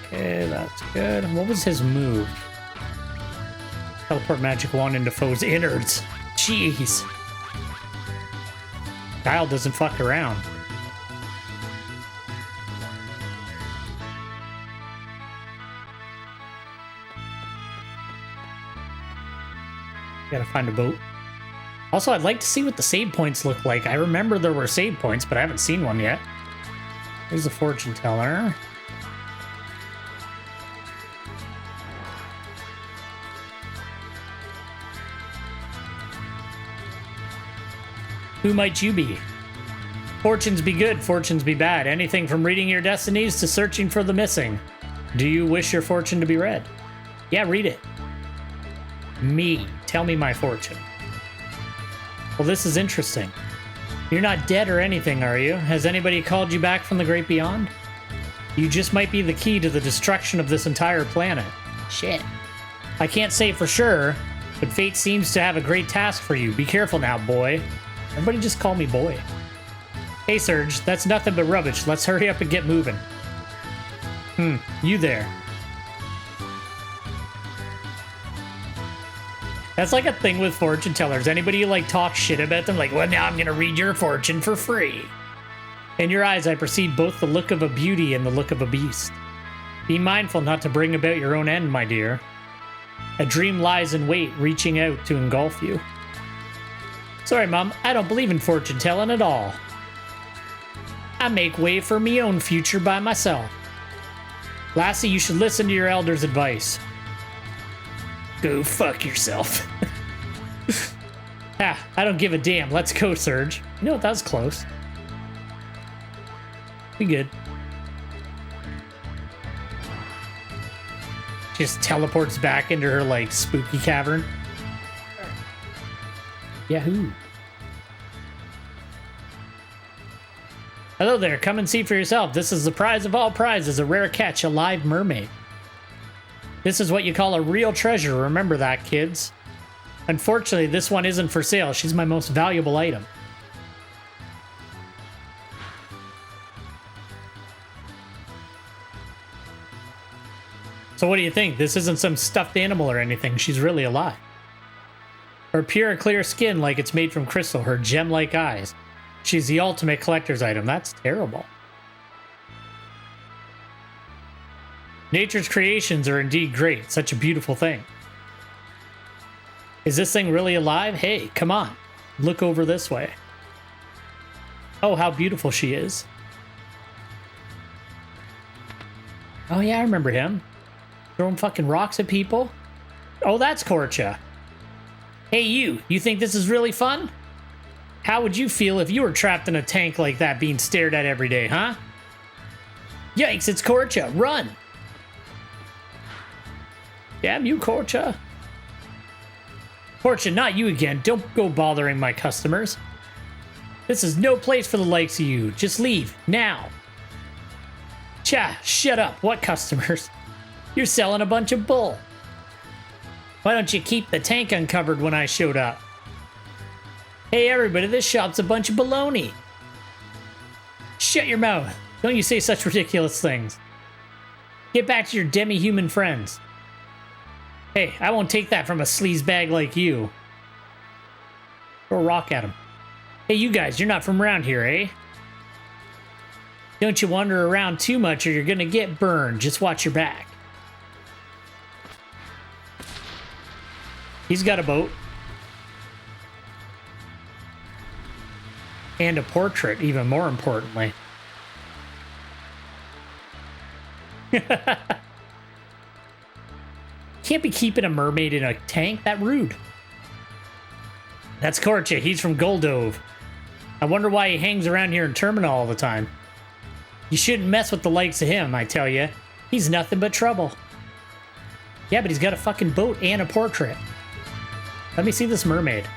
Okay, that's good. What was his move? Teleport magic wand into foes' innards. Jeez. Guile doesn't fuck around. Gotta find a boat. Also, I'd like to see what the save points look like. I remember there were save points, but I haven't seen one yet. Here's the fortune teller. Who might you be? Fortunes be good, fortunes be bad. Anything from reading your destinies to searching for the missing. Do you wish your fortune to be read? Yeah, read it. Me. Tell me my fortune. Well, this is interesting. You're not dead or anything, are you? Has anybody called you back from the great beyond? You just might be the key to the destruction of this entire planet. Shit. I can't say for sure, but fate seems to have a great task for you. Be careful now, boy. Everybody just call me boy. Hey, Surge, that's nothing but rubbish. Let's hurry up and get moving. You there. That's like a thing with fortune tellers. Anybody like talk shit about them, like, well, now I'm gonna read your fortune for free. In your eyes, I perceive both the look of a beauty and the look of a beast. Be mindful not to bring about your own end, my dear. A dream lies in wait, reaching out to engulf you. Sorry, Mom, I don't believe in fortune telling at all. I make way for me own future by myself. Lassie, you should listen to your elders' advice. Go fuck yourself. I don't give a damn. Let's go, Surge. You know what? That was close. Be good. Just teleports back into her, like, spooky cavern. Yahoo. Hello there. Come and see for yourself. This is the prize of all prizes, a rare catch, a live mermaid. This is what you call a real treasure. Remember that, kids. Unfortunately, this one isn't for sale. She's my most valuable item. So what do you think? This isn't some stuffed animal or anything. She's really alive. Her pure, clear skin like it's made from crystal. Her gem-like eyes. She's the ultimate collector's item. That's terrible. Nature's creations are indeed great. Such a beautiful thing. Is this thing really alive? Hey, come on. Look over this way. Oh, how beautiful she is. Oh yeah, I remember him. Throwing fucking rocks at people. Oh, that's Korcha. Hey you think this is really fun? How would you feel if you were trapped in a tank like that being stared at every day, huh? Yikes, it's Korcha. Run! Damn you, Korcha. Korcha, not you again. Don't go bothering my customers. This is no place for the likes of you. Just leave, now. Cha, shut up. What customers? You're selling a bunch of bull. Why don't you keep the tank uncovered when I showed up? Hey everybody, this shop's a bunch of baloney. Shut your mouth. Don't you say such ridiculous things. Get back to your demi-human friends. Hey, I won't take that from a sleazebag like you. Throw a rock at him. Hey, you guys, you're not from around here, eh? Don't you wander around too much or you're gonna get burned. Just watch your back. He's got a boat. And a portrait, even more importantly. Can't be keeping a mermaid in a tank. That rude. That's Korcha. He's from Goldove. I wonder why he hangs around here in Termina all the time. You shouldn't mess with the likes of him, I tell you. He's nothing but trouble. Yeah, but he's got a fucking boat and a portrait. Let me see this mermaid.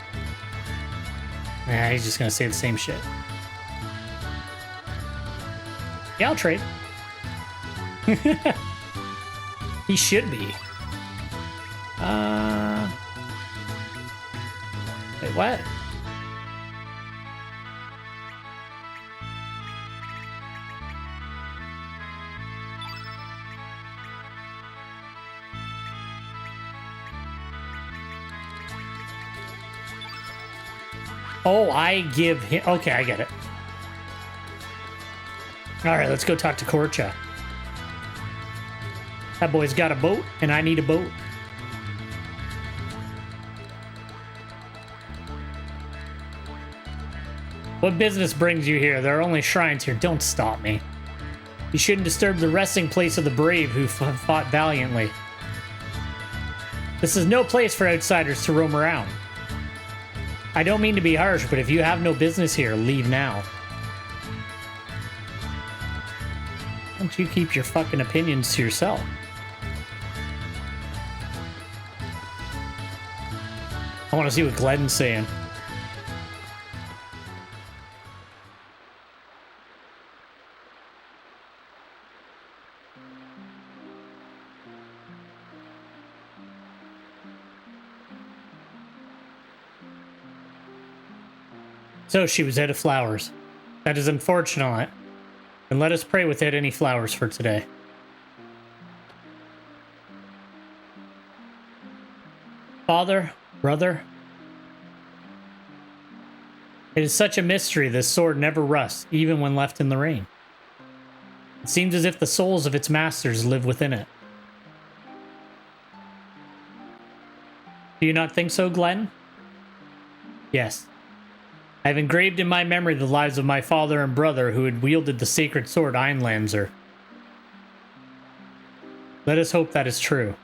Nah, he's just gonna say the same shit. Yeah, I'll trade. He should be. Wait, what? Oh, I give him... Okay, I get it. Alright, let's go talk to Korcha. That boy's got a boat, and I need a boat. What business brings you here? There are only shrines here. Don't stop me. You shouldn't disturb the resting place of the brave who fought valiantly. This is no place for outsiders to roam around. I don't mean to be harsh, but if you have no business here, leave now. Why don't you keep your fucking opinions to yourself? I want to see what Glen's saying. So she was out of flowers. That is unfortunate. And let us pray without any flowers for today. Father, brother, it is such a mystery this sword never rusts, even when left in the rain. It seems as if the souls of its masters live within it. Do you not think so, Glenn? Yes. I have engraved in my memory the lives of my father and brother who had wielded the sacred sword Einlanzer. Let us hope that is true.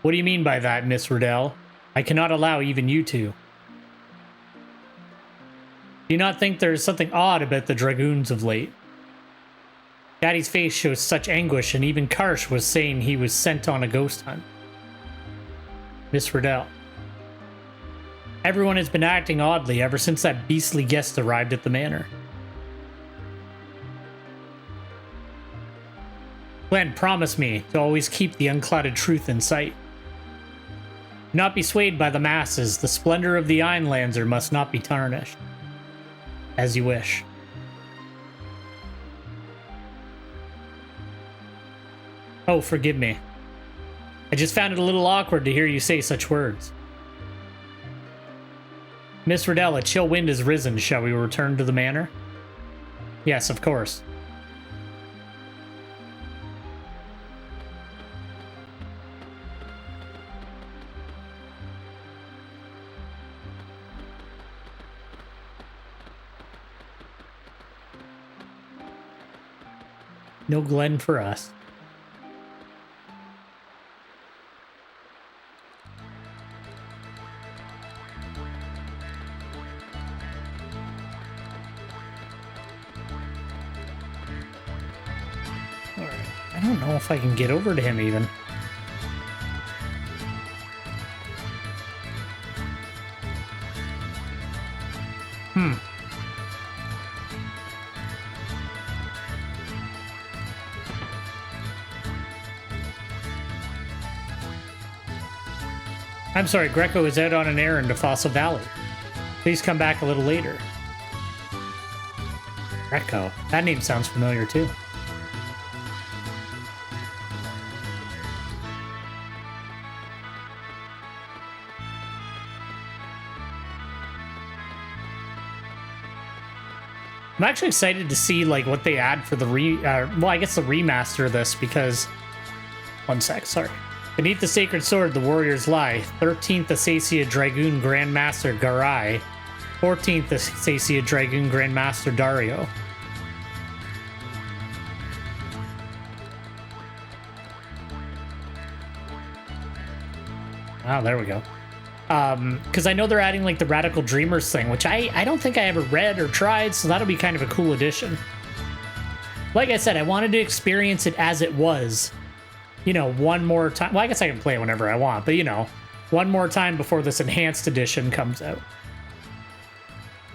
What do you mean by that, Miss Riddell? I cannot allow even you to. Do you not think there is something odd about the dragoons of late? Daddy's face shows such anguish, and even Karsh was saying he was sent on a ghost hunt. Miss Riddell. Everyone has been acting oddly ever since that beastly guest arrived at the manor. Glenn, promise me to always keep the unclouded truth in sight. Do not be swayed by the masses. The splendor of the Einlanzer must not be tarnished. As you wish. Oh, forgive me. I just found it a little awkward to hear you say such words. Miss Riddell, a chill wind has risen. Shall we return to the manor? Yes, of course. No Glenn for us. Alright, I don't know if I can get over to him even. I'm sorry, Greco is out on an errand to Fossil Valley. Please come back a little later. Greco? That name sounds familiar too. I'm actually excited to see like what they add for the I guess the remaster of this, because one sec, sorry. Beneath the sacred sword, the warriors lie. 13th Asacia Dragoon Grandmaster Garai. 14th Asacia Dragoon Grandmaster Dario. Oh, there we go. Because I know they're adding like the Radical Dreamers thing, which I don't think I ever read or tried, so that'll be kind of a cool addition. Like I said, I wanted to experience it as it was. You know, one more time. Well, I guess I can play it whenever I want, but you know, one more time before this enhanced edition comes out.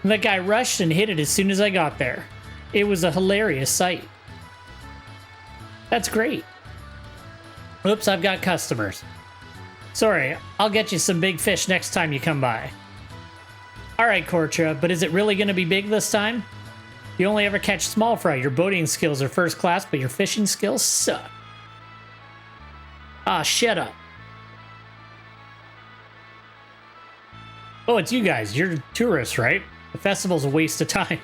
And that guy rushed and hit it as soon as I got there. It was a hilarious sight. That's great. Oops, I've got customers. Sorry, I'll get you some big fish next time you come by. Alright, Korcha, but is it really going to be big this time? You only ever catch small fry. Your boating skills are first class, but your fishing skills suck. Ah, shut up. Oh, it's you guys. You're tourists, right? The festival's a waste of time.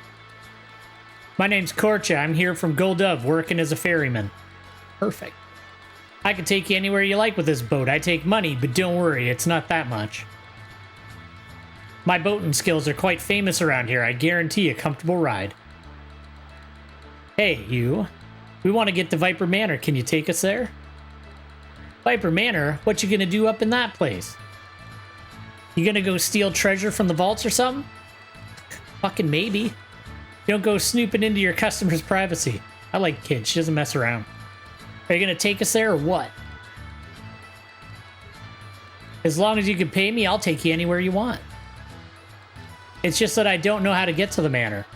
My name's Korcha. I'm here from Goldove, working as a ferryman. Perfect. I can take you anywhere you like with this boat. I take money, but don't worry, it's not that much. My boating skills are quite famous around here. I guarantee a comfortable ride. Hey, you. We want to get to Viper Manor. Can you take us there? Viper Manor? What you gonna do up in that place? You gonna go steal treasure from the vaults or something? Fucking maybe. You don't go snooping into your customer's privacy. I like kids. She doesn't mess around. Are you gonna take us there or what? As long as you can pay me, I'll take you anywhere you want. It's just that I don't know how to get to the manor.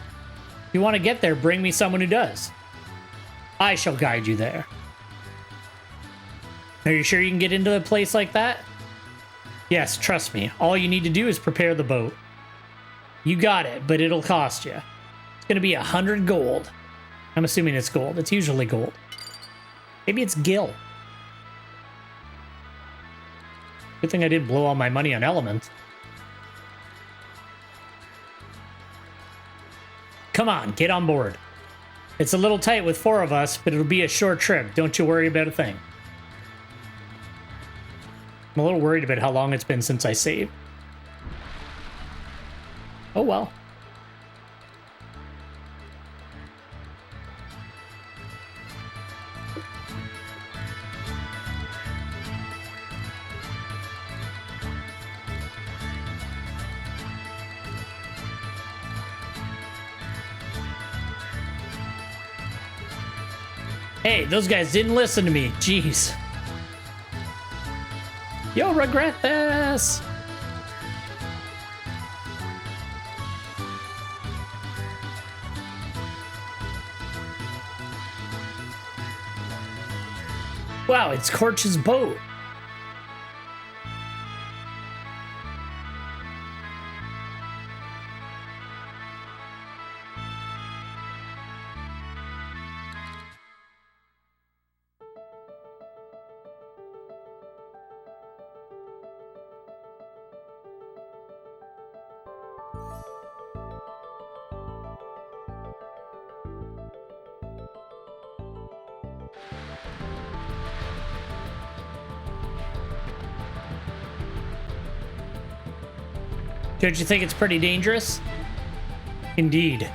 If you want to get there, bring me someone who does. I shall guide you there. Are you sure you can get into a place like that? Yes, trust me. All you need to do is prepare the boat. You got it, but it'll cost you. It's gonna be 100 gold. I'm assuming it's gold. It's usually gold. Maybe it's gil. Good thing I didn't blow all my money on elements. Come on, get on board. It's a little tight with 4 of us, but it'll be a short trip. Don't you worry about a thing. I'm a little worried about how long it's been since I saved. Oh well. Hey, those guys didn't listen to me. Jeez. You'll regret this. Wow, it's Karsh's boat. Don't you think it's pretty dangerous? Indeed.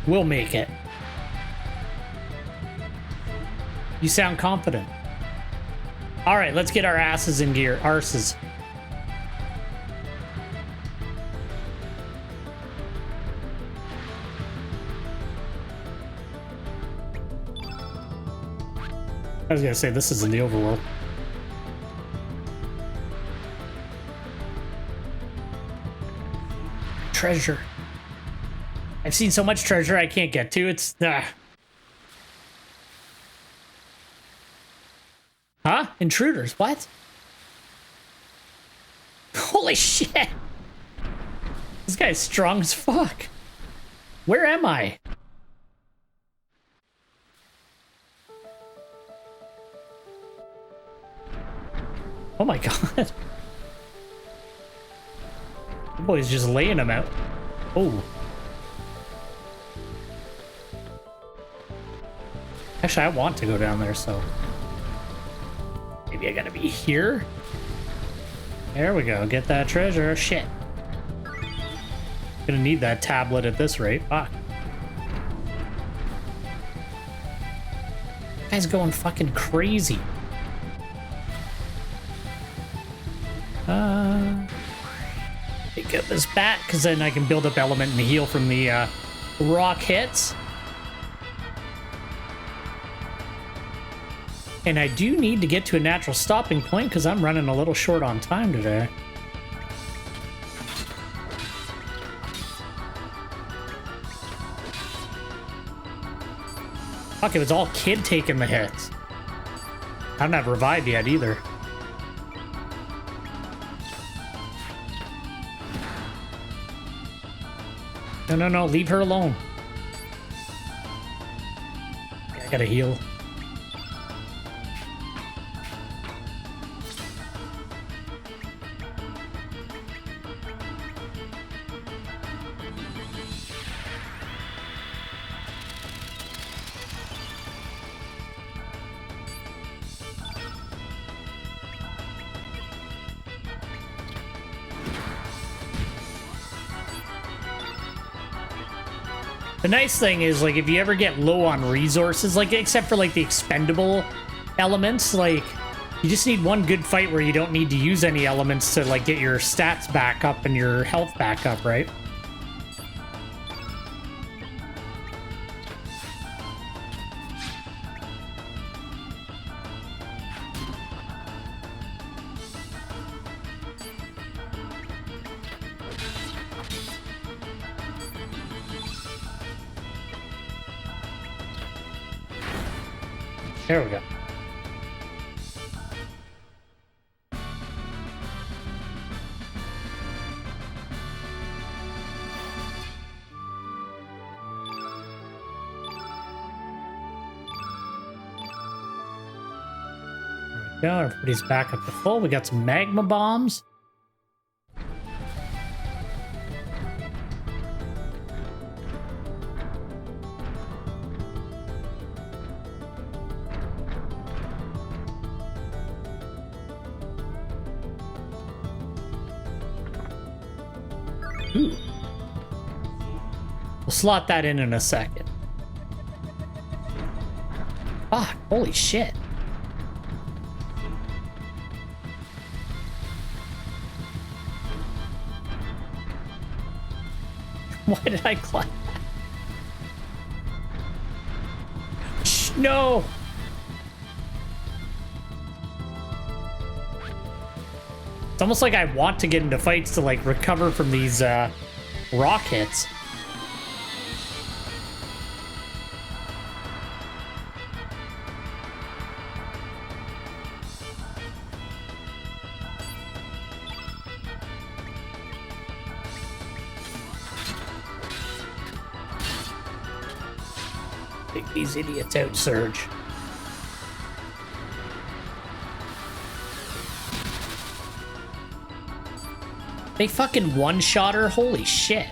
We'll make it. You sound confident. All right, let's get our asses in gear. Arses. I was gonna say, this is in the overworld. Treasure. I've seen so much treasure I can't get to. It's Huh? Intruders? What? Holy shit! This guy's strong as fuck. Where am I? Oh my god. The boy's just laying him out. Oh. Actually, I want to go down there, so... maybe I gotta be here? There we go. Get that treasure. Shit. Gonna need that tablet at this rate. Fuck. This guy's going fucking crazy. Take out this bat, because then I can build up element and heal from the rock hits. And I do need to get to a natural stopping point, because I'm running a little short on time today. Fuck, it was all Kid taking the hits. I don't have revived yet either. No, no, no, leave her alone. I gotta heal. The nice thing is, like, if you ever get low on resources, like, except for, like, the expendable elements, like, you just need one good fight where you don't need to use any elements to, like, get your stats back up and your health back up, right? There we go. Go, everybody's back up to full. We got some magma bombs. Ooh. We'll slot that in a second. Fuck, holy shit. Why did I climb that? Shh, no! It's almost like I want to get into fights to, like, recover from these, rock hits. Take these idiots out, Surge. They fucking one-shot her? Holy shit.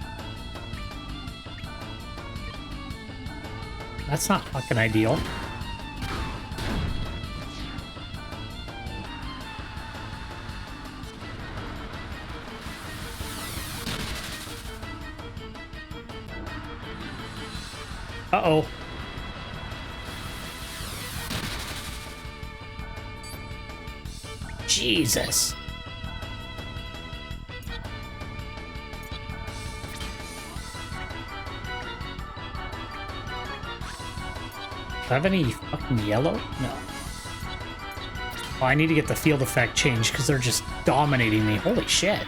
That's not fucking ideal. Uh-oh. Jesus. Do I have any fucking yellow? No. Oh, I need to get the field effect changed because they're just dominating me. Holy shit.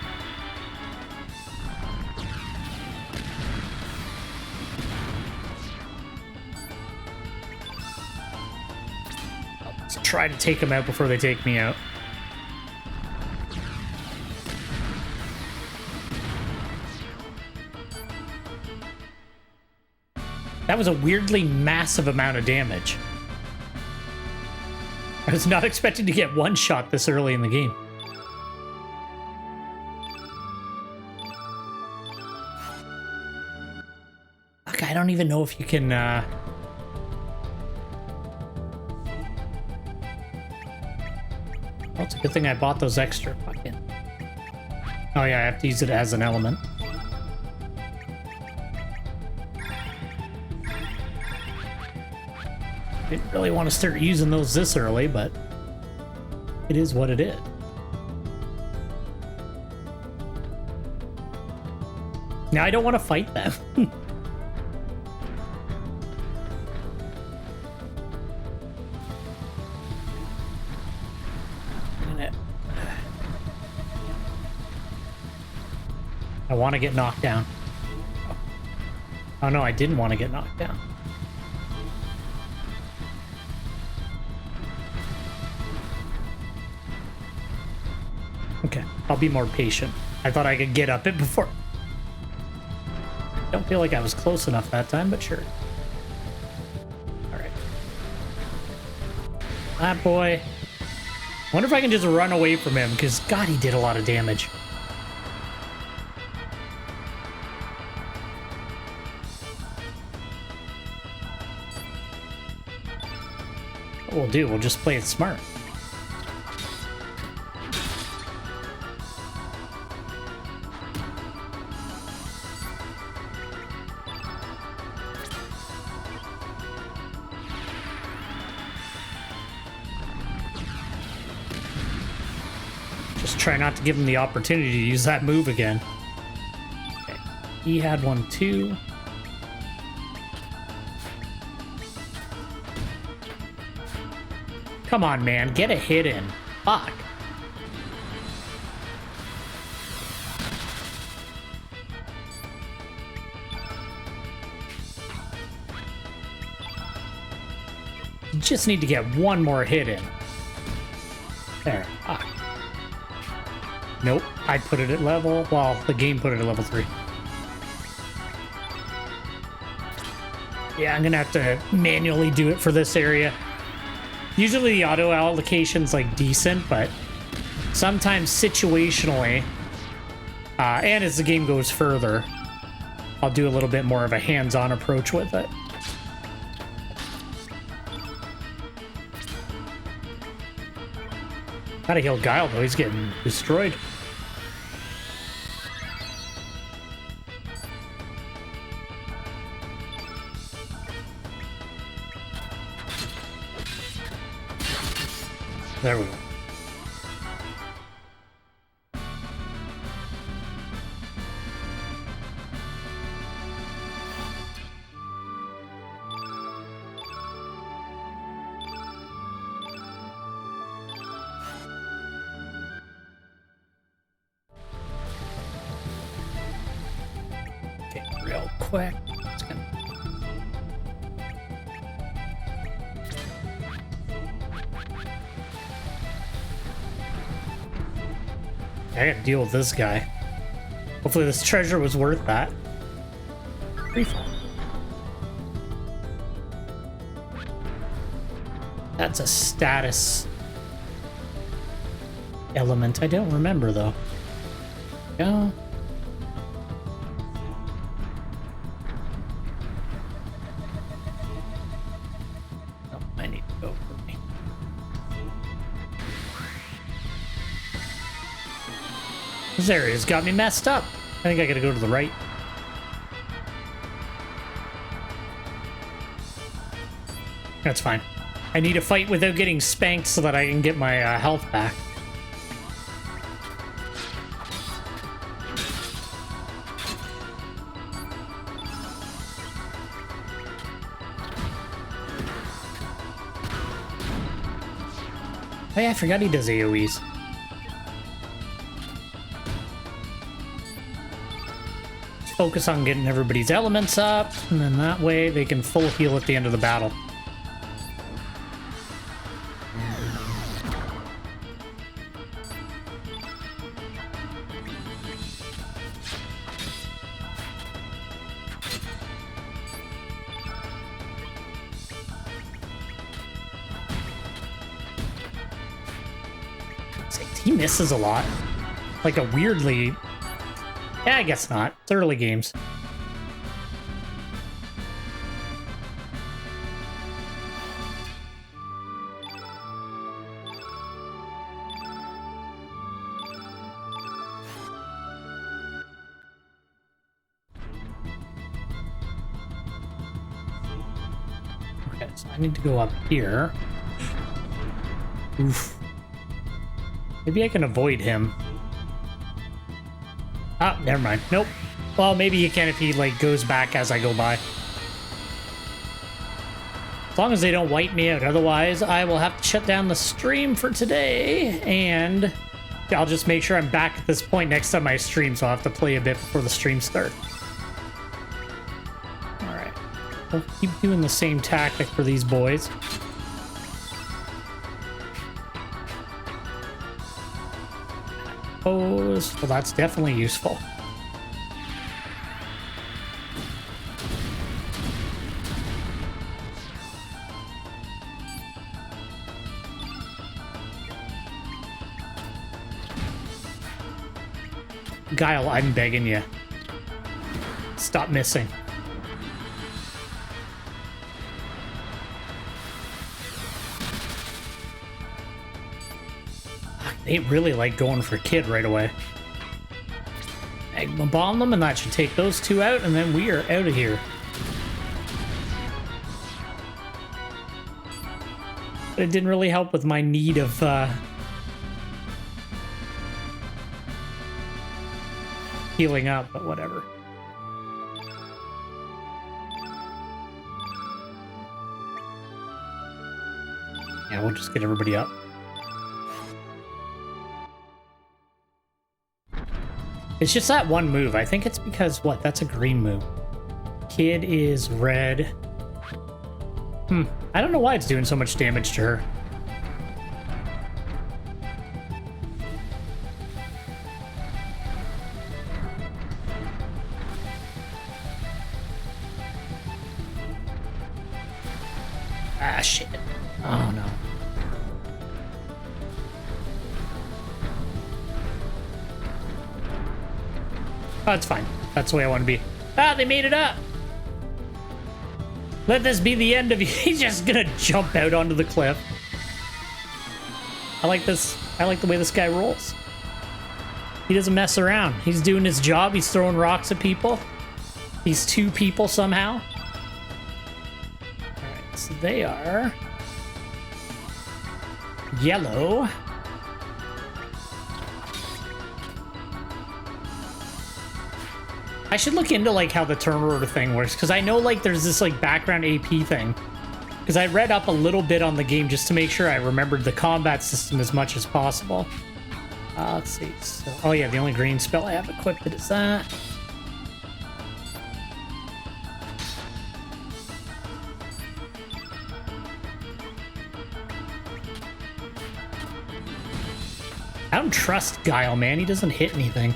Let's try to take them out before they take me out. That was a weirdly massive amount of damage. I was not expecting to get one shot this early in the game. Fuck, I don't even know if you can, Well, it's a good thing I bought those extra fucking... Oh yeah, I have to use it as an element. Didn't really want to start using those this early, but it is what it is. Now I don't want to fight them. I want to get knocked down. Oh no, I didn't want to get knocked down. Okay, I'll be more patient. I thought I could get up it before. Don't feel like I was close enough that time, but sure. Alright. That boy. Wonder if I can just run away from him, because God, he did a lot of damage. What we'll do, we'll just play it smart. Try not to give him the opportunity to use that move again. Okay. He had one too. Come on, man. Get a hit in. Fuck. You just need to get one more hit in. There. Fuck. Nope, I put it at level... Well, the game put it at level 3. Yeah, I'm gonna have to manually do it for this area. Usually the auto allocation's like decent, but sometimes situationally, and as the game goes further, I'll do a little bit more of a hands-on approach with it. Gotta heal Guile though, he's getting destroyed. There we go. Okay, real quick. It's gonna... I gotta deal with this guy. Hopefully this treasure was worth that. Refund. That's a status element. I don't remember though. Yeah. Oh, I need to go for me. This area's got me messed up. I think I gotta go to the right. That's fine. I need to fight without getting spanked so that I can get my health back. Oh yeah, I forgot he does AoEs. Focus on getting everybody's elements up, and then that way they can full heal at the end of the battle. He misses a lot. Like a weirdly... Yeah, I guess not. It's early games. Okay, so I need to go up here. Oof. Maybe I can avoid him. Ah, never mind. Nope. Well, maybe you can if he, like, goes back as I go by. As long as they don't wipe me out. Otherwise, I will have to shut down the stream for today. And I'll just make sure I'm back at this point next time I stream, so I'll have to play a bit before the stream starts. Alright. We'll keep doing the same tactic for these boys. Well, that's definitely useful. Guile, I'm begging you. Stop missing. They really like going for Kid right away. Magma bomb them, and that should take those two out, and then we are out of here. But it didn't really help with my need of healing up, but whatever. Yeah, we'll just get everybody up. It's just that one move. I think it's because, what? That's a green move. Kid is red. I don't know why it's doing so much damage to her. Ah, shit. Oh, no. Oh, it's fine. That's the way I want to be. Ah, they made it up. Let this be the end of you. He's just gonna jump out onto the cliff. I like this. I like the way this guy rolls. He doesn't mess around. He's doing his job. He's throwing rocks at people. He's two people somehow. Alright, so they are yellow. I should look into like how the turn order thing works, because I know like there's this like background AP thing. Because I read up a little bit on the game just to make sure I remembered the combat system as much as possible. Let's see. So, oh yeah, the only green spell I have equipped is that. I don't trust Guile, man. He doesn't hit anything.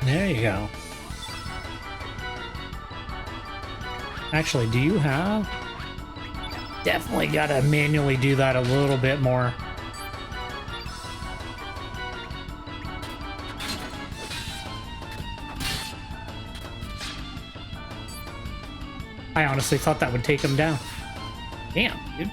There you go. Actually, do you have... Definitely gotta manually do that a little bit more. I honestly thought that would take him down. Damn, dude.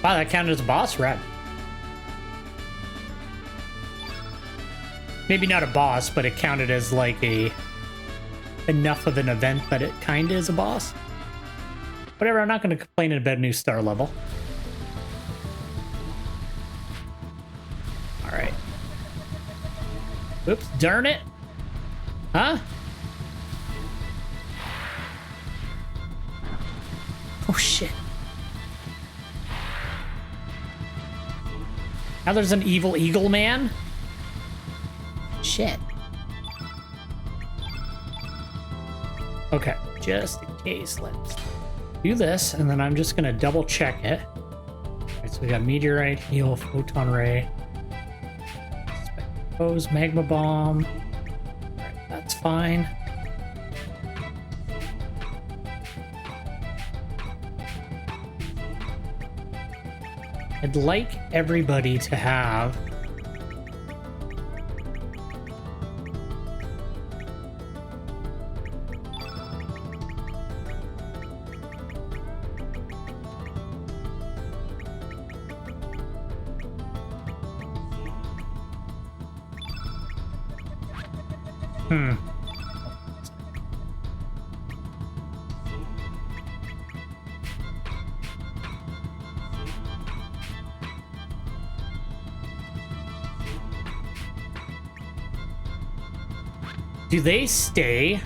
Wow, that counted as a boss rep. Maybe not a boss, but it counted as like a enough of an event that it kind of is a boss. Whatever, I'm not going to complain about a new star level. All right. Oops, darn it. Huh? Oh, shit. Now there's an evil eagle man? Shit. Okay, just in case, let's do this, and then I'm just gonna double check it. Alright, so we got meteorite, heal, photon ray, pose, magma bomb. Alright, that's fine. I'd like everybody to have do they stay?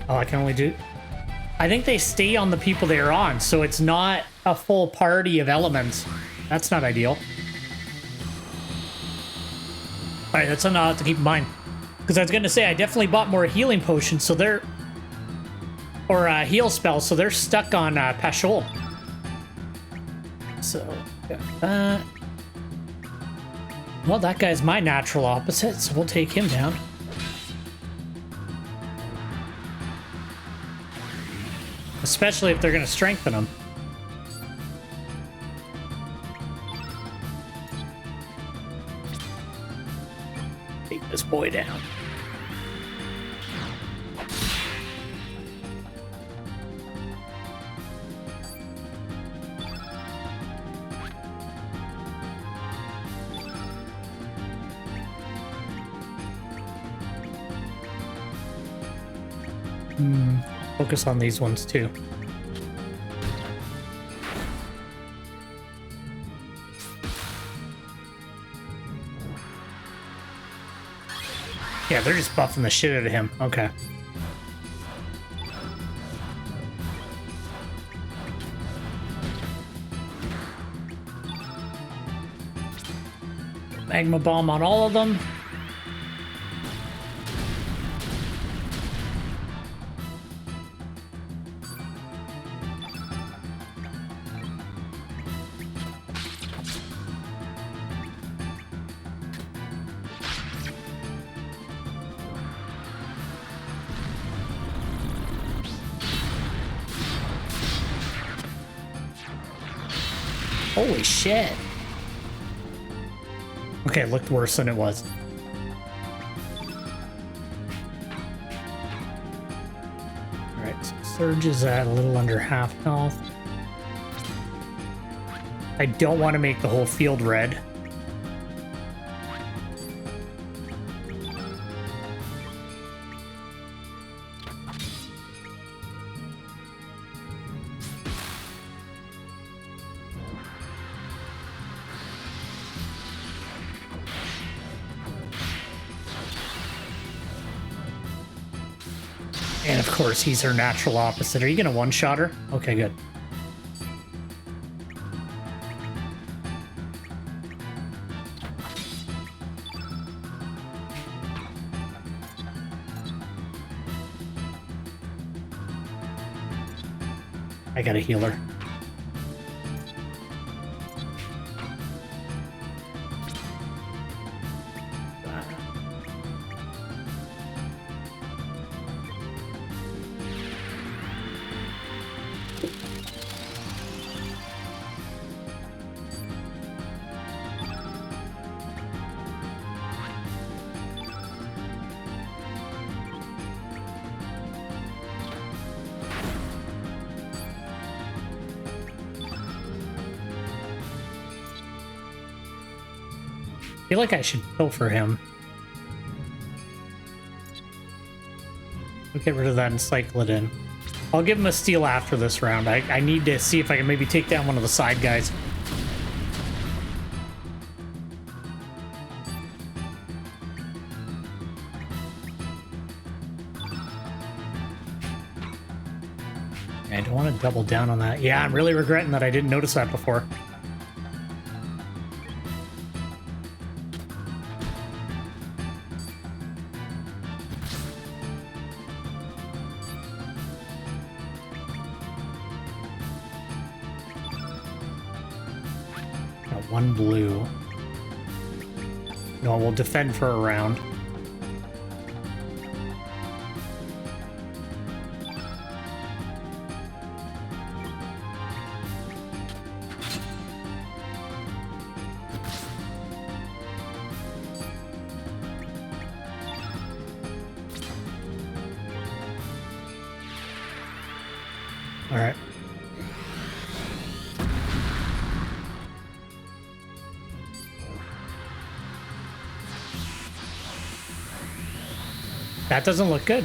Oh, I can only do... I think they stay on the people they're on, so it's not a full party of elements. That's not ideal. Alright, that's something I'll have to keep in mind. Because I was going to say, I definitely bought more healing potions, so they're... Or heal spells, so they're stuck on Pashol. So, got that. Well, that guy's my natural opposite, so we'll take him down. Especially if they're going to strengthen him. Take this boy down. Focus on these ones too. Yeah, they're just buffing the shit out of him. Okay. Magma bomb on all of them. Holy shit. Okay, it looked worse than it was. Alright, so Surge is at a little under half health. I don't want to make the whole field red. And of course, he's her natural opposite. Are you gonna one-shot her? Okay, good. I gotta heal her. I feel like I should kill for him. I'll get rid of that and cycle it in. I'll give him a steal after this round. I need to see if I can maybe take down one of the side guys. I don't want to double down on that. Yeah, I'm really regretting that I didn't notice that before. One blue. No, we'll defend for a round. All right. That doesn't look good.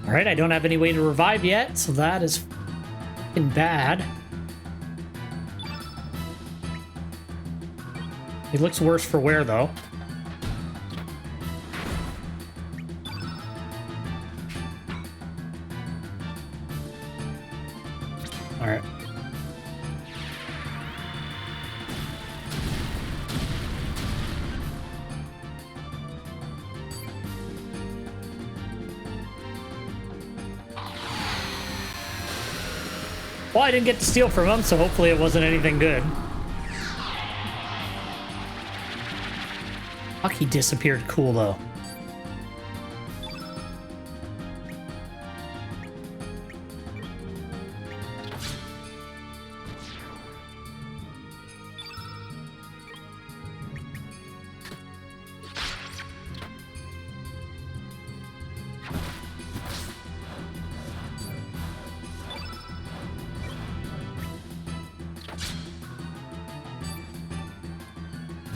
All right, I don't have any way to revive yet, so that is fucking bad. It looks worse for wear, though. All right. Well, I didn't get to steal from him, so hopefully it wasn't anything good. Fuck, he disappeared cool, though.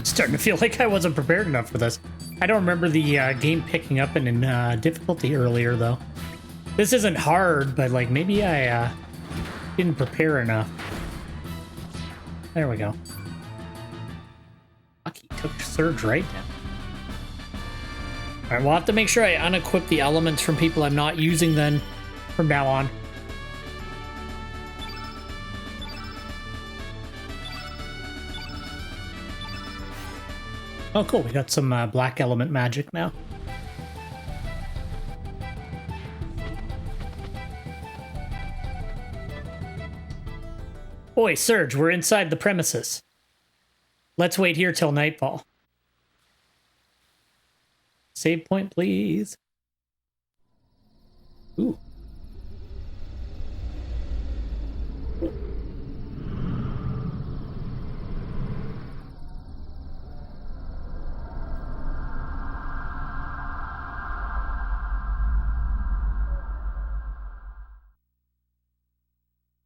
Starting to feel like I wasn't prepared enough for this. I don't remember the game picking up in difficulty earlier, though. This isn't hard, but like maybe I didn't prepare enough. There we go. Fuck, he took Surge right down. Alright, we'll have to make sure I unequip the elements from people I'm not using then from now on. Oh, cool. We got some black element magic now. Oi, Surge, we're inside the premises. Let's wait here till nightfall. Save point, please. Ooh.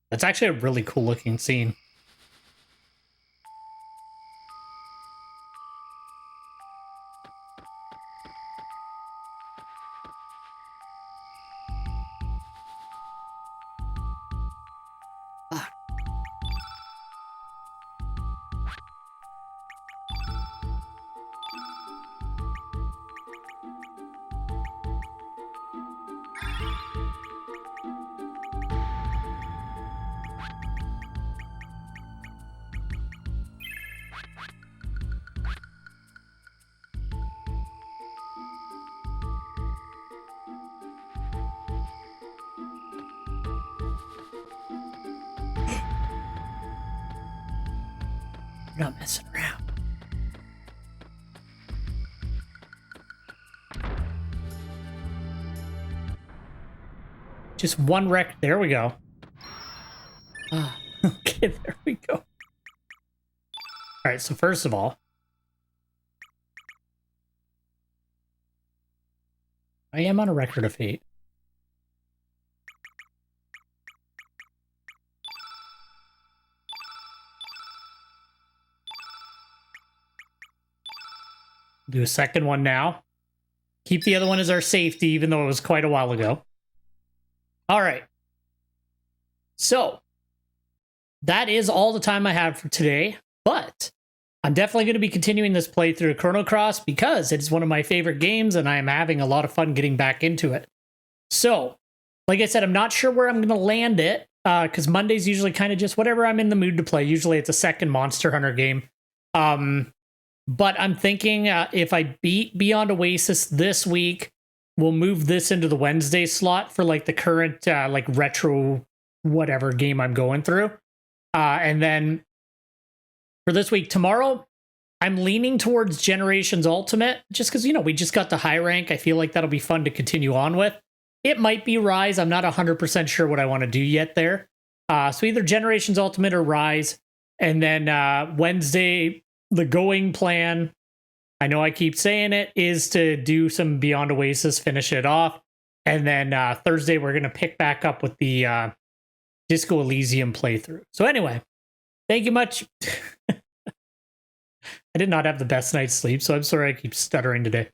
That's actually a really cool looking scene. We're not messing around. Just one wreck. There we go. Ah, okay, there we go. All right, so first of all, I am on a record of fate. Do a second one now. Keep the other one as our safety, even though it was quite a while ago. All right. So, that is all the time I have for today, but I'm definitely going to be continuing this playthrough of Chrono Cross because it's one of my favorite games and I am having a lot of fun getting back into it. So, like I said, I'm not sure where I'm going to land it because Monday's usually kind of just whatever I'm in the mood to play. Usually it's a second Monster Hunter game. But I'm thinking if I beat Beyond Oasis this week, we'll move this into the Wednesday slot for like the current like retro whatever game I'm going through. And then for this week, tomorrow, I'm leaning towards Generations Ultimate just because, you know, we just got the high rank. I feel like that'll be fun to continue on with. It might be Rise. I'm not 100% sure what I want to do yet there. So either Generations Ultimate or Rise. And then Wednesday, the going plan, I know I keep saying it, is to do some Beyond Oasis, finish it off. And then Thursday, we're going to pick back up with the Disco Elysium playthrough. So anyway, thank you much. I did not have the best night's sleep, so I'm sorry I keep stuttering today.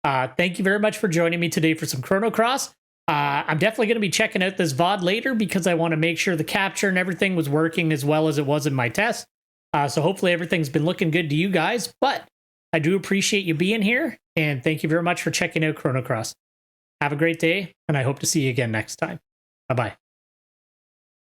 Thank you very much for joining me today for some Chrono Cross. I'm definitely going to be checking out this VOD later because I want to make sure the capture and everything was working as well as it was in my test. So hopefully everything's been looking good to you guys, but I do appreciate you being here, and thank you very much for checking out Chrono Cross. Have a great day, and I hope to see you again next time. Bye-bye.